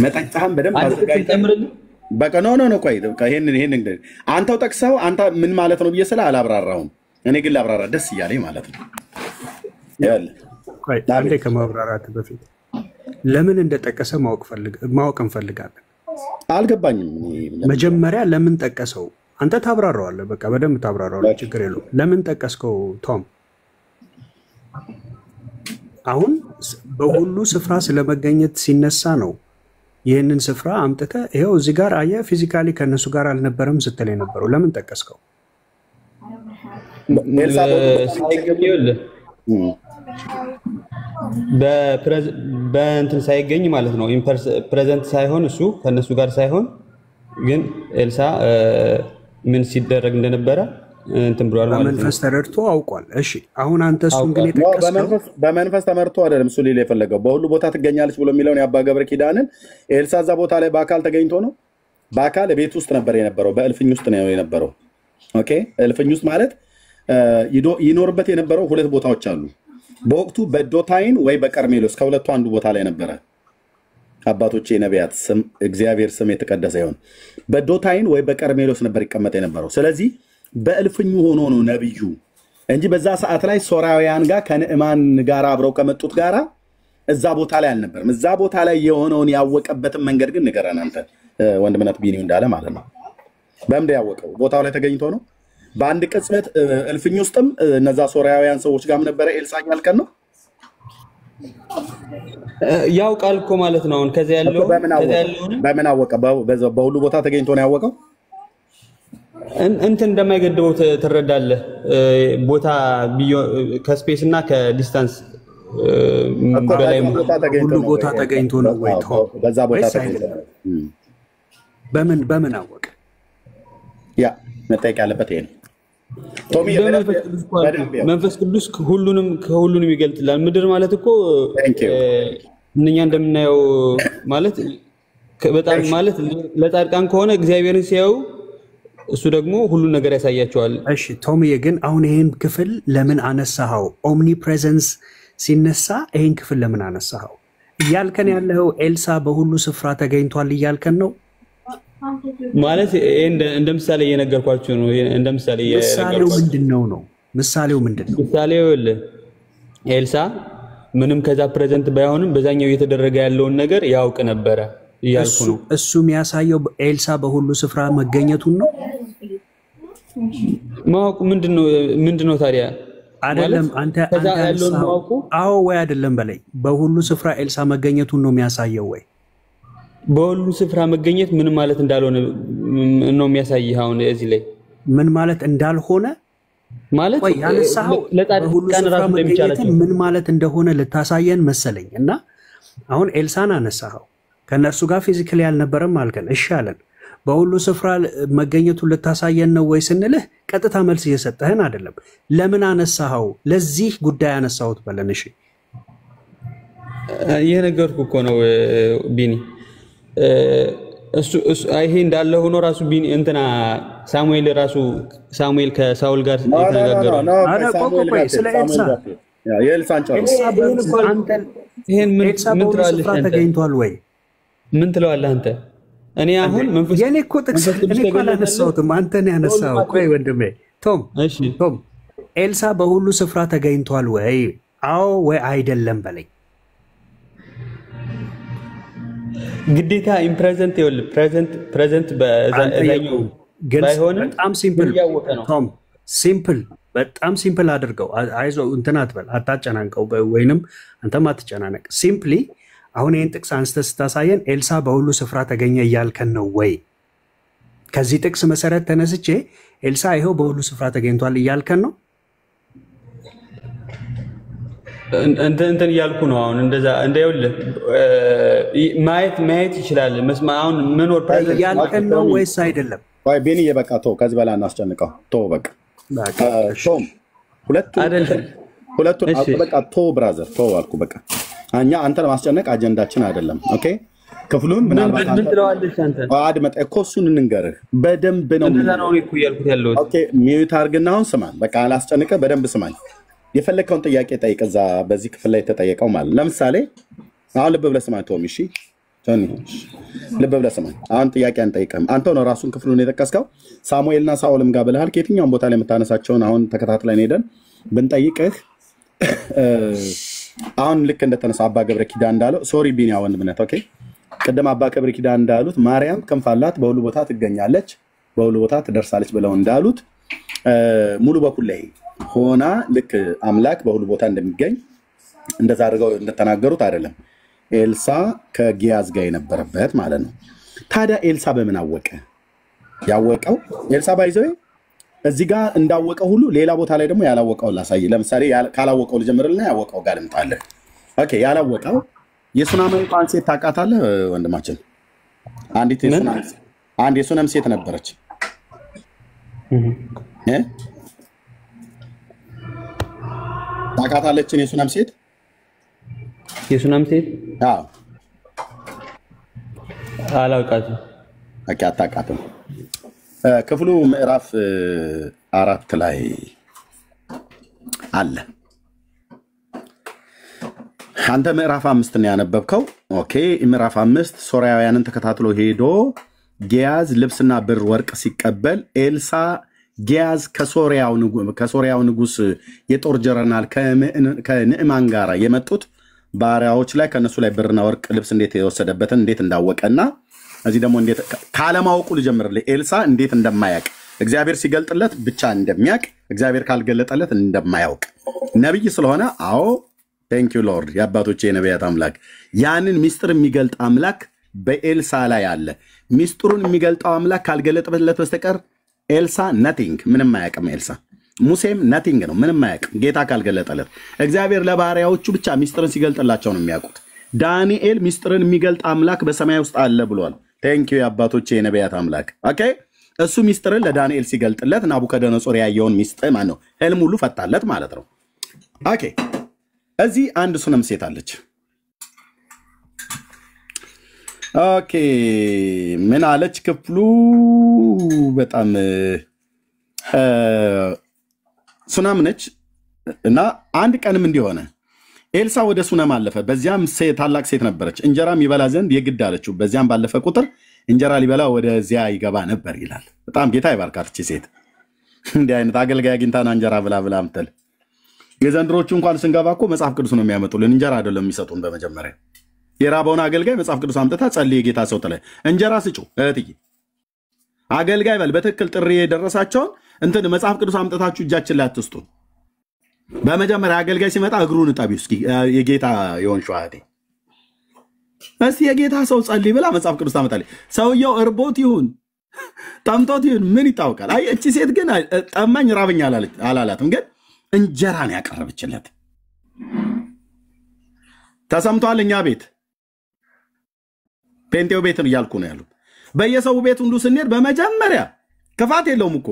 መጠጫህን በደንብ አዘጋጅተህ በቃ ነው ቆይ ይሄን አንተው ጠቅሰው አንተ ምን ማለት ነው ብዬ ስለ አላብራራውም። እኔ ግን ላብራራ ደስ እያለኝ ማለት ነው። አንዴ ከማብራራት በፊት ለምን እንደጠቀሰ ማወቅ እንፈልጋለን። አልገባኝም። መጀመሪያ ለምን ጠቀሰው አንተ ታብራራዋለህ። በቃ በደንብ ታብራራዋለህ፣ ችግር የለውም። ለምን ጠቀስከው ቶም? አሁን በሁሉ ስፍራ ስለመገኘት ሲነሳ ነው ይህንን ስፍራ አምጥተህ ይኸው እዚህ ጋር አየህ፣ ፊዚካሊ ከእነሱ ጋር አልነበረም ስትል የነበረው ለምን ጠቀስከው? በእንትን ሳይገኝ ማለት ነው። ፕሬዘንት ሳይሆን እሱ ከእነሱ ጋር ሳይሆን ግን ኤልሳ ምን ሲደረግ እንደነበረ እንትን ብሏል ማለት ነው። በመንፈስ ተረድቶ አውቋል። እሺ አሁን አንተ እሱን ግን የጠቀስከው በመንፈስ ተመርቶ አይደለም። እሱ ሊል የፈለገው በሁሉ ቦታ ትገኛለች ብሎ የሚለውን የአባ ገብረ ኪዳንን ኤልሳ እዛ ቦታ ላይ በአካል ተገኝቶ ነው። በአካል ቤት ውስጥ ነበር የነበረው፣ በእልፍኝ ውስጥ ነው የነበረው። ኦኬ እልፍኝ ውስጥ ማለት ይኖርበት የነበረው ሁለት ቦታዎች አሉ። በወቅቱ በዶታይን ወይ በቀርሜሎስ ከሁለቱ አንዱ ቦታ ላይ ነበረ። አባቶቼ ነቢያት ስም እግዚአብሔር ስም የተቀደሰ ይሁን። በዶታይን ወይ በቀርሜሎስ ነበር ይቀመጥ የነበረው። ስለዚህ በእልፍኙ ሆኖ ነው ነብዩ እንጂ በዛ ሰዓት ላይ ሶርያውያን ጋር ከንዕማን ጋር አብረው ከመጡት ጋራ እዛ ቦታ ላይ አልነበረም። እዛ ቦታ ላይ የሆነውን ያወቀበትን መንገድ ግን ንገረን አንተ ወንድምነት ቢኒው እንዳለ ማለት ነው። በምንድን ያወቀው? ቦታው ላይ ተገኝቶ ነው። በአንድ ቅጽበት እልፍኝ ውስጥም እነዛ ሶርያውያን ሰዎች ጋርም ነበረ ኤልሳ ያልከን ነው። ያውቃል እኮ ማለት ነው። ከዚያ ያለው በምን አወቀ? በሁሉ ቦታ ተገኝቶ ነው ያወቀው። እንትን እንደማይገድበው ትረዳለህ። ቦታ ከስፔስ እና ከዲስታንስ በላይ ሁሉ ቦታ ተገኝቶ ነው ወይ? በዛ ቦታ ተገኝቶ በምን አወቀ? ያ መጠየቅ ያለበት ይሄ ነው። መንፈስ ቅዱስ ከሁሉንም ይገልጥላል። ምድር ማለት እኮ እኛ እንደምናየው ማለት በጣም ማለት ለጻድቃን ከሆነ እግዚአብሔርን ሲያዩ እሱ ደግሞ ሁሉን ነገር ያሳያቸዋል። እሺ ቶሚዬ፣ ግን አሁን ይሄን ክፍል ለምን አነሳኸው? ኦምኒ ፕሬዘንስ ሲነሳ ይሄን ክፍል ለምን አነሳኸው? እያልከን ያለው ኤልሳ በሁሉ ስፍራ ተገኝቷል እያልከን ነው ማለት እንደ ምሳሌ እየነገርኳችሁ ነው። እንደ ምሳሌ ምሳሌው ምንድነው ነው? ምሳሌው ኤልሳ ምንም ከዛ ፕሬዘንት ባይሆንም በዛኛው እየተደረገ ያለውን ነገር ያውቅ ነበረ እያልኩ ነው። እሱ የሚያሳየው ኤልሳ በሁሉ ስፍራ መገኘቱን ነው። ማወቁ ምንድነው ታዲያ? አይደለም አንተ ያለውን ማወቁ አዎ ወይ አይደለም በላይ በሁሉ ስፍራ ኤልሳ መገኘቱን ነው የሚያሳየው ወይ? በሁሉ ስፍራ መገኘት ምን ማለት እንዳልሆነ ነው የሚያሳይህ። አሁን እዚህ ላይ ምን ማለት እንዳልሆነ ማለት ወይ ያነሳው ለጻድቃን ራሱ እንደሚቻላቸው ምን ማለት እንደሆነ ልታሳየን መሰለኝ። እና አሁን ኤልሳን አነሳኸው ከነርሱ ጋር ፊዚካሊ አልነበረም አልከን። እሺ አለን። በሁሉ ስፍራ መገኘቱን ልታሳየን ነው ወይ ስንልህ ቀጥታ መልስ እየሰጠህን አይደለም። ለምን አነሳኸው? ለዚህ ጉዳይ አነሳሁት በለን። እሺ ይሄ ነገርኩ እኮ ነው ቢኒ። እሱ ይሄ እንዳለ ሆኖ ራሱ ቢኒ እንትና ሳሙኤል ከሳውል ጋር ተነጋገሩ። ስለ ኤልሳ የኤልሳን ጨርስ። ይሄን ምን ትላለህ? ተገኝቷል ወይ? ምን ትለዋለህ አንተ? እኔ አሁን መንፈስ የኔ እኮ ጥቅስ እኔ እኮ አላነሳሁትም፣ አንተ ነው ያነሳው። ቆይ ወንድሜ ቶም ኤልሳ በሁሉ ስፍራ ተገኝቷል ወይ? አዎ ወይ አይደለም በለኝ። ግዴታ ኢምፕሬዘንት ይወል ፕሬዘንት በዛኛው ባይሆን በጣም ሲምፕል ቶም ሲምፕል በጣም ሲምፕል አድርገው። አይዞ እንትን አትበል፣ አታጨናንቀው፣ ወይንም አንተም አትጨናነቅ። ሲምፕሊ አሁን ይህን ጥቅስ አንስተህ ስታሳየን ኤልሳ በሁሉ ስፍራ ተገኘ እያልከን ነው ወይ? ከዚህ ጥቅስ መሰረት ተነስቼ ኤልሳ ይኸው በሁሉ ስፍራ ተገኝቷል እያልከን ነው? እንትን እያልኩ ነው። አሁን እንደዛ እንደይውልህ ማየት ይችላል። መስማውን መኖር እያልከን ነው ወይስ አይደለም? ወይ ቤኒ የበቃ ተው፣ ከዚህ በላይ እናስጨንቀው። ተው በቃ ቶም ሁለቱን በቃ ተው ብራዘር ተው አልኩ። በቃ እኛ አንተን ማስጨነቅ አጀንዳችን አይደለም። ኦኬ ክፍሉን ምናልባት ምን ትለዋለሽ አንተ? አድመጣ እኮ እሱን እንንገርህ በደንብ ነው። እንደዛ ነው እኮ ያልኩት ያለሁት። ኦኬ ሚዩት አድርግና አሁን ስማኝ። በቃ አላስጨንቅህ፣ በደንብ ስማኝ። የፈለከውን ጥያቄ ጠይቅ። እዛ በዚህ ክፍል ላይ ተጠየቀው ማለት ለምሳሌ አሁን ልብ ብለህ ስማኝ ቶም። እሺ ቶኒ ልብ ብለህ ስማኝ። አሁን ጥያቄ አንጠይቅም። አንተ ነው ራሱን ክፍሉን የጠቀስከው። ሳሙኤልና ሳኦልም ጋር ብለሃል። ከየትኛውም ቦታ ላይ የምታነሳቸውን አሁን ተከታትለን ሄደን ብንጠይቅህ አሁን ልክ እንደተነሳ አባ ገብረ ኪዳን እንዳለው ሶሪ ቢኒያ ወንድምነት ኦኬ ቅድም አባ ገብረ ኪዳን እንዳሉት ማርያም ክንፍ አላት፣ በሁሉ ቦታ ትገኛለች፣ በሁሉ ቦታ ትደርሳለች ብለው እንዳሉት ሙሉ በኩል ላይ ሆና ልክ አምላክ በሁሉ ቦታ እንደሚገኝ እንደዛ አድርገው እንደተናገሩት አይደለም። ኤልሳ ከጊያዝ ጋር የነበረበት ማለት ነው። ታዲያ ኤልሳ በምን አወቀ? ያወቀው ኤልሳ ባይዘው እዚህ ጋር እንዳወቀው ሁሉ ሌላ ቦታ ላይ ደግሞ ያላወቀው ላሳይ። ለምሳሌ ካላወቀው ልጀምርልና ያወቀው ጋር ልምጣለህ። ኦኬ ያላወቀው የሱናማዊቷን ሴት ታውቃታለህ ወንድማችን? አንድ የሱነም ሴት ነበረች። ታውቃታለችን? የሱነም ሴት አዎ አላውቃትም። ኦኬ አታውቃትም። ክፍሉ ምዕራፍ 4 ላይ አለ። አንተ ምዕራፍ 5 ነው ያነበብከው። ኦኬ ምዕራፍ 5 ሶርያውያንን ተከታትሎ ሄዶ ጊያዝ ልብስና ብር ወርቅ ሲቀበል ኤልሳ ጊያዝ ከሶርያው ንጉስ የጦር ጀነራል ከንዕማን ጋር የመጡት ባሪያዎች ላይ ከነሱ ላይ ብርና ወርቅ ልብስ እንዴት የወሰደበትን እንዴት እንዳወቀና እዚህ ደግሞ እንዴት ካለማወቁ ልጀምርልህ። ኤልሳ እንዴት እንደማያውቅ እግዚአብሔር ሲገልጥለት ብቻ እንደሚያውቅ እግዚአብሔር ካልገለጠለት እንደማያውቅ ነብይ ስለሆነ አዎ ቴንክ ዩ ሎርድ የአባቶቼ የነቢያት አምላክ ያንን ሚስጥር የሚገልጥ አምላክ በኤልሳ ላይ አለ። ሚስጥሩን የሚገልጠው አምላክ ካልገለጠለት በስተቀር ኤልሳ ነቲንግ ምንም አያውቅም። ኤልሳ ሙሴም ነቲንግ ነው ምንም አያውቅም ጌታ ካልገለጠለት። እግዚአብሔር ለባሪያዎቹ ብቻ ሚስጥርን ሲገልጥላቸው ነው የሚያውቁት። ዳንኤል ሚስጥርን የሚገልጥ አምላክ በሰማይ ውስጥ አለ ብሏል። ቴንክ ዩ የአባቶቼ የነቢያት አምላክ ኦኬ እሱ ሚስጥርን ለዳንኤል ሲገልጥለት ናቡከደነጾር ያየውን ሚስጥር ማን ነው ህልም ሁሉ ፈታለት ማለት ነው። ኦኬ እዚህ አንድ ሱነም ሴት አለች። ኦኬ ምን አለች ክፍሉ? በጣም ሱነም ነች እና አንድ ቀንም እንዲሆነ ኤልሳ ወደ ሱነም አለፈ። በዚያም ታላቅ ሴት ነበረች፣ እንጀራም ይበላ ዘንድ የግድ አለችው። በዚያም ባለፈ ቁጥር እንጀራ ሊበላ ወደዚያ ይገባ ነበር ይላል። በጣም ጌታ ይባርካት እቺ ሴት። እንዲህ አይነት አገልጋይ አግኝታና እንጀራ ብላ ብላ ምትል። የዘንድሮቹ እንኳን ስንገባ እኮ መጽሐፍ ቅዱስ ነው የሚያመጡልን፣ እንጀራ አይደለም የሚሰጡን። በመጀመሪያ የራበውን አገልጋይ መጽሐፍ ቅዱስ አምጥታ ጸልይ የጌታ ሰው ትለ እንጀራ ስጩ እህትዬ አገልጋይ በል በትክክል ጥሪ የደረሳቸውን እንትን መጽሐፍ ቅዱስ አምጥታችሁ እጃችን ላይ አትስጡ። በመጀመሪያ አገልጋይ ሲመጣ እግሩን እጠቢው እስኪ የጌታ የሆንሽው እህቴ እስቲ የጌታ ሰው ጸልይ ብላ መጽሐፍ ቅዱስ ታመጣለች። ሰውየው እርቦት ይሁን ጠምቶት ይሁን ምን ይታወቃል? አይ እቺ ሴት ግን ጠማኝ ራበኛ አላላትም፣ ግን እንጀራን ያቀረበችለት ተሰምቷል። እኛ ቤት ፔንቴው ቤት እያልኩ ነው ያሉት። በየሰው ቤት ሁሉ ስንሄድ በመጀመሪያ ክፋት የለውም እኮ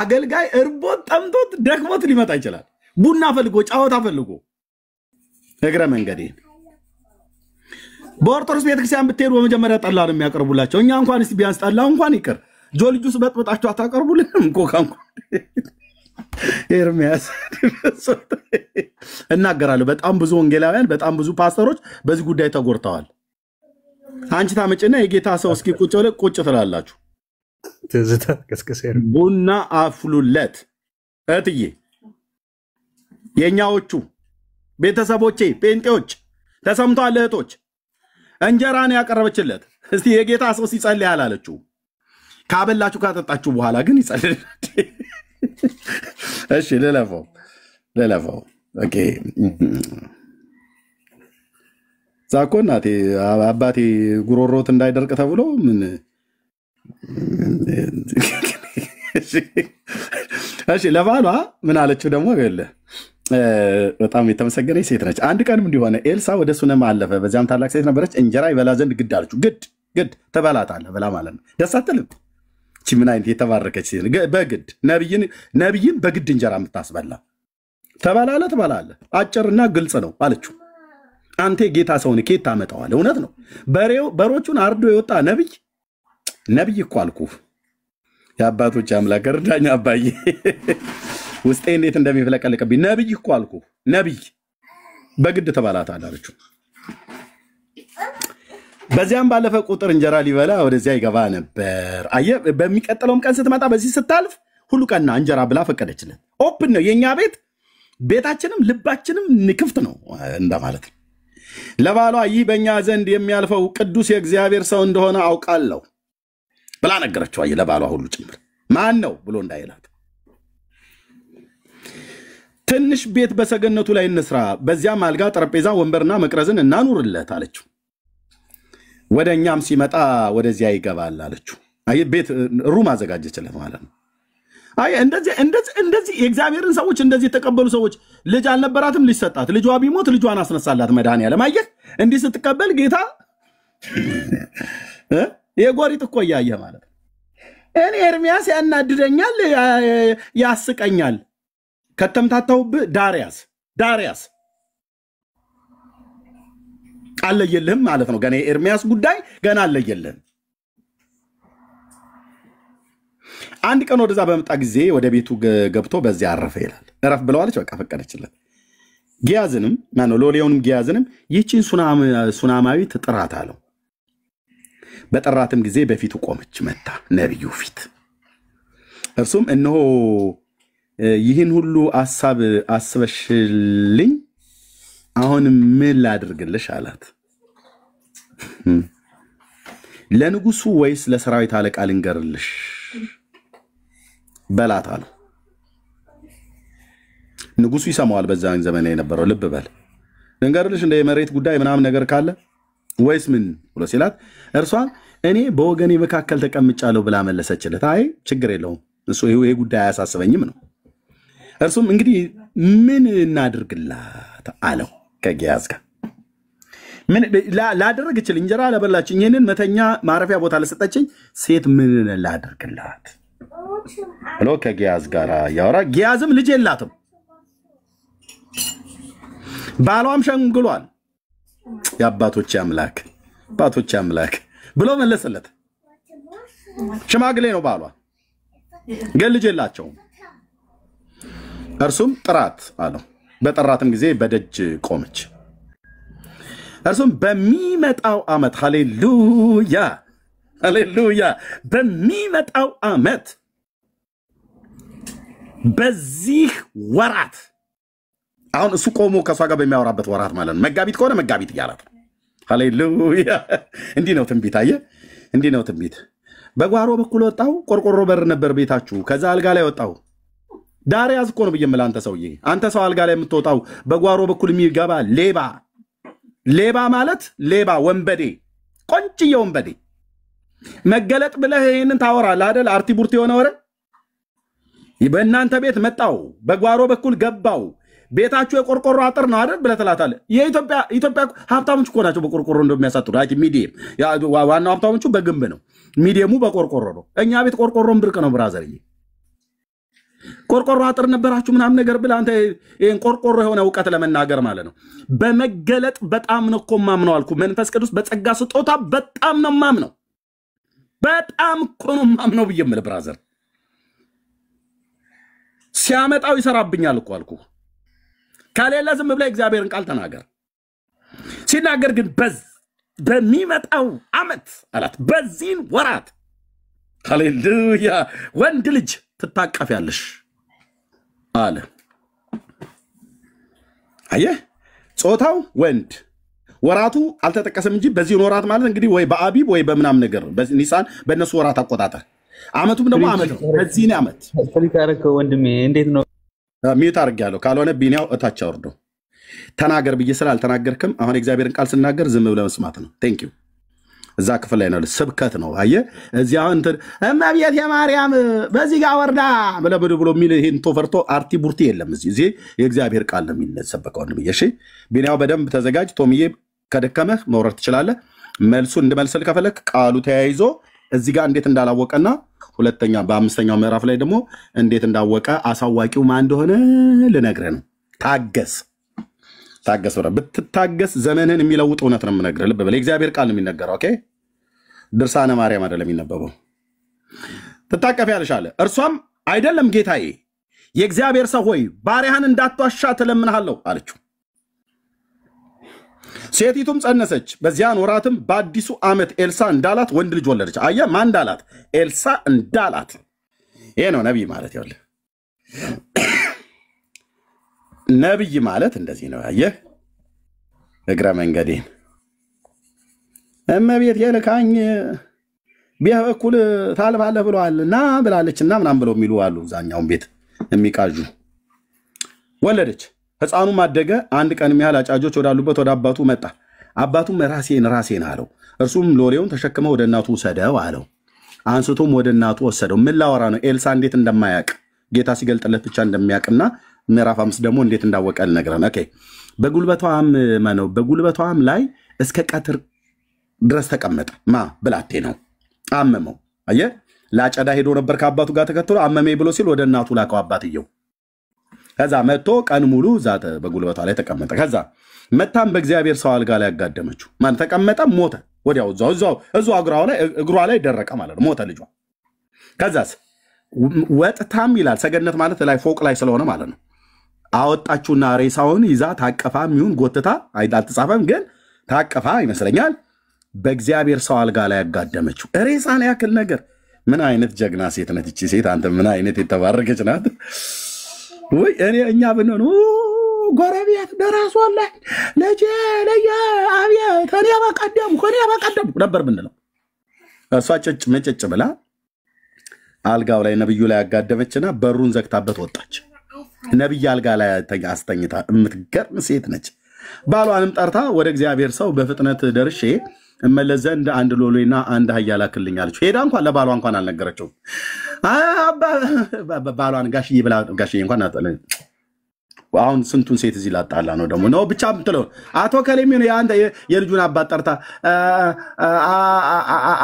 አገልጋይ እርቦት ጠምቶት ደክሞት ሊመጣ ይችላል። ቡና ፈልጎ ጫወታ ፈልጎ እግረ መንገዴ በኦርቶዶክስ ቤተክርስቲያን ብትሄዱ በመጀመሪያ ጠላ ነው የሚያቀርቡላቸው። እኛ እንኳን እስቲ ቢያንስ ጠላው እንኳን ይቅር ጆልጁስ በጥብጣችሁ አታቀርቡልንም? ኮካ እንኳን ኤርሚያስ እናገራለሁ። በጣም ብዙ ወንጌላውያን በጣም ብዙ ፓስተሮች በዚህ ጉዳይ ተጎድተዋል። አንቺ ታመጭና የጌታ ሰው እስኪ ቁጭ ብለ ቁጭ ትላላችሁ ትዝታ ከስከሰር ቡና አፍሉለት እትዬ የኛዎቹ ቤተሰቦቼ ጴንጤዎች ተሰምቷል እህቶች እንጀራን ያቀረበችለት እስቲ የጌታ ሰው ሲጸልይ አላለችው ካበላችሁ ካጠጣችሁ በኋላ ግን ይጸልይ እሺ ለለፈው ኦኬ ዛኮናቴ አባቴ ጉሮሮት እንዳይደርቅ ተብሎ ምን እሺ ለባሏ ምን አለችው ደግሞ ገለ በጣም የተመሰገነች ሴት ነች አንድ ቀንም እንዲሆነ ኤልሳ ወደ ሱነም አለፈ በዚያም ታላቅ ሴት ነበረች እንጀራ ይበላ ዘንድ ግድ አለችው ግድ ተበላታለ በላ ማለት ነው ደስ አትልም እቺ ምን አይነት የተባረከች ሴት በግድ ነብይን በግድ እንጀራ የምታስበላ ተበላለ አጭርና ግልጽ ነው አለችው አንተ ጌታ ሰውን ከየት ታመጣዋለህ እውነት ነው በሮቹን አርዶ የወጣ ነብይ እኮ አልኩ የአባቶች አምላክ እርዳኝ አባዬ ውስጤ እንዴት እንደሚፈለቀልቅብኝ ነብይ እኮ አልኩ ነብይ በግድ ተባላታል አለችው በዚያም ባለፈ ቁጥር እንጀራ ሊበላ ወደዚያ ይገባ ነበር አየ በሚቀጥለውም ቀን ስትመጣ በዚህ ስታልፍ ሁሉ ቀና እንጀራ ብላ ፈቀደችለት ኦፕን ነው የኛ ቤታችንም ልባችንም ንክፍት ነው እንደማለት ነው ለባሏ ይህ በእኛ ዘንድ የሚያልፈው ቅዱስ የእግዚአብሔር ሰው እንደሆነ አውቃለሁ ብላ ነገረችው አየ ለባሏ ሁሉ ጭምር ማን ነው ብሎ እንዳይላት ትንሽ ቤት በሰገነቱ ላይ እንስራ በዚያም አልጋ ጠረጴዛ ወንበርና መቅረዝን እናኑርለት አለችው ወደኛም ሲመጣ ወደዚያ ይገባል አለችው አይ ቤት ሩም አዘጋጀችለት ማለት ነው አይ እንደዚህ የእግዚአብሔርን ሰዎች እንደዚህ የተቀበሉ ሰዎች ልጅ አልነበራትም ሊሰጣት ልጇ ቢሞት ልጇን አስነሳላት መድኃኒዓለም አየህ እንዲህ ስትቀበል ጌታ የጎሪጥ እኮ ያየ ማለት እኔ ኤርሚያስ ያናድደኛል ያስቀኛል ከተምታታውብ ዳሪያስ አለየልህም ማለት ነው ገና ኤርሚያስ ጉዳይ ገና አለየልህም አንድ ቀን ወደዛ በመጣ ጊዜ ወደ ቤቱ ገብቶ በዚያ አረፈ ይላል እረፍ ብለዋለች በቃ ፈቀደችለት ጊያዝንም ሎሌውንም ጊያዝንም ይህችን ሱናማዊት ጥራት አለው በጠራትም ጊዜ በፊቱ ቆመች መጣ ነብዩ ፊት እርሱም እነሆ ይህን ሁሉ ሐሳብ አስበሽልኝ አሁን ምን ላድርግልሽ አላት ለንጉሱ ወይስ ለሰራዊት አለቃ ልንገርልሽ በላት አለው ንጉሱ ይሰማዋል በዛን ዘመን የነበረው ልብ በል ልንገርልሽ እንደ የመሬት ጉዳይ ምናምን ነገር ካለ ወይስ ምን ብሎ ሲላት እርሷ እኔ በወገኔ መካከል ተቀምጫለሁ ብላ መለሰችለት አይ ችግር የለውም እሱ ይሄ ጉዳይ አያሳስበኝም ነው እርሱም እንግዲህ ምን እናድርግላት አለው ከጊያዝ ጋር ምን ላደረግችል እንጀራ ለበላችኝ ይሄንን መተኛ ማረፊያ ቦታ ለሰጠችኝ ሴት ምን ላደርግላት ብሎ ከጊያዝ ጋር ያወራ ጊያዝም ልጅ የላትም ባሏም ሸንግሏል የአባቶች አምላክ ብሎ መለሰለት ሽማግሌ ነው ባሏ ግን ልጅ የላቸውም እርሱም ጥራት አለው በጠራትም ጊዜ በደጅ ቆመች እርሱም በሚመጣው ዓመት ሃሌሉያ በሚመጣው ዓመት በዚህ ወራት አሁን እሱ ቆሞ ከሷ ጋር በሚያወራበት ወራት ማለት ነው መጋቢት ከሆነ መጋቢት ይያላት ሃሌሉያ እንዲህ ነው ትንቢት አየ እንዲህ ነው ትንቢት በጓሮ በኩል ወጣው ቆርቆሮ በር ነበር ቤታችሁ ከዛ አልጋ ላይ ወጣው ዳሪያስ እኮ ነው ብየምላ አንተ ሰውዬ አንተ ሰው አልጋ ላይ የምትወጣው በጓሮ በኩል የሚገባ ሌባ ማለት ሌባ ወንበዴ ቆንጭዬ ወንበዴ መገለጥ ብለህ ይሄንን ታወራለህ አይደል አርቲ ቡርቲ የሆነ ወረ በእናንተ ቤት መጣው በጓሮ በኩል ገባው ቤታችሁ የቆርቆሮ አጥር ነው አይደል ብለህ ትላታለህ የኢትዮጵያ ሀብታሞች እኮ ናቸው በቆርቆሮ እንደሚያሳጥሩ አይ ሚዲየም ዋናው ሀብታሞቹ በግንብ ነው ሚዲየሙ በቆርቆሮ ነው እኛ ቤት ቆርቆሮን ብርቅ ነው ብራዘርዬ ቆርቆሮ አጥር ነበራችሁ ምናምን ነገር ብለህ አንተ ይሄን ቆርቆሮ የሆነ ዕውቀት ለመናገር ማለት ነው በመገለጥ በጣም ነው እኮ ማምነው አልኩ መንፈስ ቅዱስ በጸጋ ስጦታ በጣም ነው ማምነው በጣም እኮ ነው ማምነው ብየምል ብራዘር ሲያመጣው ይሰራብኛል እኮ አልኩ ከሌላ ዝም ብለህ እግዚአብሔርን ቃል ተናገር ሲናገር ግን በሚመጣው ዓመት አላት በዚህን ወራት ሃሌሉያ ወንድ ልጅ ትታቀፊያለሽ አለ። አየህ ጾታው ወንድ ወራቱ አልተጠቀሰም እንጂ በዚህን ወራት ማለት እንግዲህ ወይ በአቢብ ወይ በምናም ነገር በኒሳን በእነሱ ወራት አቆጣጠር ዓመቱም ደግሞ ዓመት ነው። በዚህን ዓመት ፍሊካረከው ወንድሜ እንዴት ነው ሚዩት አድርጌያለሁ። ካልሆነ ቢኒያው እታች አውርደው ተናገር ብዬ ስላልተናገርክም አሁን እግዚአብሔርን ቃል ስናገር ዝም ብለህ መስማት ነው። ቴንክ ዩ እዛ ክፍል ላይ ነው ስብከት ነው። አየህ እዚያ እንትን እመቤት የማርያም በዚህ ጋር ወርዳ ብሎ የሚል ይሄን ቶፈርቶ አርቲ ቡርቲ የለም። እዚህ የእግዚአብሔር ቃል ነው የሚሰበከው። ወንድሜ እሺ ቢኒያው በደንብ ተዘጋጅ። ቶሚዬ ከደከመህ መውረድ ትችላለህ። መልሱ እንድመልስል ከፈለክ ቃሉ ተያይዞ እዚህ ጋር እንዴት እንዳላወቀና ሁለተኛ በአምስተኛው ምዕራፍ ላይ ደግሞ እንዴት እንዳወቀ አሳዋቂው ማን እንደሆነ ልነግርህ ነው። ታገስ ብትታገስ ዘመንህን የሚለውጥ እውነት ነው የምነግርህ። ልብ በል የእግዚአብሔር ቃል ነው የሚነገረው። ኦኬ ድርሳነ ማርያም አይደለም የሚነበበው። ትታቀፊያለሽ አለ። እርሷም አይደለም ጌታዬ የእግዚአብሔር ሰው ሆይ ባሪያህን እንዳትዋሻ ትለምንሃለሁ አለችው። ሴቲቱም ጸነሰች፣ በዚያን ወራትም በአዲሱ ዓመት ኤልሳ እንዳላት ወንድ ልጅ ወለደች። አየህ ማን እንዳላት? ኤልሳ እንዳላት። ይሄ ነው ነቢይ ማለት። ይኸውልህ ነቢይ ማለት እንደዚህ ነው። አየህ እግረ መንገዴን እመቤት የልካኝ በኩል ታልባለህ ብለዋልና ብላለችና ምናምን ብለው የሚሉ አሉ። ዛኛውን ቤት የሚቃዡ ወለደች። ሕፃኑም አደገ። አንድ ቀን ያህል አጫጆች ወዳሉበት ወደ አባቱ መጣ። አባቱም ራሴን አለው። እርሱም ሎሌውን ተሸክመው ወደ እናቱ ውሰደው አለው። አንስቶም ወደ እናቱ ወሰደው። ምን ላወራ ነው? ኤልሳ እንዴት እንደማያውቅ ጌታ ሲገልጥለት ብቻ እንደሚያውቅና ምዕራፍ 5 ደግሞ እንዴት እንዳወቀ ልነግረን። ኦኬ በጉልበቷም ላይ እስከ ቀትር ድረስ ተቀመጠ። ብላቴ ነው አመመው። አየህ ላጨዳ ሄዶ ነበር ከአባቱ ጋር ተከትሎ አመመኝ ብሎ ሲል ወደ እናቱ ላከው አባትየው። ከዛ መጥቶ ቀን ሙሉ ዛተ በጉልበቷ ላይ ተቀመጠ። ከዛ መታም በእግዚአብሔር ሰው አልጋ ላይ ያጋደመችው። ማን ተቀመጠ? ሞተ። ወዲያው እዛው እግሯ ላይ ደረቀ ማለት ነው። ሞተ ልጇ። ከዛስ ወጥታም ይላል ሰገነት ማለት ላይ ፎቅ ላይ ስለሆነ ማለት ነው። አወጣችሁና ሬሳውን ይዛ ታቀፋ ይሁን ጎትታ አልተጻፈም፣ ግን ታቀፋ ይመስለኛል በእግዚአብሔር ሰው አልጋ ላይ ያጋደመችው። ሬሳን ያክል ነገር። ምን አይነት ጀግና ሴት ነች እቺ ሴት! አንተ ምን አይነት የተባረከች ናት! ወይ እኛ ብንሆን ጎረቤት ደራሱ ላይ ለጄ ለየ አብየት ከኔ በቀደም ነበር ብንለው፣ እሷ መጨጭ ብላ አልጋው ላይ ነብዩ ላይ ያጋደመችና በሩን ዘግታበት ወጣች። ነብይ አልጋ ላይ አስተኝታ የምትገርም ሴት ነች። ባሏንም ጠርታ ወደ እግዚአብሔር ሰው በፍጥነት ደርሼ እመለስ ዘንድ አንድ ሎሌና አንድ አህያ ላክልኝ አለችው። ሄዳ እንኳን ለባሏ እንኳን አልነገረችውም። ባሏን ጋሽዬ እንኳን አሁን ስንቱን ሴት እዚህ ላጣላ ነው ደግሞ ነው ብቻ ምትለው አቶ ከሌሚ ነው የልጁን አባት ጠርታ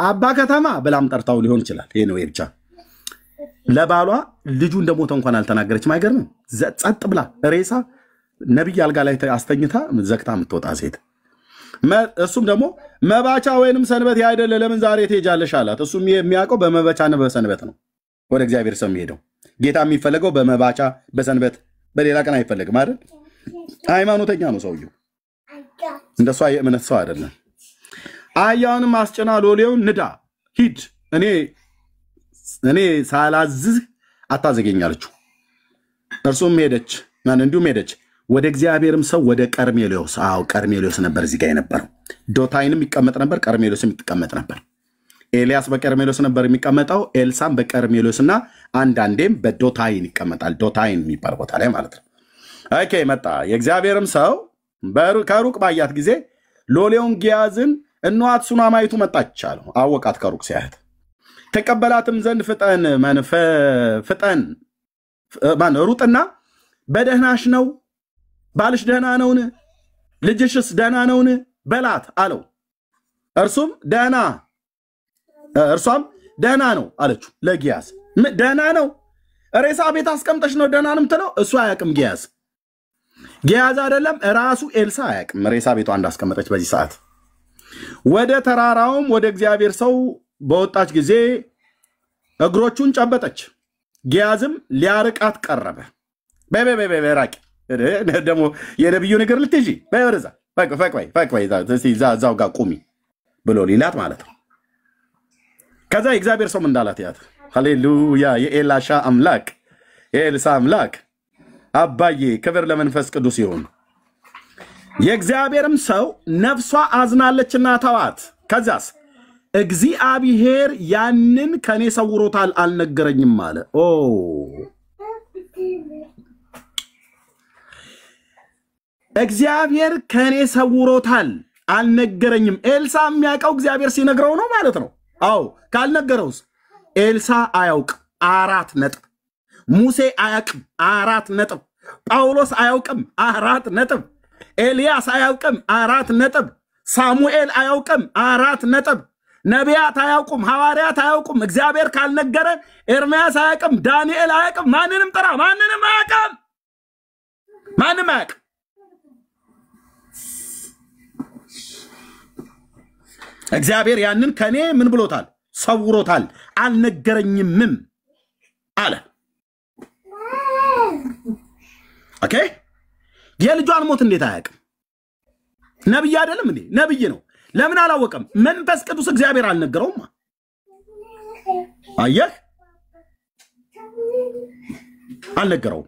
አባ ከተማ ብላም ጠርታው ሊሆን ይችላል። ይሄ ነው ብቻ ለባሏ ልጁ እንደሞተ እንኳን አልተናገረችም። አይገርምም? ጸጥ ብላ ሬሳ ነብይ አልጋ ላይ አስተኝታ ዘግታ የምትወጣ ሴት። እሱም ደግሞ መባቻ ወይንም ሰንበት አይደለ ለምን ዛሬ ትሄጃለሽ አላት። እሱም የሚያውቀው በመባቻና በሰንበት ነው ወደ እግዚአብሔር ሰው የሚሄደው። ጌታ የሚፈለገው በመባቻ በሰንበት፣ በሌላ ቀን አይፈለግም አይደል? ሃይማኖተኛ ነው ሰውየው፣ እንደሷ የእምነት ሰው አይደለም። አህያውንም አስጭና ሎሌውን ንዳ ሂድ፣ እኔ ሳላዝህ አታዘገኛለችው። እርሱም ሄደች እንዲሁም ሄደች ወደ እግዚአብሔርም ሰው ወደ ቀርሜሎስ። ቀርሜሎስ ነበር እዚህ ጋር የነበረው። ዶታይንም ይቀመጥ ነበር፣ ቀርሜሎስም ይቀመጥ ነበር። ኤልያስ በቀርሜሎስ ነበር የሚቀመጠው። ኤልሳም በቀርሜሎስና አንዳንዴም በዶታይን ይቀመጣል። ዶታይን የሚባል ቦታ ላይ ማለት ነው። ኦኬ መጣ። የእግዚአብሔርም ሰው ከሩቅ ባያት ጊዜ ሎሌውን ጊያዝን እነኋት ሱናማይቱ መጣች አለው። አወቃት ከሩቅ ሲያያት። ተቀበላትም ዘንድ ፍጠን ሩጥና በደህናሽ ነው? ባልሽ ደህና ነውን? ልጅሽስ ደህና ነውን? በላት አለው። እርሷም ደህና ነው አለችው ለጊያዝ። ደህና ነው? ሬሳ ቤት አስቀምጠሽ ነው ደህና ነው የምትለው? እሱ አያውቅም ጊያዝ አይደለም ራሱ ኤልሳ አያውቅም ሬሳ ቤቷ እንዳስቀመጠች በዚህ ሰዓት። ወደ ተራራውም ወደ እግዚአብሔር ሰው በወጣች ጊዜ እግሮቹን ጨበጠች። ጊያዝም ሊያርቃት ቀረበ። ራቂ ደግሞ የነብዩ ነገር ልትይዢ በወደዛ ፈቅበይ እዛው ጋር ቁሚ ብሎ ሊላት ማለት ነው። ከዛ የእግዚአብሔር ሰው እንዳላት ያት ሃሌሉያ የኤላሻ አምላክ የኤልሳ አምላክ አባዬ ክብር ለመንፈስ ቅዱስ ይሁን። የእግዚአብሔርም ሰው ነፍሷ አዝናለችና ተዋት። ከዛስ እግዚአብሔር ያንን ከኔ ሰውሮታል አልነገረኝም አለ። እግዚአብሔር ከኔ ሰውሮታል አልነገረኝም። ኤልሳ የሚያውቀው እግዚአብሔር ሲነግረው ነው ማለት ነው። አዎ ካልነገረውስ ኤልሳ አያውቅ 4 ነጥብ። ሙሴ አያውቅም 4 ነጥብ። ጳውሎስ አያውቅም 4 ነጥብ። ኤልያስ አያውቅም 4 ነጥብ። ሳሙኤል አያውቅም 4 ነጥብ። ነቢያት አያውቁም፣ ሐዋርያት አያውቁም። እግዚአብሔር ካልነገረ ኤርምያስ አያውቅም፣ ዳንኤል አያውቅም። ማንንም ጥራ፣ ማንንም አያውቅም። ማንንም አያውቅም። እግዚአብሔር ያንን ከኔ ምን ብሎታል? ሰውሮታል፣ አልነገረኝምም አለ። ኦኬ የልጇን ሞት እንዴት አያውቅም? ነብይ አይደለም እንዴ? ነብይ ነው። ለምን አላወቀም? መንፈስ ቅዱስ እግዚአብሔር አልነገረውም። አየህ፣ አልነገረውም።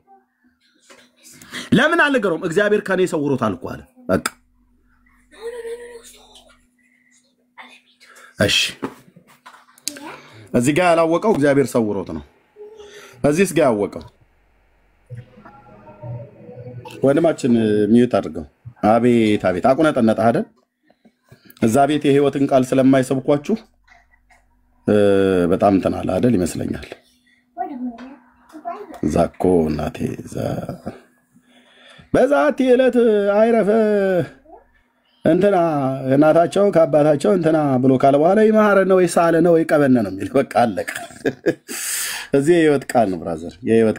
ለምን አልነገረውም? እግዚአብሔር ከኔ ሰውሮታል እኮ አለ። በቃ እሺ፣ እዚህ ጋር ያላወቀው እግዚአብሔር ሰውሮት ነው። እዚህስ ጋር ያወቀው ወንድማችን ሚዩት አድርገው። አቤት አቤት አቁነጠነጠ አይደል? እዛ ቤት የህይወትን ቃል ስለማይሰብኳችሁ በጣም ተናለ አይደል ይመስለኛል። ዛኮ እናቴ በዛቲ ዕለት አይረፈ እንትና እናታቸው ከአባታቸው እንትና ብሎ ካለ በኋላ ይማረ ነው ይሳለ ነው ይቀበነ ነው የሚል በቃ አለቀ። እዚህ የህይወት ቃል ነው ብራዘር፣ የህይወት